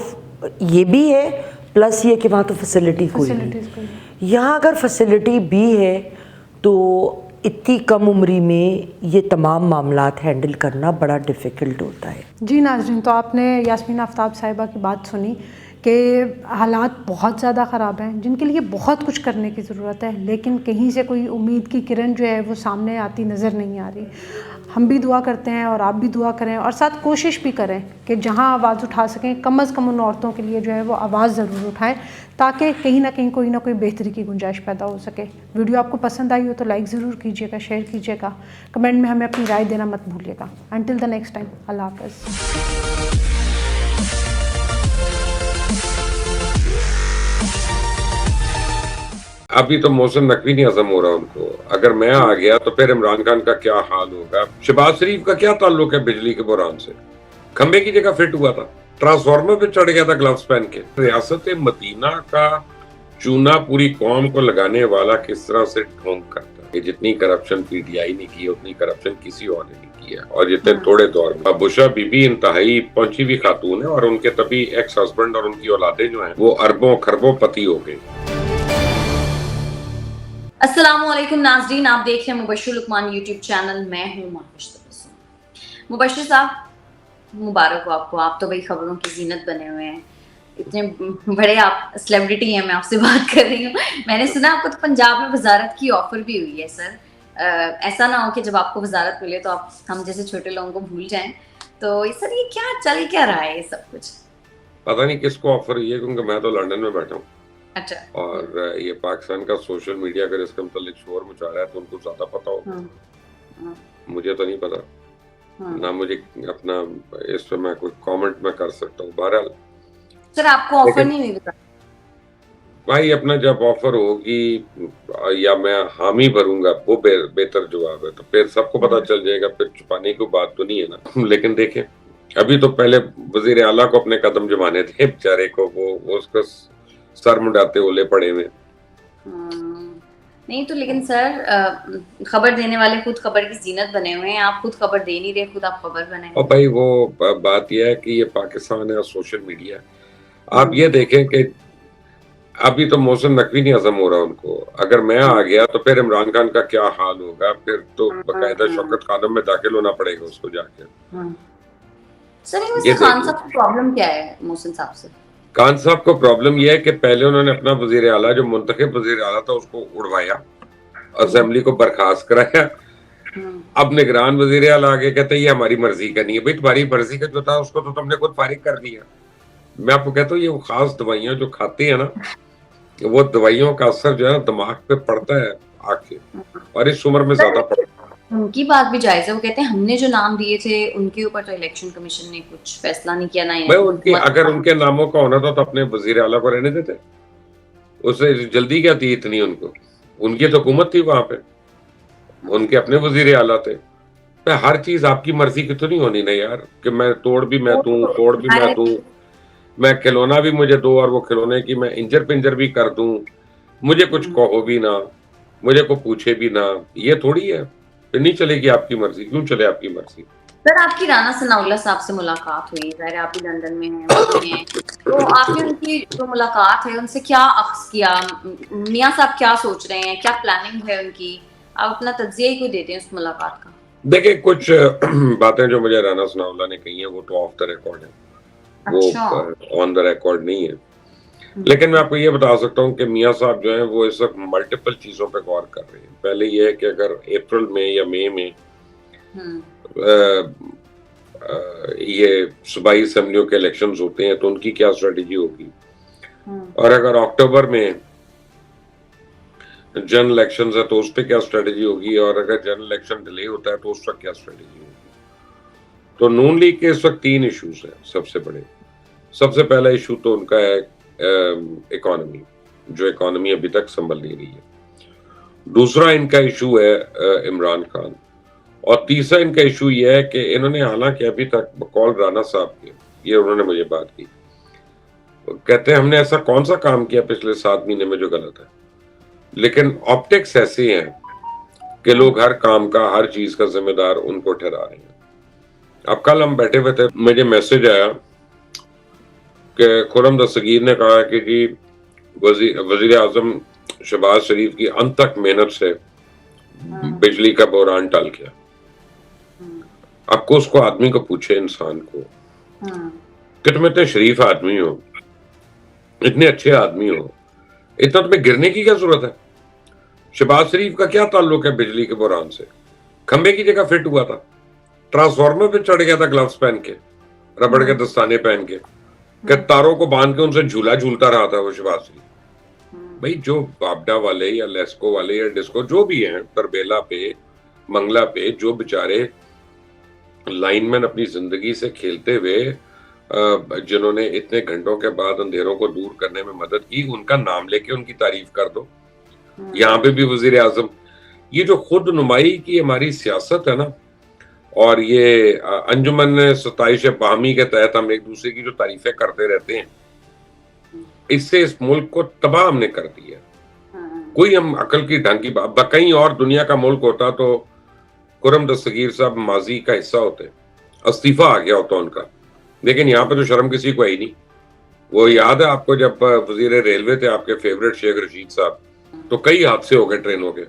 ये भी है, प्लस ये कि वहाँ तो फैसिलिटी कोई नहीं। यहाँ अगर फैसिलिटी भी है तो इतनी कम उम्री में ये तमाम मामलात हैंडल करना बड़ा डिफ़िकल्ट होता है। जी नाज़रीन, तो आपने यास्मीन आफ्ताब साहिबा की बात सुनी कि हालात बहुत ज़्यादा ख़राब हैं, जिनके लिए बहुत कुछ करने की ज़रूरत है, लेकिन कहीं से कोई उम्मीद की किरण जो है वो सामने आती नज़र नहीं आ रही। हम भी दुआ करते हैं और आप भी दुआ करें और साथ कोशिश भी करें कि जहां आवाज़ उठा सकें कम अज़ कम उन औरतों के लिए जो है वो आवाज़ ज़रूर उठाएं, ताकि कहीं ना कोई बेहतरी की गुंजाइश पैदा हो सके। वीडियो आपको पसंद आई हो तो लाइक ज़रूर कीजिएगा, शेयर कीजिएगा, कमेंट में हमें अपनी राय देना मत भूलिएगा। अंटिल द नेक्स्ट टाइम, अल्लाह हाफ़िज़। अभी तो मौसम नकवी नहीं हजम हो रहा उनको। अगर मैं आ गया तो फिर इमरान खान का क्या हाल होगा। शहबाज शरीफ का क्या ताल्लुक है बिजली के बुरान से? खंबे की जगह फिट हुआ था, ट्रांसफार्मर पे चढ़ गया था ग्लव्स पहन के। रियासत मदीना का चूना पूरी कौम को लगाने वाला किस तरह से ढोंग करता है। जितनी करप्शन पीटीआई ने की उतनी करप्शन किसी और ने नहीं किया। और जितने थोड़े दौर में बुशरा बीबी इंतहाई पहुंची हुई खातून है और उनके तभी एक्स हस्बैंड और उनकी औलादे जो है वो अरबों खरबों पति हो गए। अस्सलामुअलैकुम नाज़रीन, आप देख रहे हैं मुबश्शिर लुकमान यूट्यूब चैनल। मैं हूँ मुबश्शिर साहब, मुबारक हो आपको। आप तो भाई खबरों की जीनत बने हुए हैं, इतने बड़े आप सेलिब्रिटी हैं। मैं आपसे बात कर रही हूँ। मैंने सुना आपको तो पंजाब में वजारत की ऑफर भी हुई है सर। ऐसा ना हो कि जब आपको वजारत मिले तो आप हम जैसे छोटे लोगों को भूल जाएं। तो सर ये क्या चल क्या रहा है ये सब कुछ? पता नहीं किसको ऑफर हुई है, क्योंकि मैं तो लंदन में बैठा हूँ। अच्छा। और ये पाकिस्तान का सोशल मीडिया अगर इसके मतलब शोर मचा रहा है तो उनको ज्यादा पता होगा। मुझे तो नहीं पता, ना मुझे अपना इस पे मैं कोई कमेंट में कर सकता हूँ। बहरहाल सर आपको ऑफर नहीं हुई बता भाई, अपना जब ऑफर होगी या मैं हामी भरूंगा वो बेहतर जवाब है। तो फिर सबको पता चल जाएगा, फिर छुपाने की बात तो नहीं है ना। लेकिन देखें, अभी तो पहले वजीर आला को अपने कदम जमाने थे बेचारे को, वो उसको सर मुंडाते ओले पड़े हुए। नहीं तो लेकिन सर खबर देने वाले खुद खबर की जीनत बने हुए हैं। आप खुद खबर दे नहीं रहे, खुद आप खबर बने। और भाई वो बात यह है कि ये पाकिस्तान है और सोशल मीडिया है। आप ये देखें कि अभी तो मौसम नकवी नहीं हजम हो रहा उनको। अगर मैं आ गया तो फिर इमरान खान का क्या हाल होगा। फिर तो बाकायदा शौकत खानम में दाखिल होना पड़ेगा उसको जाके। सर ये खान साहब की प्रॉब्लम क्या है मोहसिन साहब से? खान साहब को प्रॉब्लम यह है कि पहले उन्होंने अपना वजीर आला जो मुंतखब वजीर आला था उसको उड़वाया, असेंबली को बर्खास्त कराया। अब निगरान वजीर आला आगे कहते हैं ये हमारी मर्जी का नहीं है। भाई तुम्हारी मर्जी का जो था उसको तो तुमने खुद फारिग कर दिया। मैं आपको कहता हूँ ये खास दवाइयां जो खाते हैं ना, वो दवाइयों का असर जो है ना दिमाग पे पड़ता है आके, और इस उम्र में ज्यादा पड़ता है। उनकी बात भी जायज है। वो कहते हैं हमने जो नाम दिए थे उनके ऊपर तो इलेक्शन कमीशन ने कुछ फैसला नहीं किया ना। भाई उनके अगर उनके नामों का होना था तो अपने वजीर आला को रहने देते। उससे जल्दी क्या थी इतनी उनको? उनकी तो हुकूमत थी वहां पे, उनके अपने वजीर आला थे। हर चीज आपकी मर्जी की तो नहीं होनी ना यार, कि मैं तोड़ भी मैं दूं, तोड़ भी मैं दूं, मैं खिलौना भी मुझे दो और वो खिलौने की मैं इंजर पिंजर भी कर दूं, मुझे कुछ कहो भी ना, मुझे को पूछे भी ना। ये थोड़ी है, फिर नहीं चलेगी आपकी मर्जी। क्यों चले आपकी मर्जी? सर आपकी राना सनाउल्लाह साहब से मुलाकात हुई, ज़ाहिर आप भी लंदन में हैं, तो आपने उनकी जो मुलाकात है उनसे क्या अख्ज़ किया? मियां साहब क्या सोच रहे हैं, क्या प्लानिंग है उनकी? आप अपना तज्ज़िया ही कोई देते हैं उस मुलाकात का। देखिए कुछ बातें जो मुझे राना सनाउल्लाह ने कही है वो तो ऑफ द रिकॉर्ड है, वो ऑन द रिकॉर्ड नहीं है। लेकिन मैं आपको ये बता सकता हूँ कि मियां साहब जो हैं वो इस वक्त मल्टीपल चीजों पे गौर कर रहे हैं। पहले ये है कि अगर अप्रैल में या मई में ये सूबाई असेंबलियों के इलेक्शंस होते हैं तो उनकी क्या स्ट्रेटेजी होगी, और अगर अक्टूबर में जनरल इलेक्शंस है तो उस पर क्या स्ट्रेटेजी होगी, और अगर जनरल इलेक्शन डिले होता है तो उस वक्त क्या स्ट्रेटेजी होगी। तो नून लीग के इस वक्त 3 इश्यूज हैं सबसे बड़े। सबसे पहला इशू तो उनका है इकोनॉमी, जो इकोनॉमी अभी तक संभल नहीं रही है। दूसरा इनका इशू है इमरान खान, और तीसरा इनका इशू ये है कि इन्होंने हालांकि अभी तक बकौल राना साहब के, ये उन्होंने मुझे बात की, कहते हैं हमने ऐसा कौन सा काम किया पिछले 7 महीने में जो गलत है, लेकिन ऑप्टिक्स ऐसे हैं कि लोग हर काम का, हर चीज का जिम्मेदार उनको ठहरा रहे हैं। अब कल हम बैठे हुए थे, मुझे मैसेज आया कि खुर्रम दस्तगीर ने कहा कि जी वजीर आजम शहबाज शरीफ की अनथक मेहनत से बिजली का बहरान टल गया। आपको उसको आदमी को पूछे, इंसान को, कि तुम इतने शरीफ आदमी हो, इतने अच्छे आदमी हो, इतना तुम्हें गिरने की क्या जरूरत है? शहबाज शरीफ का क्या ताल्लुक है बिजली के बुरान से? खंबे की जगह फिट हुआ था, ट्रांसफार्मर पे चढ़ गया था ग्लव्स पहन के, रबड़ के दस्ताने पहन के, तारों को बांध के उनसे झूला झूलता रहा था वो शहबाज शरीफ। भाई जो बाबडा वाले या लेस्को वाले या डिस्को जो भी हैं, तरबेला पे, मंगला पे, जो बेचारे लाइनमैन अपनी जिंदगी से खेलते हुए जिन्होंने इतने घंटों के बाद अंधेरों को दूर करने में मदद की, उनका नाम लेके उनकी तारीफ कर दो। यहाँ पे भी वजीर आजम, ये जो खुद नुमाई की हमारी सियासत है ना, और ये अंजुमन 27 बाहमी के तहत हम एक दूसरे की जो तारीफें करते रहते हैं, इससे इस मुल्क को तबाह हमने कर दिया। कोई हम अकल की ढंग की बात, कहीं और दुनिया का मुल्क होता तो कुरम दस्तगीर साहब माजी का हिस्सा होते, इस्तीफा आ गया होता उनका, लेकिन यहाँ पे तो शर्म किसी को आई नहीं। वो याद है आपको जब वजीर रेलवे थे आपके फेवरेट शेख रशीद साहब, तो कई हादसे हो गए ट्रेनों के,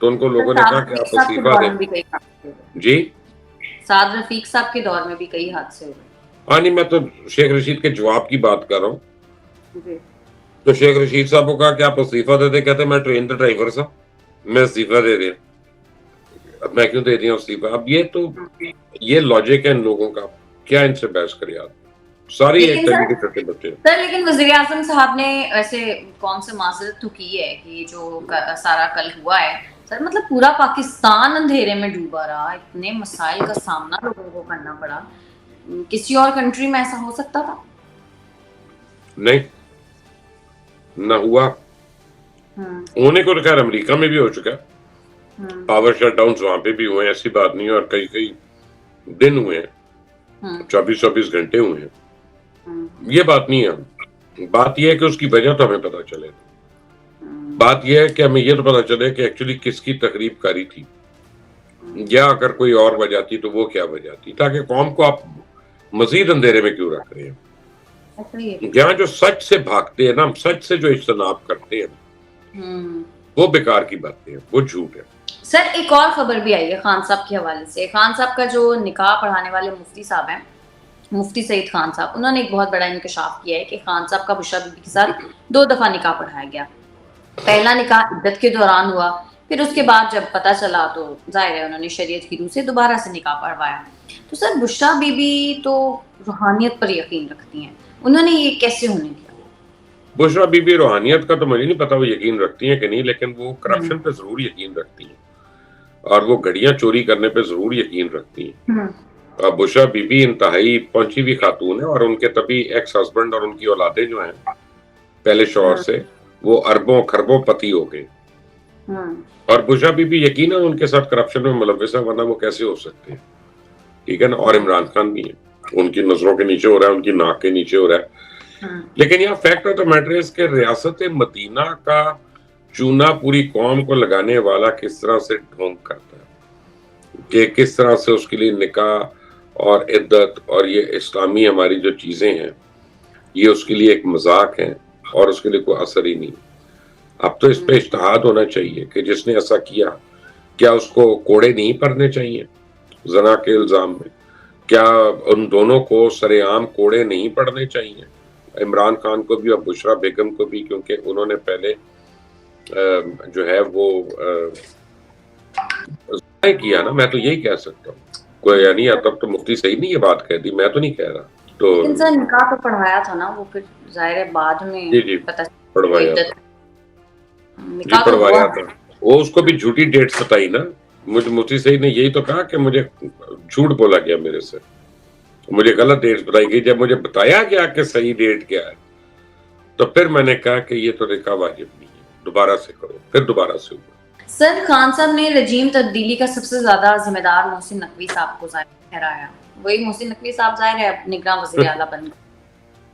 तो उनको लोगों ने कहा कि आप इस्तीफा दें। जी, साद रफीक साहब के दौर में भी कई हादसे हो गए। हाँ नहीं, मैं तो शेख रशीद के जवाब की बात कर रहा हूँ। तो शेख रशीद साहब को कहा कि आप इस्तीफा दे दे, कहते मैं ट्रेन का ड्राइवर साहब, मैं इस्तीफा दे दिया। अब मैं क्यों दे दिया इस्तीफा? अब ये लॉजिक है इन लोगों का, क्या इनसे बहस करें आप? सारी एक तरीके के छोटे बच्चे। सर लेकिन वज़ीर आज़म साहब ने ऐसे कौन से माजरत तो की है कि जो सारा कल हुआ है, सर मतलब पूरा पाकिस्तान अंधेरे में डूबा रहा, इतने मसाइल का सामना लोगों को करना पड़ा, किसी और कंट्री में ऐसा हो सकता था? नहीं, ना हुआ। होने को तो खैर अमेरिका में भी हो चुका है, पावर शटडाउन वहां पे भी हुए, ऐसी बात नहीं है, और कई कई दिन हुए हैं, 24-24 घंटे हुए हैं, ये बात नहीं है। बात यह है कि उसकी वजह तो हमें पता चले, बात यह है कि हमें ये तो पता चले कि एक्चुअली किसकी तकरीब कारी थी, या अगर कोई और वजह थी तो वो क्या वजह थी, ताकि कौम को आप मजीद अंधेरे में क्यों रख रहे हैं। यहाँ जो सच से भागते हैं ना, हम सच से जो इज्तनाब करते हैं, वो बेकार की बातें हैं, वो झूठ है। सर एक और खबर भी आई है खान साहब के हवाले से। खान साहब का जो निकाह पढ़ाने वाले मुफ्ती साहब हैं, मुफ्ती सईद खान साहब, उन्होंने एक बहुत बड़ा इंकशाफ किया है कि खान साहब का बुशरा बीबी के साथ 2 दफा निकाह पढ़ाया गया। पहला निकाह इद्दत के दौरान हुआ, फिर उसके बाद जब पता चला तो जाहिर है उन्होंने शरीयत की रूह से दोबारा से निकाह पढ़वाया। तो सर बुशरा बीबी तो रूहानियत पर यकीन रखती हैं, उन्होंने ये कैसे होने दिया? बुशरा बीबी रूहानियत का तो मुझे नहीं पता वो यकीन रखती हैं कि नहीं, लेकिन वो करप्शन पे जरूर यकीन रखती हैं, और वो घड़ियां चोरी करने पे जरूर यकीन रखती हैं। बुशरा बीबी इंतहाई पहुंची हुई खातून है, और उनके तभी एक्स हस्बैंड और उनकी औलादे जो हैं पहले शौहर से, वो अरबों खरबों पति हो गए, और बुशरा बीबी यकीनन उनके साथ करप्शन में मुलव्विस है, वरना वो कैसे हो सकते हैं, ठीक है ना। और इमरान खान भी है, उनकी नजरों के नीचे हो रहा है, उनकी नाक के नीचे हो रहा है। लेकिन यहाँ फैक्ट ऑफ द मैटर है कि रियासत मदीना का चूना पूरी कौम को लगाने वाला किस तरह से ढोंग करता है, कि किस तरह से उसके लिए निकाह और इद्दत और ये इस्लामी हमारी जो चीजें हैं, ये उसके लिए एक मजाक है, और उसके लिए कोई असर ही नहीं। अब तो इस पे इज्तिहाद होना चाहिए कि जिसने ऐसा किया, क्या उसको कोड़े नहीं पड़ने चाहिए जना के इल्जाम में? क्या उन दोनों को सरेआम कोड़े नहीं पड़ने चाहिए, इमरान खान को भी और बुशरा बेगम को भी, क्योंकि उन्होंने पहले जो है वो किया ना। मैं तो यही कह सकता हूँ, कोई यानी तब तो मुफ्ती सही नहीं ये बात कह दी, मैं तो नहीं कह रहा। तो इंसान निकाह तो पढ़वाया था ना, वो फिर जाहिर है बाद में जी पता पढ़वाया था, निकाह पढ़वाया था, वो उसको भी झूठी डेट्स बताई ना। मुझे मुफ्ती सही ने यही तो कहा कि मुझे झूठ बोला गया मेरे से, मुझे गलत डेट्स बताई गई। जब मुझे बताया गया कि सही डेट क्या है, तो फिर मैंने कहा कि ये तो निकाह वाजिब नहीं है, दोबारा से करो, फिर दोबारा से हुआ। सर खान साहब ने रजीम तब्दीली का सबसे ज्यादा जिम्मेदार मोहसिन नकवी साहब को ठहराया, वही मोहसिन नकवी साहब जाहिर है निगरान वज़ीर आला बन गए,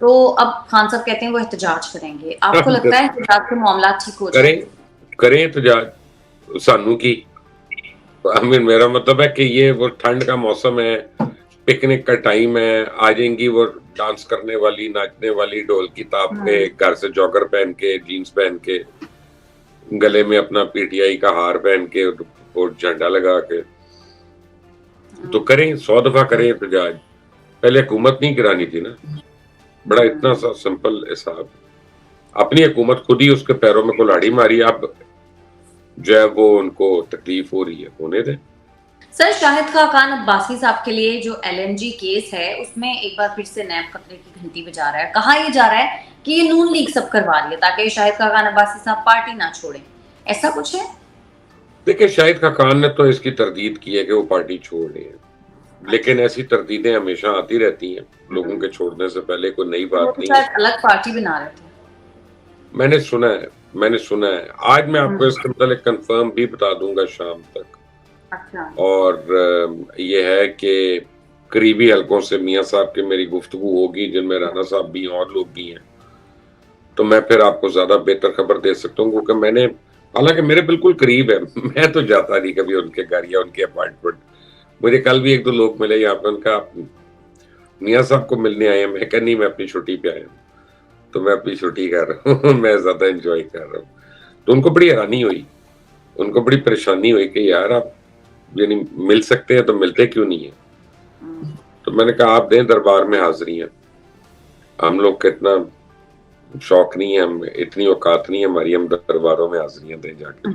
तो अब खान साहब कहते हैं वो एहतजाज करेंगे। आपको लगता है एहतजाज के मामला ठीक हो जाएंगे? करें एहतजाज, सानू की मेरा मतलब है कि ये वो ठंड का मौसम है, पिकनिक का टाइम है, आ जाएंगी वो डांस करने वाली, नाचने वाली, ढोल की ताप पे, घर से जॉगर पहन के, जीन्स पहन के, गले में अपना पीटीआई का हार पहन के और झंडा लगा के, तो करें, 100 दफा करें एहतजाज। पहले हुकूमत नहीं गिरानी थी ना, बड़ा इतना सा सिंपल हिसाब। अपनी हुकूमत खुद ही उसके पैरों में कुल्हाड़ी मारी, अब जो है वो उनको तकलीफ हो रही है, होने दें। सर, शाहिद खाकान अब्बासी साहब के लिए जो LNG केस है उसमें एक बार फिर से नैब खतरे की घंटी बजा रहा है। कहा यह जा रहा है कि ये नून लीग सब करवा रही है ताकि शाहिद खाकान अब्बासी साहब पार्टी ना छोड़े, ऐसा कुछ है? देखिए, शाहिद खाकान ने तो इसकी तरदीद की है कि वो पार्टी छोड़ रही है, लेकिन ऐसी तरदीदें हमेशा आती रहती हैं लोगों के छोड़ने से पहले, कोई नई बात नहीं है। अलग पार्टी बना रहे थे, मैंने सुना है। आज मैं आपको इसके मतलब कंफर्म भी बता दूंगा शाम तक। अच्छा। और ये है कि करीबी हलकों से मियां साहब की मेरी गुफ्तगू होगी, जिनमें राना साहब भी और लोग भी हैं, तो मैं फिर आपको ज्यादा बेहतर खबर दे सकता हूँ, क्योंकि मैंने, हालांकि मेरे बिल्कुल करीब है, मैं तो जाता नहीं कभी उनके घर या उनके अपार्टमेंट। मुझे कल भी एक दो लोग मिले यहाँ पे, उनका मियां साहब को मिलने आए हैं, मैं कहा नहीं, मैं अपनी छुट्टी पे आया हूँ, तो मैं अपनी छुट्टी कर रहा हूँ मैं ज्यादा एंजॉय कर रहा हूँ। तो उनको बड़ी हैरानी हुई, उनको बड़ी परेशानी हुई कि यार आप यानी मिल सकते हैं तो मिलते क्यों नहीं है। तो मैंने कहा आप दें दरबार में हाजिरी है, हम लोग का इतना शौक नहीं है, हम इतनी औकात नहीं है हमारी, हम दरबारों में हाजिरियां दें जाके।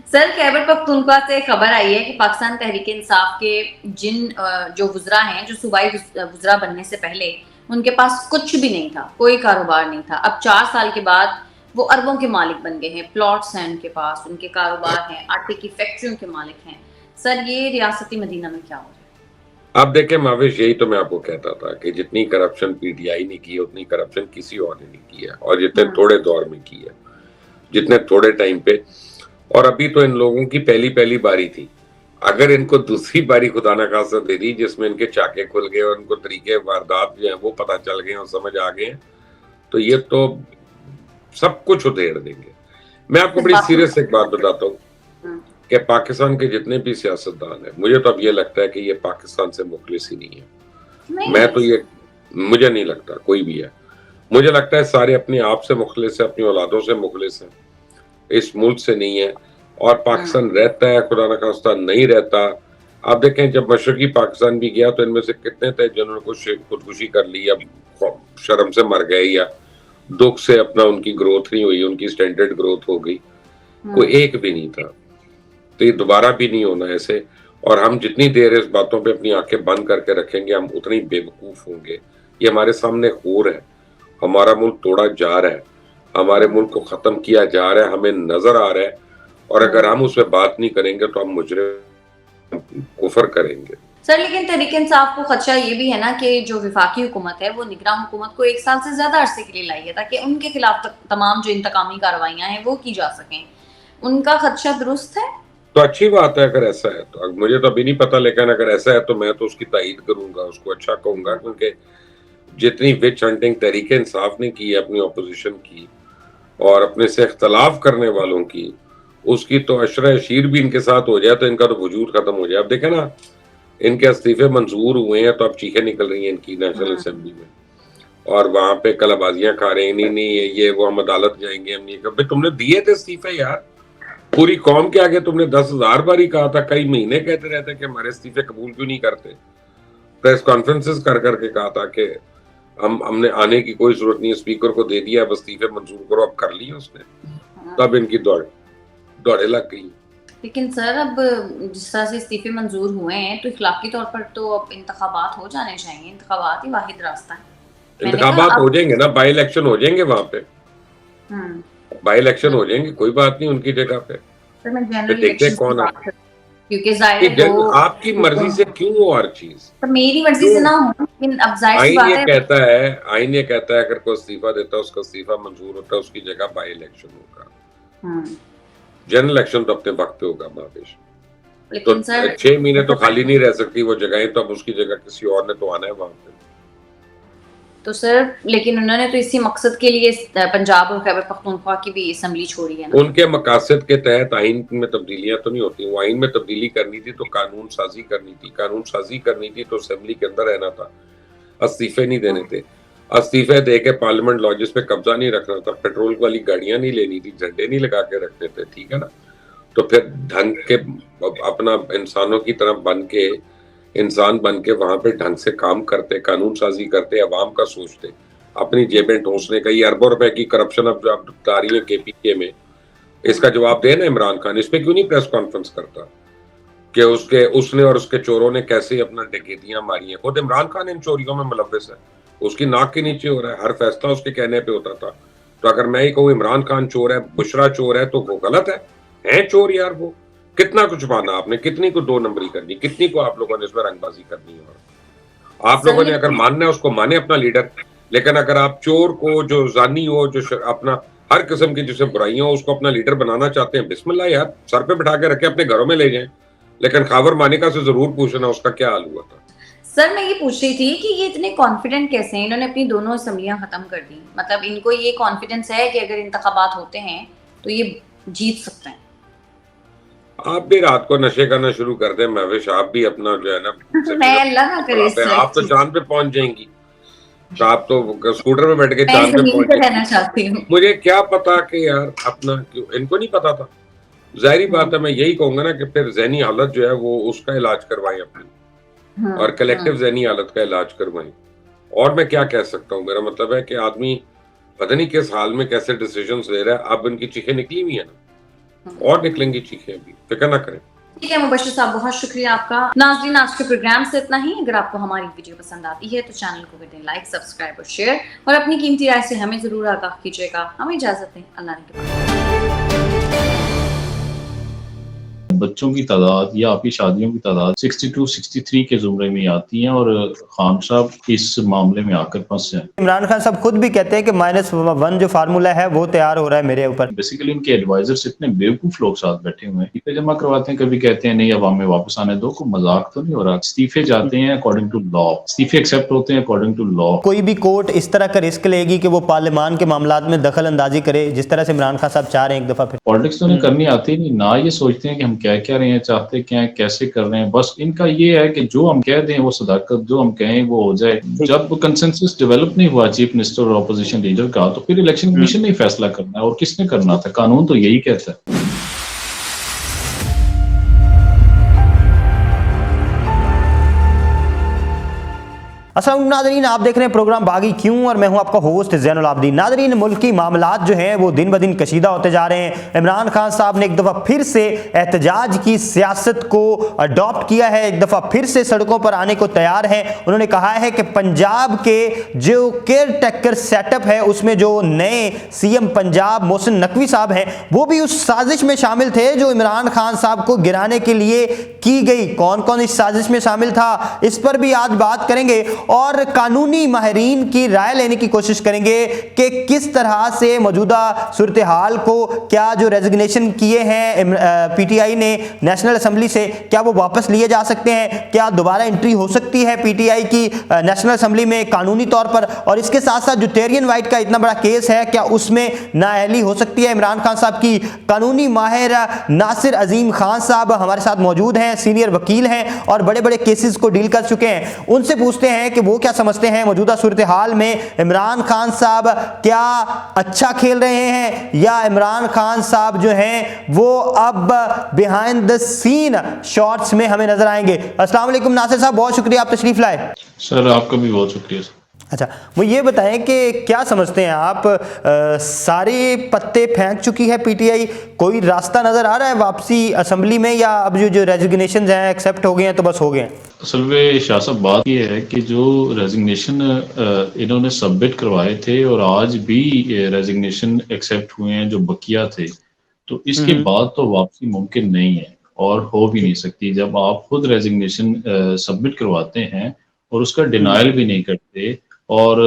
सर, खैबर पख्तूनख्वा से खबर आई है कि पाकिस्तान तहरीक इंसाफ के जिन जो वुज़रा हैं, जो सूबाई वुज़रा बनने से पहले उनके पास कुछ भी नहीं था, कोई कारोबार नहीं था, अब 4 साल के बाद वो अरबों के मालिक बन गए हैं, प्लॉट्स हैं उनके पास, उनके कारोबार हैं, आटे की फैक्ट्रियों के मालिक हैं। सर, ये रियासती मदीना में क्या हो रहा है? आप देखें माविश, यही तो मैं आपको कहता था कि जितनी करप्शन PTI ने की है उतनी करप्शन किसी और ने नहीं की है, और जितने थोड़े दौर में की है, जितने थोड़े टाइम पे। और अभी तो इन लोगों की पहली बारी थी, अगर इनको दूसरी बारी खुदा ना खासा दे दी जिसमें इनके चाके खुल गए और इनको तरीके वारदात जो है वो पता चल गए और समझ आ गए, तो ये तो सब कुछ उधेड़ देंगे। मैं आपको बड़ी सीरियस एक बात बताता हूँ कि पाकिस्तान के जितने भी सियासतदान हैं, मुझे तो अब ये लगता है कि ये पाकिस्तान से मुखलिस ही नहीं है। मैं तो ये, मुझे नहीं लगता कोई भी है, मुझे लगता है सारे अपने आप से मुखलिस है, अपनी औलादों से मुखलिस है, इस मुल्क से नहीं है। और पाकिस्तान रहता है, खुदा न खास्ता नहीं रहता। आप देखें जब मशरकी पाकिस्तान भी गया तो इनमें से कितने थे जिन्होंने कुछ खुदकुशी कर ली या शर्म से मर गए या दुख से अपना उनकी ग्रोथ नहीं हुई, उनकी स्टैंडर्ड ग्रोथ हो गई, कोई एक भी नहीं था। तो ये दोबारा भी नहीं होना ऐसे। और हम जितनी देर इस बातों पे अपनी आंखें बंद करके रखेंगे हम उतनी बेवकूफ होंगे। ये हमारे सामने हो रहा है, हमारा मुल्क तोड़ा जा रहा है, हमारे मुल्क को खत्म किया जा रहा है, हमें नजर आ रहा है। और अगर हम उस पर बात नहीं करेंगे तो हम मुजरिम कुफर करेंगे। सर, लेकिन तहरीक इंसाफ को खदशा ये भी है ना कि जो विफाकी हुकूमत है वो निगरान हुकूमत को 1 साल से ज्यादा अरसे के लिए लाई है ताकि उनके खिलाफ तमाम जो इंतकामी कार्रवाइयां हैं वो की जा सकें। उनका खदशा दुरुस्त है? तो अच्छी बात है अगर ऐसा है तो। मुझे तो अभी नहीं पता, लेकिन अगर ऐसा है तो मैं तो उसकी तायीद करूंगा, उसको अच्छा कहूंगा, क्योंकि जितनी विच हंटिंग तहरीक इंसाफ ने की, अपनी अपोजिशन की और अपने से इख्तलाफ करने वालों की, उसकी तो अशरा अशीर भी इनके साथ हो जाए तो इनका तो वजूद खत्म हो जाए। अब देखे ना, इनके इस्तीफे मंजूर हुए हैं तो अब चीखें निकल रही हैं इनकी नेशनल असेंबली में, और वहां पे कलाबाजियां खा रहे हैं, नहीं ये वो हम अदालत जाएंगे, हम नहीं। भाई तुमने दिए थे इस्तीफे यार, पूरी कौम के आगे तुमने 10,000 बार ही कहा था, कई महीने कहते रहते कि हमारे इस्तीफे कबूल क्यों नहीं करते, प्रेस कॉन्फ्रेंसेस कर करके कहा था कि हमने आने की कोई जरूरत नहीं, स्पीकर को दे दिया, अब इस्तीफे मंजूर करो। अब कर लिए उसने, तब इनकी दौड़े लग गई। लेकिन सर, अब जिस तरह से इस्तीफे मंजूर हुए हैं तो इखलाकी तौर पर तो अब इंतखाबात हो जाने चाहिए, इंतखाबात ही वाहिद रास्ता है। इंतखाबात हो जाएंगे ना, बाई इलेक्शन हो जाएंगे वहां पे, बाई इलेक्शन हो जाएंगे, कोई बात नहीं उनकी जगह पे। सर, मैं जनरल देखते कौन है, क्योंकि जाहिर है वो आपकी मर्जी से क्यों हो हर चीज, तो मेरी मर्जी से ना हो, लेकिन अब जाहिर सी बात है आईन ये कहता है अगर कोई इस्तीफा देता है उसका इस्तीफा मंजूर होता है, उसकी जगह बाई इलेक्शन होगा। जनरल इलेक्शन तो अपने वक्त पे होगा महादेश। तो 6 महीने तो खाली नहीं रह सकती वो जगहें, तो अब उसकी जगह किसी और ने तो आना है वहां पे। तो सर, लेकिन उन्होंने तो इसी मकसद के लिए पंजाब और खैबर पख्तूनख्वा की भी असेंबली छोड़ी है ना। उनके मकासद के तहत आइन में तब्दीलियां तो नहीं होती। वो आइन में तब्दीली करनी थी तो कानून साजी करनी थी, कानून साजी करनी थी तो असेंबली के अंदर रहना था, इस्तीफे नहीं देने थे। इस्तीफे दे के पार्लियामेंट लॉजेस पे कब्जा नहीं रखना था, पेट्रोल वाली गाड़ियां नहीं लेनी थी, झंडे नहीं लगा के रखने थे, ठीक है ना। तो फिर ढंग के अपना इंसानों की तरह बन के, इंसान बन के वहां पे ढंग से काम करते, कानून साजी करते, अवाम का सोचते। अपनी जेबें ठूंसने का, ये अरबों रुपए की करप्शन अब जो आप बता रही है केपीके में, इसका जवाब दे ना इमरान खान। इस पे क्यों नहीं प्रेस कॉन्फ्रेंस करता कि उसने और उसके चोरों ने कैसे अपना डकैतियां मारी हैं। खुद इमरान खान इन चोरियों में मुलव्विस है, उसकी नाक के नीचे हो रहा है, हर फैसला उसके कहने पे होता था। तो अगर मैं ही कहूँ इमरान खान चोर है, बुशरा चोर है, तो वो गलत है चोर यार। वो कितना कुछ माना आपने, कितनी को 2 नंबरी करनी, कितनी को आप लोगों ने इसमें रंगबाजी करनी है। और आप लोगों ने अगर मानना है उसको माने अपना लीडर, लेकिन अगर आप चोर को, जो जानी हो, जो अपना हर किस्म की जिसे बुराइयां हो, उसको अपना लीडर बनाना चाहते हैं, बिस्मिल्लाह यार, सर पे बिठा के रखे, अपने घरों में ले जाएं। लेकिन खावर मानिका से जरूर पूछना उसका क्या हाल हुआ था। सर मैं ये पूछ रही थी कि ये इतने कॉन्फिडेंट कैसे हैं, इन्होंने अपनी दोनों असम्बलियां खत्म कर दी, मतलब इनको ये कॉन्फिडेंस है कि अगर इंतखाबात होते हैं तो ये जीत सकते हैं। आप भी रात को नशे करना शुरू कर दें महविश, आप भी अपना जो है ना मैं अल्लाह ना करे, आप तो चांद पे पहुंच जाएंगी, तो आप तो स्कूटर पे बैठ के चांद पे पहुंच रहना चाहती हूँ। मुझे क्या पता कि यार अपना क्यों इनको नहीं पता था। जाहिर बात है, मैं यही कहूंगा ना कि फिर ज़हनी हालत जो है वो उसका इलाज करवाएं अपनी, और कलेक्टिव ज़हनी हालत का इलाज करवाएं। और मैं क्या कह सकता हूँ, मेरा मतलब है कि आदमी पता नहीं किस हाल में कैसे डिसीजंस ले रहा है। अब इनकी चीखें निकली हुई है ना, और निकलेंगी चीखें, अभी फिक्र ना करें। ठीक है मुबश्शिर साहब, बहुत शुक्रिया आपका। नाज़रीन आज के प्रोग्राम से इतना ही। अगर आपको हमारी वीडियो पसंद आती है तो चैनल को कर दें लाइक, सब्सक्राइब और शेयर, और अपनी कीमती राय से हमें जरूर आगाह कीजिएगा। हमें इजाजत दें, अल्लाह ने। बच्चों की तादाद या आपकी शादियों की तादाद 62-63 के जुमरे में आती हैं, और खान साहब इस मामले में आकर फंसे हैं। इमरान खान साहब खुद भी कहते हैं कि -1 जो फार्मूला है वो तैयार हो रहा है मेरे ऊपर। बेसिकली इनके एडवाइजर्स इतने बेवकूफ लोग साथ बैठे हुए हैं, इस्तीफे जमा करवाते हैं, कभी कहते हैं नहीं अवाम में वापस आने दो। को मजाक तो नहीं हो रहा? इस्तीफे जाते हैं अकॉर्डिंग टू लॉ, इस्तीफे एक्सेप्ट होते हैं अकॉर्डिंग टू लॉ। कोई भी कोर्ट इस तरह का रिस्क लेगी कि वो पार्लियामान के मामलात में दखल अंदाजी करे, जिस तरह से इमरान खान साहब चाह रहे हैं एक दफा फिर? पॉलिटिक्स तो उन्हें करनी आती नहीं ना, ये सोचते हैं कि हम क्या क्या रहे हैं, चाहते क्या है, कैसे कर रहे हैं। बस इनका ये है कि जो हम कह दें वो सदाकत, जो हम कहें वो हो जाए। जब कंसेंसस डेवलप नहीं हुआ चीफ मिनिस्टर और ऑपोजिशन लीडर का, तो फिर इलेक्शन कमीशन ने फैसला करना है, और किसने करना था? कानून तो यही कहता है। अस्सलाम नाज़रीन, आप देख रहे हैं प्रोग्राम बागी क्यों, और मैं हूं आपका होस्ट ज़ैनुल आबिदीन। नाज़रीन, मुल्की मामलात जो हैं वो दिन ब दिन कशीदा होते जा रहे हैं। इमरान खान साहब ने एक दफ़ा फिर से एहतजाज की सियासत को अडॉप्ट किया है, एक दफ़ा फिर से सड़कों पर आने को तैयार हैं। उन्होंने कहा है कि पंजाब के जो केयर टेकर सेटअप है उसमें जो नए CM पंजाब मोहसिन नकवी साहब हैं वो भी उस साजिश में शामिल थे जो इमरान खान साहब को गिराने के लिए की गई। कौन कौन इस साजिश में शामिल था, इस पर भी आज बात करेंगे, और कानूनी माहिरीन की राय लेने की कोशिश करेंगे कि किस तरह से मौजूदा सूरत हाल को, क्या जो रेजिग्नेशन किए हैं PTI ने नेशनल असम्बली से, क्या वो वापस लिए जा सकते हैं? क्या दोबारा एंट्री हो सकती है PTI की नेशनल असम्बली में कानूनी तौर पर? और इसके साथ साथ जो टेरियन वाइट का इतना बड़ा केस है, क्या उसमें नाअहली हो सकती है इमरान खान साहब की? कानूनी माहिर नासिर अजीम खान साहब हमारे साथ मौजूद हैं, सीनियर वकील हैं और बड़े बड़े केसेस को डील कर चुके हैं। उनसे पूछते हैं कि वो क्या समझते हैं मौजूदा सूरत हाल में, इमरान खान साहब क्या अच्छा खेल रहे हैं, या इमरान खान साहब जो हैं वो अब बिहाइंड द सीन शॉट्स में हमें नजर आएंगे। अस्सलाम वालेकुम नासिर साहब, बहुत शुक्रिया आप तशरीफ लाए। सर आपका भी बहुत शुक्रिया। अच्छा, मुझे ये बताएं कि क्या समझते हैं आप, सारे पत्ते फेंक चुकी है PTI, कोई रास्ता नज़र आ रहा है वापसी असम्बली में, या अब जो रेजिग्नेशन हैं एक्सेप्ट हो गए हैं तो बस हो गए हैं? असल में शाह साहब बात ये है कि जो रेजिग्नेशन इन्होंने सबमिट करवाए थे और आज भी रेजिग्नेशन एक्सेप्ट हुए हैं जो बकिया थे, तो इसके बाद तो वापसी मुमकिन नहीं है और हो भी नहीं सकती। जब आप खुद रेजिग्नेशन सबमिट करवाते हैं और उसका डिनायल भी नहीं करते, और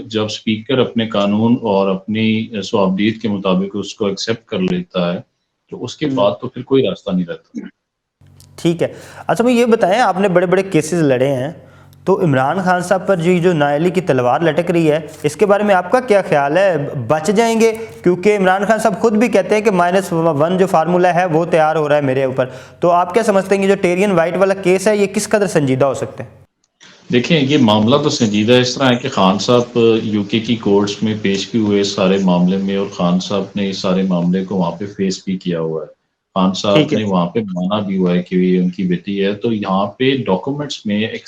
जब स्पीकर अपने कानून और अपनी स्वाबदीद के मुताबिक उसको एक्सेप्ट कर लेता है, तो उसके बाद तो फिर कोई रास्ता नहीं रहता। ठीक है। अच्छा, मुझे ये बताएं, आपने बड़े बड़े केसेस लड़े हैं, तो इमरान खान साहब पर जो नाअहली की तलवार लटक रही है, इसके बारे में आपका क्या ख्याल है? बच जाएंगे? क्योंकि इमरान खान साहब खुद भी कहते हैं कि -1 जो फार्मूला है वो तैयार हो रहा है मेरे ऊपर। तो आप क्या समझते हैं कि जो टेरियन वाइट वाला केस है ये किस कदर संजीदा हो सकते हैं? देखिए, ये मामला तो संजीदा इस तरह है कि खान साहब UK की कोर्ट्स में पेश भी हुए सारे मामले में, और खान साहब ने इस सारे मामले को वहाँ पे फेस भी किया हुआ है। खान साहब ने वहाँ पे माना भी हुआ है कि ये उनकी बेटी है, तो यहाँ पे डॉक्यूमेंट्स में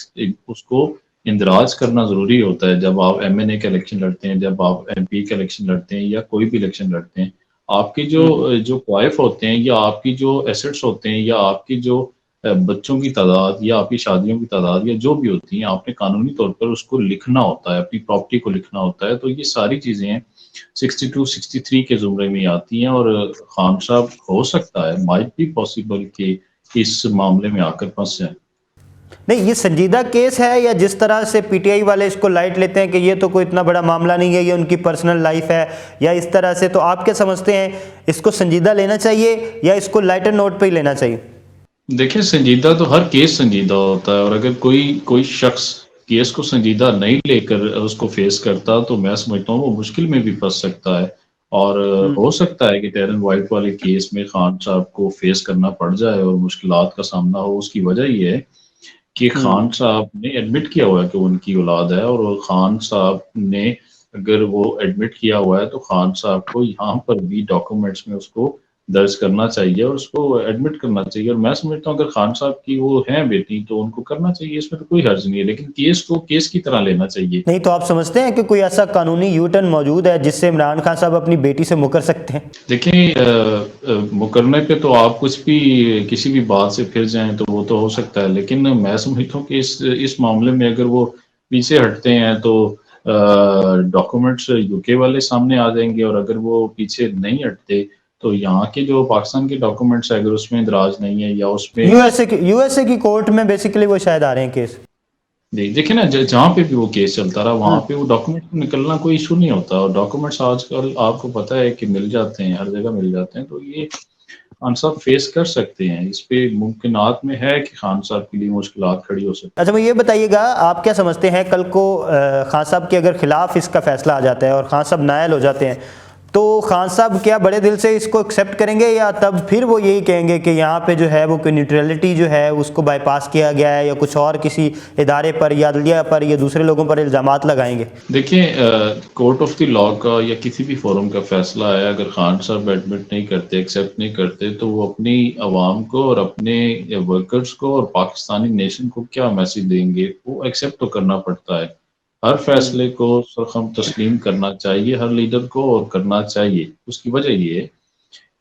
उसको इंदराज करना ज़रूरी होता है जब आप MNA का इलेक्शन लड़ते हैं, जब आप MP का इलेक्शन लड़ते हैं या कोई भी इलेक्शन लड़ते हैं। आपके जो क्वाइफ होते हैं या आपकी जो एसेट्स होते हैं या आपकी जो बच्चों की तादाद या आपकी शादियों की तादाद या जो भी होती हैं, आपने कानूनी तौर पर उसको लिखना होता है, अपनी प्रॉपर्टी को लिखना होता है। तो ये सारी चीज़ें 62-63 के ज़ुमरे में आती हैं और खान साहब हो सकता है, माइट बी पॉसिबल कि इस मामले में आकर फंस जाएं। नहीं, ये संजीदा केस है या जिस तरह से PTI वाले इसको लाइट लेते हैं कि ये तो कोई इतना बड़ा मामला नहीं है, ये उनकी पर्सनल लाइफ है, या इस तरह से, तो आप क्या समझते हैं, इसको संजीदा लेना चाहिए या इसको लाइटर नोट पे ही लेना चाहिए? देखिए, संजीदा तो हर केस संजीदा होता है और अगर कोई शख्स केस को संजीदा नहीं लेकर उसको फेस करता तो मैं समझता हूँ वो मुश्किल में भी फंस सकता है और हो सकता है कि टेरन वाइट वाले केस में खान साहब को फेस करना पड़ जाए और मुश्किलात का सामना हो। उसकी वजह ये है कि खान साहब ने एडमिट किया हुआ है कि उनकी औलाद है और खान साहब ने अगर वो एडमिट किया हुआ है तो खान साहब को यहाँ पर भी डॉक्यूमेंट्स में उसको दर्ज करना चाहिए और उसको एडमिट करना चाहिए। और मैं समझता हूँ अगर खान साहब की वो हैं बेटी तो उनको करना चाहिए, इसमें तो कोई हर्ज नहीं है, लेकिन केस को केस की तरह लेना चाहिए। नहीं तो आप समझते हैं कि कोई ऐसा कानूनी यूटर्न मौजूद है जिससे इमरान खान साहब अपनी बेटी से मुकर सकते हैं? देखिए, मुकरने पे तो आप कुछ भी किसी भी बात से फिर जाएं तो वो तो हो सकता है, लेकिन मैं समझता हूँ कि इस मामले में अगर वो पीछे हटते हैं तो डॉक्यूमेंट्स UK वाले सामने आ जाएंगे और अगर वो पीछे नहीं हटते तो यहाँ के जो पाकिस्तान के डॉक्यूमेंट्स है अगर उसमें इंदराज नहीं है या उसमें यूएसए की कोर्ट में बेसिकली वो शायद आ रहे हैं केस। देखिए ना, जहाँ पे भी वो केस चलता रहा वहाँ पे वो डॉक्यूमेंट निकलना कोई इशू नहीं होता और डॉक्यूमेंट्स आजकल आपको पता है कि मिल जाते हैं, हर जगह मिल जाते हैं। तो ये खान साहब फेस कर सकते हैं, इस पे मुमकिनात में है कि खान साहब के लिए मुश्किलात खड़ी हो सकती है। अच्छा, मुझे ये बताइएगा, आप क्या समझते हैं कल को खान साहब के अगर खिलाफ इसका फैसला आ जाता है और खान साहब नायल हो जाते हैं तो खान साहब क्या बड़े दिल से इसको एक्सेप्ट करेंगे या तब फिर वो यही कहेंगे कि यहाँ पे जो है वो कोई न्यूट्रलिटी जो है उसको बाईपास किया गया है या कुछ और किसी इदारे पर या अदलिया पर या दूसरे लोगों पर इल्ज़ामात लगाएंगे? देखिए, कोर्ट ऑफ द लॉ का या किसी भी फोरम का फैसला है, अगर खान साहब एडमिट नहीं करते, एक्सेप्ट नहीं करते तो वो अपनी आवाम को और अपने वर्कर्स को और पाकिस्तानी नेशन को क्या मैसेज देंगे? वो एक्सेप्ट तो करना पड़ता है। हर फैसले को सरखम तस्लीम करना चाहिए हर लीडर को और करना चाहिए। उसकी वजह ये है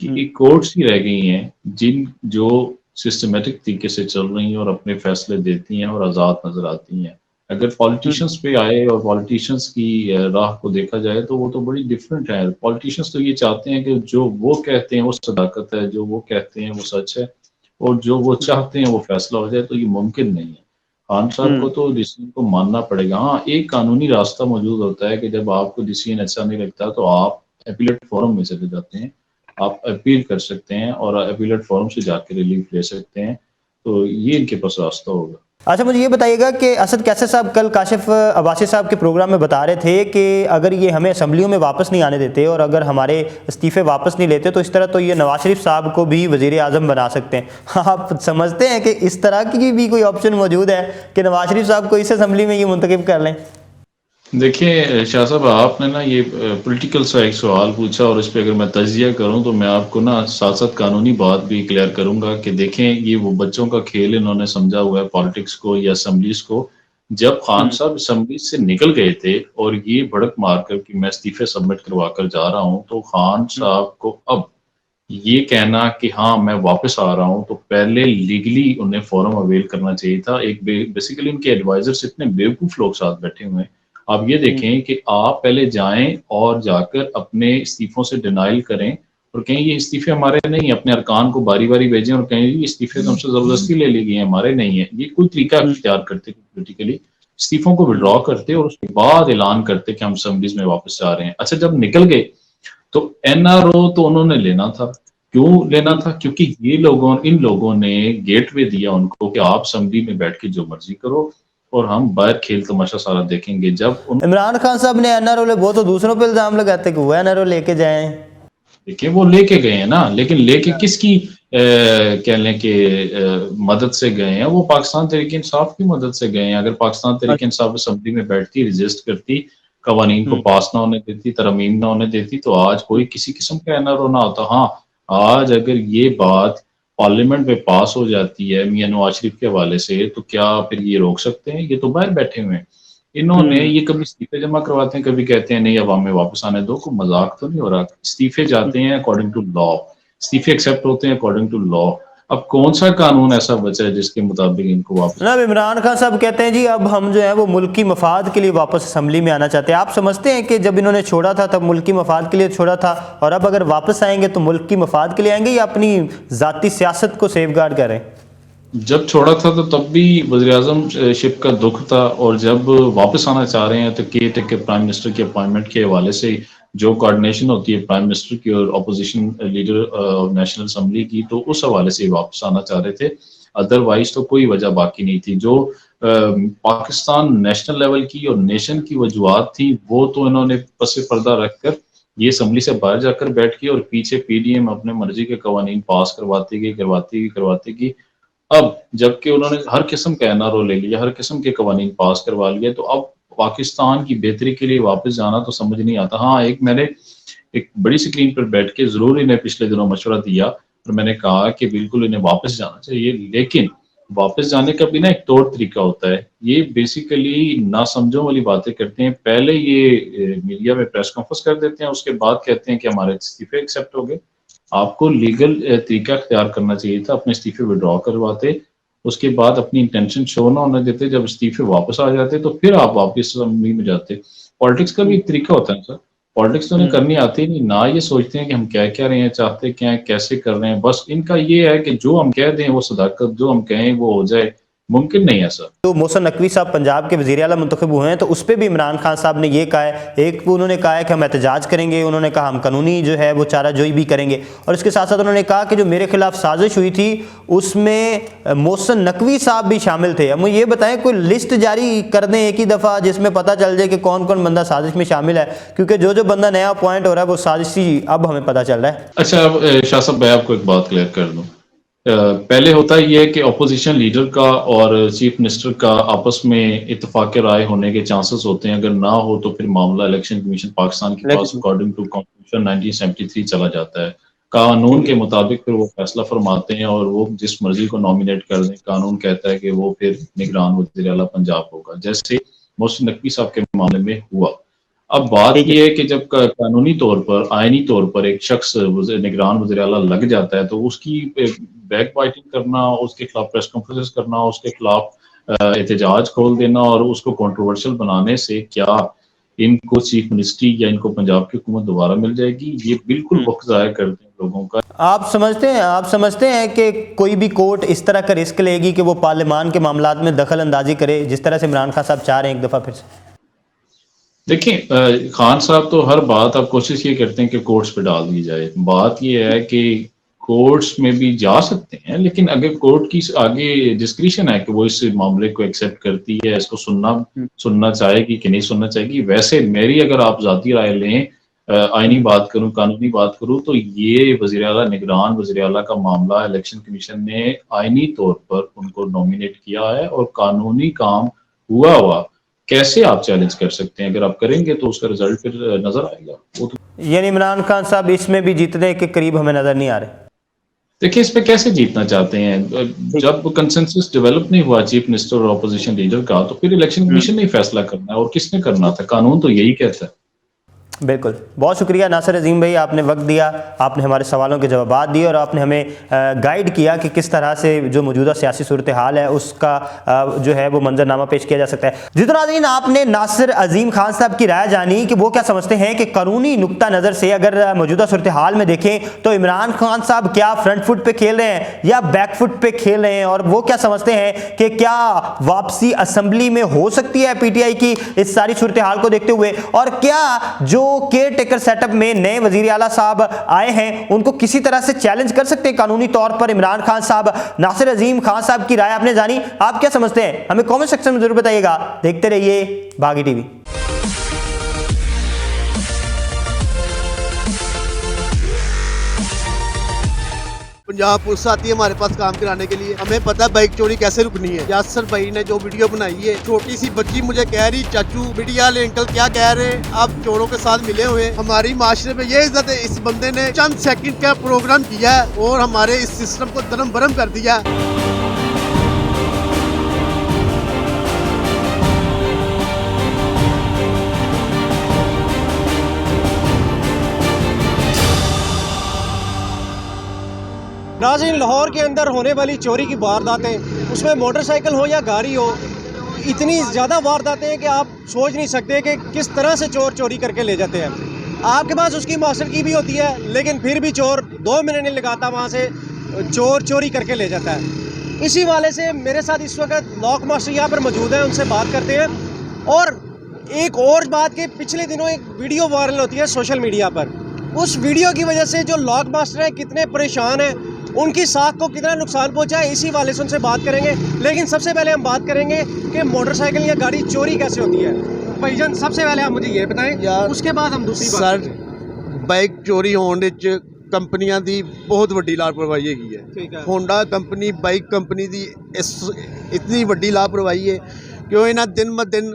कि कोर्ट्स ही रह गई हैं जो सिस्टमेटिक तरीके से चल रही हैं और अपने फैसले देती हैं और आज़ाद नजर आती हैं। अगर पॉलिटिशियंस पे आए और पॉलिटिशियंस की राह को देखा जाए तो वो तो बड़ी डिफरेंट है। पॉलिटिशियंस तो ये चाहते हैं कि जो वो कहते हैं वो सदाकत है, जो वो कहते हैं वो सच है और जो वो चाहते हैं वो फैसला हो जाए, तो ये मुमकिन नहीं है। खान साहब को तो डिसीजन को मानना पड़ेगा। हाँ, एक कानूनी रास्ता मौजूद होता है कि जब आपको डिसीजन अच्छा नहीं लगता तो आप अपीलेट फोरम में चले जाते हैं, आप अपील कर सकते हैं और अपीलेट फोरम से जाकर रिलीफ ले सकते हैं। तो ये इनके पास रास्ता होगा। अच्छा, मुझे ये बताइएगा कि असद कैसर साहब कल काशिफ अब्बासी साहब के प्रोग्राम में बता रहे थे कि अगर ये हमें असम्बलियों में वापस नहीं आने देते और अगर हमारे इस्तीफ़े वापस नहीं लेते तो इस तरह तो ये नवाज शरीफ साहब को भी वज़ीर आज़म बना सकते हैं। आप समझते हैं कि इस तरह की भी कोई ऑप्शन मौजूद है कि नवाज शरीफ साहब को इस असम्बली में ये मुंतखब कर लें? देखिए शाह साहब, आपने ना ये पॉलिटिकल सा एक सवाल पूछा और इस पे अगर मैं तजिया करूं तो मैं आपको ना साथ साथ कानूनी बात भी क्लियर करूंगा कि देखें, ये वो बच्चों का खेल इन्होंने समझा हुआ है पॉलिटिक्स को या असम्बलीज को। जब खान साहब असम्बली से निकल गए थे और ये भड़क मारकर कि मैं इस्तीफे सबमिट करवा कर जा रहा हूँ, तो खान साहब को अब ये कहना कि हाँ मैं वापस आ रहा हूँ, तो पहले लीगली उन्हें फॉरम अवेल करना चाहिए था। एक बेसिकली उनके एडवाइजर्स इतने बेवकूफ लोग साथ बैठे हुए हैं। आप ये देखें कि आप पहले जाएं और जाकर अपने इस्तीफों से डिनाइल करें और कहें ये इस्तीफे हमारे नहीं, अपने अरकान को बारी बारी भेजें और कहें ये इस्तीफे तो हमसे जबरदस्ती ले लिए गए हैं, हमारे नहीं है। ये कोई तरीका इख्तियार करते पॉलिटिकली, इस्तीफों को विड्रॉ करते और उसके बाद ऐलान करते कि हम असम्बलीज में वापस जा रहे हैं। अच्छा, जब निकल गए तो NRO तो उन्होंने लेना था। क्यों लेना था? क्योंकि इन लोगों ने गेटवे दिया उनको कि आप असम्बली में बैठ के जो मर्जी करो और हम बाहर खेल तमाशा सारा देखेंगे। जब इमरान खान साहब ने NRO ले, वो तो दूसरों पे इल्जाम लगाते कि वो NRO लेके जाए। देखिए, वो लेके गए हैं ना, लेकिन लेके किसकी कह लें कि मदद से गए हैं? वो पाकिस्तान तहरीक इंसाफ की मदद से गए हैं। अगर पाकिस्तान तहरीक इंसाफ असम्बली में बैठती, रजिस्ट करती, कवानीन को पास ना होने देती, तरमीम ना होने देती, तो आज कोई किसी किस्म का NRO ना होता। हाँ, आज अगर ये बात पार्लियामेंट में पास हो जाती है मियां नवाज शरीफ के हवाले से, तो क्या फिर ये रोक सकते हैं? ये तो बाहर बैठे हुए हैं। इन्होंने ये कभी इस्तीफे जमा करवाते हैं, कभी कहते हैं नहीं अवाम में वापस आने दो। कोई मजाक तो नहीं हो रहा? इस्तीफे जाते हैं अकॉर्डिंग टू लॉ, इस्तीफे एक्सेप्ट होते हैं अकॉर्डिंग टू लॉ। अब कौन सा कानून ऐसा बचा है जिसके मुताबिक इनको वापस? जनाब इमरान खान साहब कहते हैं जी अब हम जो है वो मुल्क की मफाद के लिए वापस असम्बली में आना चाहते हैं। आप समझते हैं कि जब इन्होंने छोड़ा था तब मुल्क की मफाद के लिए छोड़ा था, और अब अगर वापस आएंगे तो मुल्क की मफाद के लिए आएंगे या अपनी ज़ाती सियासत को सेफगार्ड करें? जब छोड़ा था तो तब भी वज़ीर-ए-आज़म शिप का दुख था, और जब वापस आना चाह रहे हैं तो केयर टेकर प्राइम मिनिस्टर के अपॉइंटमेंट के हवाले से जो कोऑर्डिनेशन होती है प्राइम मिनिस्टर की और opposition leader of national assembly की, तो उस हवाले से वापस आना चाह रहे थे। अदरवाइज तो कोई वजह बाकी नहीं थी। जो पाकिस्तान नेशनल लेवल की और नेशन की वजूहत थी वो तो इन्होंने पसे पर्दा रखकर ये असम्बली से बाहर जाकर बैठ के और पीछे पीडीएम अपने मर्जी के कवानीन पास करवाती गई। अब जबकि उन्होंने हर किस्म का एनआरओ ले लिया, हर किस्म के कवानीन पास करवा लिए, तो अब पाकिस्तान की बेहतरी के लिए वापस जाना तो समझ नहीं आता। हाँ, मैंने एक बड़ी स्क्रीन पर बैठ के जरूर इन्हें पिछले दिनों मशवरा दिया और मैंने कहा कि बिल्कुल इन्हें वापस जाना चाहिए, लेकिन वापस जाने का भी ना एक तौर तरीका होता है। ये बेसिकली ना समझों वाली बातें करते हैं। पहले ये मीडिया में प्रेस कॉन्फ्रेंस कर देते हैं, उसके बाद कहते हैं कि हमारे इस्तीफे एक्सेप्ट हो गए। आपको लीगल तरीका अख्तियार करना चाहिए था, अपने इस्तीफे विड्रॉ करवाते, उसके बाद अपनी इंटेंशन शो ना होने देते, जब इस्तीफे वापस आ जाते तो फिर आप वापस असेंबली में जाते। पॉलिटिक्स का भी एक तरीका होता है सर, पॉलिटिक्स तो उन्हें करनी आती नहीं, ना ये सोचते हैं कि हम क्या कह रहे हैं, चाहते क्या है, कैसे कर रहे हैं। बस इनका ये है कि जो हम कह दें वो सदाकत, जो हम कहें वो हो जाए। मुमकिन नहीं है सर। तो मोहसिन नकवी साहब पंजाब के वज़ीर आला मुंतखब हुए हैं, तो उस पर भी इमरान खान साहब ने ये कहा है, एक उन्होंने कहा है कि हम एहतजाज करेंगे, उन्होंने कहा हम कानूनी जो है वो चाराजोई भी करेंगे, और इसके साथ साथ उन्होंने कहा कि जो मेरे खिलाफ साजिश हुई थी उसमें मोहसिन नकवी साहब भी शामिल थे। अब मुझे ये बताएं, कोई लिस्ट जारी कर दें एक ही दफ़ा जिसमें पता चल जाए कि कौन कौन बंदा साजिश में शामिल है, क्योंकि जो बंदा नया अपॉइंट हो रहा है वो साजिशी अब हमें पता चल रहा है। अच्छा, शाह साहब मैं आपको एक बात क्लियर कर दूं। पहले होता ये है कि अपोजिशन लीडर का और चीफ मिनिस्टर का आपस में इत्तेफाक राय होने के चांसेस होते हैं। अगर ना हो तो फिर मामला इलेक्शन कमीशन पाकिस्तान के पास अकॉर्डिंग टू कॉन्स्टिट्यूशन 1973 चला जाता है। कानून के मुताबिक फिर वो फैसला फरमाते हैं और वो जिस मर्जी को नॉमिनेट कर दें, कानून कहता है कि वो फिर निगरान वज़ीर आला पंजाब होगा, जैसे मोहसिन नकवी साहब के मामले में हुआ। अब बात यह है कि जब कानूनी तौर पर, आईनी तौर पर एक शख्स निगरान वज़ीर आला लग जाता है तो उसकी बैक बाइटिंग करना, उसके खिलाफ प्रेस कॉन्फ्रेंस करना, उसके खिलाफ एहतजाज खोल देना और उसको कंट्रोवर्शियल बनाने से क्या इनको चीफ मिनिस्ट्री या इनको पंजाब की हुकूमत दोबारा मिल जाएगी? ये बिल्कुल वक्त ज़ाया करते हैं लोगों का। आप समझते हैं कि कोई भी कोर्ट इस तरह का रिस्क लेगी कि वो पार्लियामान के मामलात में दखल अंदाजी करे, जिस तरह से इमरान खान साहब चाह रहे हैं एक दफ़ा फिर से? देखिए, खान साहब तो हर बात आप कोशिश ये करते हैं कि कोर्ट्स पे डाल दी जाए। बात ये है कि कोर्ट्स में भी जा सकते हैं, लेकिन अगर कोर्ट की आगे डिस्क्रिशन है कि वो इस मामले को एक्सेप्ट करती है, इसको सुनना चाहेगी कि नहीं सुनना चाहेगी। वैसे मेरी अगर आप ज़ाती राय लें, आईनी बात करूं, कानूनी बात करूं, तो ये वज़ीर आला, निगरान वज़ीर आला का मामला इलेक्शन कमीशन ने आईनी तौर पर उनको नॉमिनेट किया है और कानूनी काम हुआ कैसे आप चैलेंज कर सकते हैं? अगर आप करेंगे तो उसका रिजल्ट फिर नजर आएगा। वो तो यानी इमरान खान साहब इसमें भी जीतने के करीब हमें नजर नहीं आ रहे। देखिए, इस पे कैसे जीतना चाहते हैं? जब कंसेंसस डेवलप नहीं हुआ चीफ मिनिस्टर और अपोजिशन लीडर का, तो फिर इलेक्शन कमीशन ने फैसला करना है, और किसने करना था? कानून तो यही कहता है। बिल्कुल, बहुत शुक्रिया नासिर अजीम भाई, आपने वक्त दिया, आपने हमारे सवालों के जवाब दिए और आपने हमें गाइड किया कि किस तरह से जो मौजूदा सियासी सूरत हाल है उसका जो है वो मंजरनामा पेश किया जा सकता है। जितना नाज़रीन आपने नासिर अजीम खान साहब की राय जानी कि वो क्या समझते हैं कि कानूनी नुक्ता नज़र से अगर मौजूदा सूरत हाल में देखें तो इमरान खान साहब क्या फ्रंट फुट पे खेल रहे हैं या बैक फुट पे खेल रहे हैं, और वो क्या समझते हैं कि क्या वापसी असम्बली में हो सकती है पीटीआई की इस सारी सूरत हाल को देखते हुए, और क्या जो केयर टेकर सेटअप में नए वजीर आला साहब आए हैं उनको किसी तरह से चैलेंज कर सकते हैं कानूनी तौर पर इमरान खान साहब। नासिर अजीम खान साहब की राय आपने जानी, आप क्या समझते हैं हमें कमेंट सेक्शन में जरूर बताइएगा। देखते रहिए बागी टीवी। पंजाब पुलिस आती है हमारे पास काम कराने के लिए, हमें पता है बाइक चोरी कैसे रुकनी है। यासर भाई ने जो वीडियो बनाई है, छोटी सी बच्ची मुझे कह रही चाचू मीडिया वाले अंकल क्या कह रहे हैं, आप चोरों के साथ मिले हुए। हमारी माशरे में ये इज्जत है, इस बंदे ने चंद सेकंड का प्रोग्राम किया है और हमारे इस सिस्टम को दरम बरम कर दिया। नाज़रीन, लाहौर के अंदर होने वाली चोरी की वारदातें, उसमें मोटरसाइकिल हो या गाड़ी हो, इतनी ज़्यादा वारदातें हैं कि आप सोच नहीं सकते कि किस तरह से चोर चोरी करके ले जाते हैं। आपके पास उसकी मास्टर की भी होती है, लेकिन फिर भी चोर 2 मिनट नहीं लगाता, वहाँ से चोर चोरी करके ले जाता है। इसी वाले से मेरे साथ इस वक्त लॉक मास्टर यहाँ पर मौजूद हैं, उनसे बात करते हैं। और एक और बात कि पिछले दिनों एक वीडियो वायरल होती है सोशल मीडिया पर, उस वीडियो की वजह से जो लॉक मास्टर हैं कितने परेशान हैं, उनकी साख को कितना नुकसान पहुंचा है, इसी वाले से उनसे बात करेंगे। लेकिन सबसे पहले हम बात करेंगे कि मोटरसाइकिल या गाड़ी चोरी कैसे होती है। भाईजान, सबसे पहले आप मुझे ये बताएं, उसके बाद हम दूसरी बात सर, बाइक चोरी होने च कंपनियां दी बहुत वड्डी लापरवाही हैगी है। होंडा कंपनी बाइक कंपनी दी इतनी वड्डी लापरवाही है कि वो इन्हां दिन ब दिन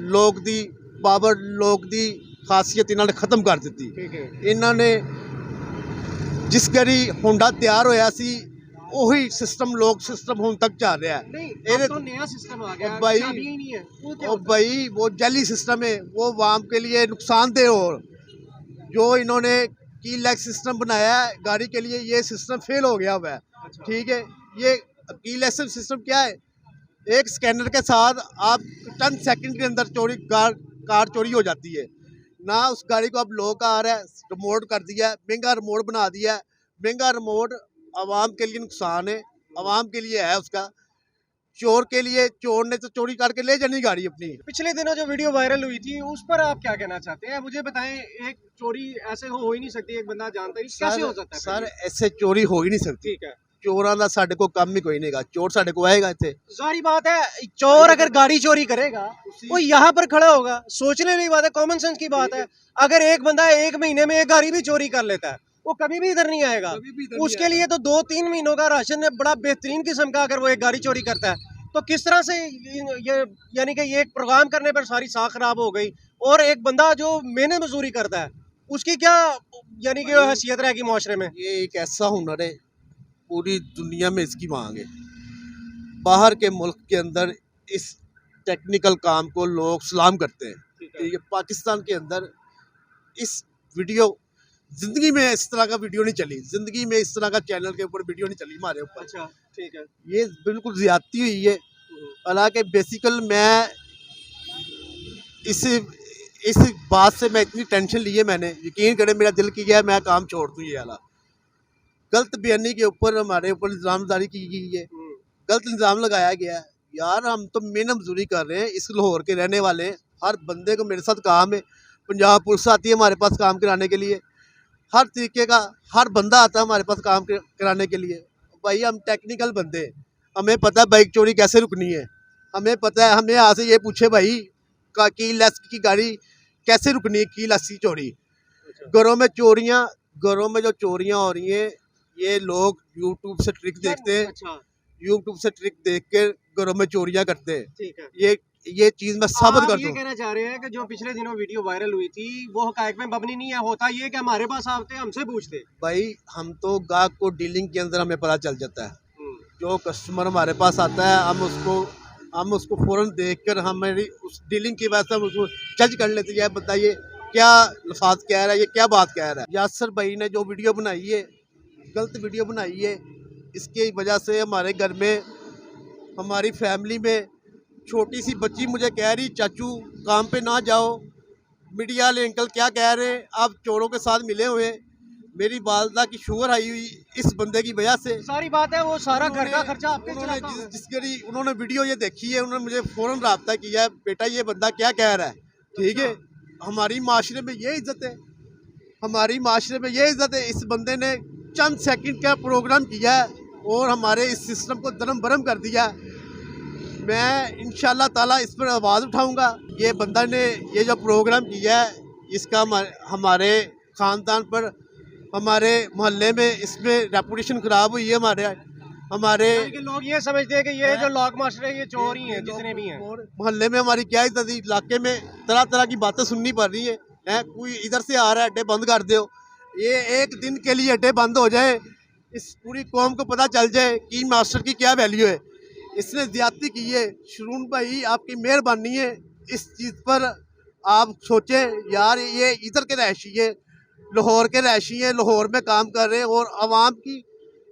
लोग दी पावर, लोग दी खासियत इन्होंने खत्म कर दी। इन्होंने जिस गरी होंडा तैयार होया सी ਉਹੀ सिस्टम लोग सिस्टम ਹੁਣ तक चल रहा है। नहीं, तो नया सिस्टम आ गया, भाई, चाबी ही नहीं है। वो भाई वो जैली सिस्टम है, वो आवाम के लिए नुकसानदेह। और जो इन्होंने की लेग सिस्टम बनाया है गाड़ी के लिए, ये सिस्टम फेल हो गया हुआ है। ठीक है, ये की लेग सिस्टम क्या है, एक स्कैनर के साथ आप चंद सेकंड के अंदर चोरी कार चोरी हो जाती है। ना उस गाड़ी को अब लो कार है, रिमोट कर दिया है, महंगा रिमोट बना दिया है। महंगा रिमोट आवाम के लिए नुकसान है, आवाम के लिए है उसका, चोर के लिए, चोर ने तो चोरी करके ले जानी गाड़ी अपनी। पिछले दिनों जो वीडियो वायरल हुई थी उस पर आप क्या कहना चाहते हैं, मुझे बताएं। एक चोरी ऐसे हो ही नहीं सकती, एक बंदा जानता ही कैसे हो सकता है। सर, ऐसे चोरी हो ही नहीं सकती। ठीक है, चोरां दा साडे को काम ही कोई नहींगा, चोर साडे को आएगा इत्थे। सारी बात है, चोर अगर गाड़ी चोरी करेगा वो यहाँ पर खड़ा होगा, सोचने वाली बात है, कॉमन सेंस की बात है। अगर एक बंदा 1 महीने में एक गाड़ी भी चोरी कर लेता है, वो कभी भी इधर नहीं आएगा। उसके लिए तो 2-3 महीनों का राशन है, बड़ा बेहतरीन किस्म का, अगर वो एक गाड़ी चोरी करता है तो किस तरह से ये, यानी कि ये एक प्रोग्राम करने पर सारी साख खराब हो गई। और एक बंदा जो मेहनत मजदूरी करता है उसकी क्या यानी कि हैसियत रहेगी माशरे में। ये एक ऐसा हुनर है, पूरी दुनिया में इसकी मांग है। बाहर के मुल्क के अंदर इस टेक्निकल काम को लोग सलाम करते हैं। ठीक है, पाकिस्तान के अंदर इस वीडियो जिंदगी में इस तरह का वीडियो नहीं चली, जिंदगी में इस तरह का चैनल के ऊपर वीडियो नहीं चली हमारे ऊपर। अच्छा, ठीक है, ये बिल्कुल ज्यादती हुई है। हालांकि बेसिकल मैं इस बात से मैं इतनी टेंशन ली है, मैंने यकीन करें मेरा दिल की गया मैं काम छोड़ दूँ। ये वाला गलत बयानी के ऊपर हमारे ऊपर इल्ज़ामदारी की गई है, गलत इल्ज़ाम लगाया गया है। यार, हम तो मेहनत मजदूरी कर रहे हैं, इस लाहौर के रहने वाले हैं, हर बंदे को मेरे साथ काम है। पंजाब पुलिस आती है हमारे पास काम कराने के लिए, हर तरीके का हर बंदा आता है हमारे पास काम कराने के लिए। भाई, हम टेक्निकल बंदे हैं, हमें पता है बाइक चोरी कैसे रुकनी है, हमें पता है। हमें यहाँ से ये पूछे भाई की लेस की गाड़ी कैसे रुकनी है, की लेस की चोरी। घरों में चोरियाँ, घरों में जो चोरियाँ हो रही हैं, ये लोग यूट्यूब से ट्रिक देखते हैं, यूट्यूब से ट्रिक देख के घरों में चोरियाँ करते हैं। ठीक है, ये चीज़ मैं साबित कर दूं। ये कहना चाह रहे हैं कि जो पिछले दिनों वीडियो वायरल हुई थी वो हकायक में मबनी नहीं है, होता ये कि हमारे पास आते हमसे पूछते। भाई, हम तो गाहक को डीलिंग के अंदर हमें पता चल जाता है। जो कस्टमर हमारे पास आता है, हम उसको फ़ौरन देखकर हमारी उस डीलिंग की वजह से हम उसको जज कर लेते हैं। बताइए क्या लफाज कह रहा है, ये क्या बात कह रहा है। यासर भाई ने जो वीडियो बनाई है, गलत वीडियो बनाई है, इसकी वजह से हमारे घर में, हमारी फैमिली में छोटी सी बच्ची मुझे कह रही चाचू काम पे ना जाओ, मीडिया वाले अंकल क्या कह रहे हैं, आप चोरों के साथ मिले हुए। मेरी वालदा की शुगर आई हुई इस बंदे की वजह से। सारी बात है, वो सारा घर का खर्चा आपके चलाता है। जिस घड़ी उन्होंने वीडियो ये देखी है, उन्होंने मुझे फ़ौरन रब्ता किया है, बेटा ये बंदा क्या कह रहा है। ठीक है, हमारी माशरे में ये इज्जत है, हमारी माशरे में ये इज्जत है। इस बंदे ने चंद सेकंड का प्रोग्राम किया है और हमारे इस सिस्टम को दरम बरम कर दिया। मैं इंशाल्लाह ताला इस पर आवाज़ उठाऊंगा। ये बंदा ने ये जो प्रोग्राम किया है, इसका हमारे ख़ानदान पर हमारे मोहल्ले में इसमें रेपुटेशन ख़राब हुई है हमारे कि लोग ये समझते हैं कि ये जो लॉक मास्टर है ये चोर ही हैं जितने भी हैं। मोहल्ले में हमारी क्या इज्जत है, इलाके में तरह तरह की बातें सुननी पड़ रही है कोई इधर से आ रहा है अड्डे बंद कर दो, ये एक दिन के लिए अड्डे बंद हो जाए, इस पूरी कौम को पता चल जाए कि मास्टर की क्या वैल्यू है। इसने ज्यादती की है। शुरून भाई आपकी मेहरबानी है, इस चीज़ पर आप सोचें यार, ये इधर के रहायशी है, लाहौर के रहायशी हैं, लाहौर में काम कर रहे हैं और आवाम की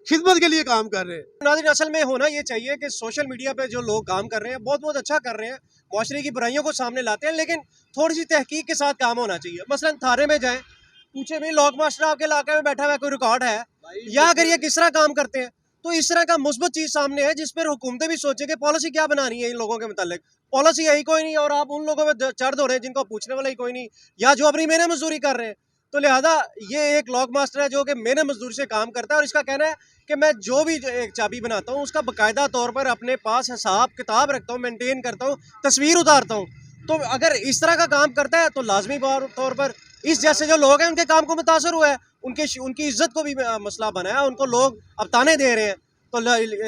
खिदमत के लिए काम कर रहे हैं। नाज़रीन, असल में होना ये चाहिए कि सोशल मीडिया पे जो लोग काम कर रहे हैं बहुत बहुत अच्छा कर रहे हैं, माशरे की बुराइयों को सामने लाते हैं, लेकिन थोड़ी सी तहकीक के साथ काम होना चाहिए। मसलन थाने में जाएं, पूछे भाई लॉक मास्टर आपके इलाके में बैठा हुआ है, कोई रिकॉर्ड है, या अगर ये किस तरह काम करते हैं, तो इस तरह का मुस्बत चीज़ सामने है जिस पर हुकूमतें भी सोचे कि पॉलिसी क्या बनानी है इन लोगों के मुतालिक। पॉलिसी यही कोई नहीं, और आप उन लोगों में चढ़ दो रहे हैं जिनको पूछने वाला ही कोई नहीं, या जो अपनी मेहनत मजदूरी कर रहे हैं। तो लिहाजा ये एक लॉक मास्टर है जो कि मेहनत मजदूरी से काम करता है, और इसका कहना है कि मैं जो भी एक चाबी बनाता हूँ उसका बाकायदा तौर पर अपने पास हिसाब किताब रखता हूँ, मेंटेन करता हूँ, तस्वीर उतारता हूँ। तो अगर इस तरह का काम करता है तो लाजमी तौर पर इस जैसे जो लोग हैं उनके काम को मुतासर हुआ है, उनकी इज्जत को भी मसला बना है, उनको लोग अब ताने दे रहे हैं। तो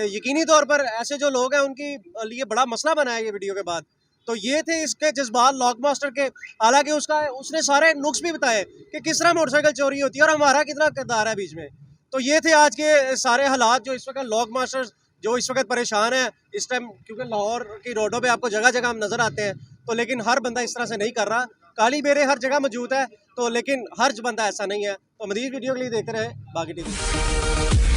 यकीनी तौर पर ऐसे जो लोग हैं उनकी लिए बड़ा मसला बना है ये वीडियो के बाद। तो ये थे इसके जज्बात लॉक मास्टर के। हालांकि उसने सारे नुक्स भी बताए कि किस तरह मोटरसाइकिल चोरी होती है और हमारा कितना किरदार है बीच में। तो ये थे आज के सारे हालात जो इस वक्त लॉक मास्टर जो इस वक्त परेशान है इस टाइम, क्योंकि लाहौर की रोडों पे आपको जगह जगह हम नज़र आते हैं, तो लेकिन हर बंदा इस तरह से नहीं कर रहा। काली बेरे हर जगह मौजूद है, तो लेकिन हर बंदा ऐसा नहीं है। तो मज़ीद वीडियो के लिए देखते रहे बागी टीवी।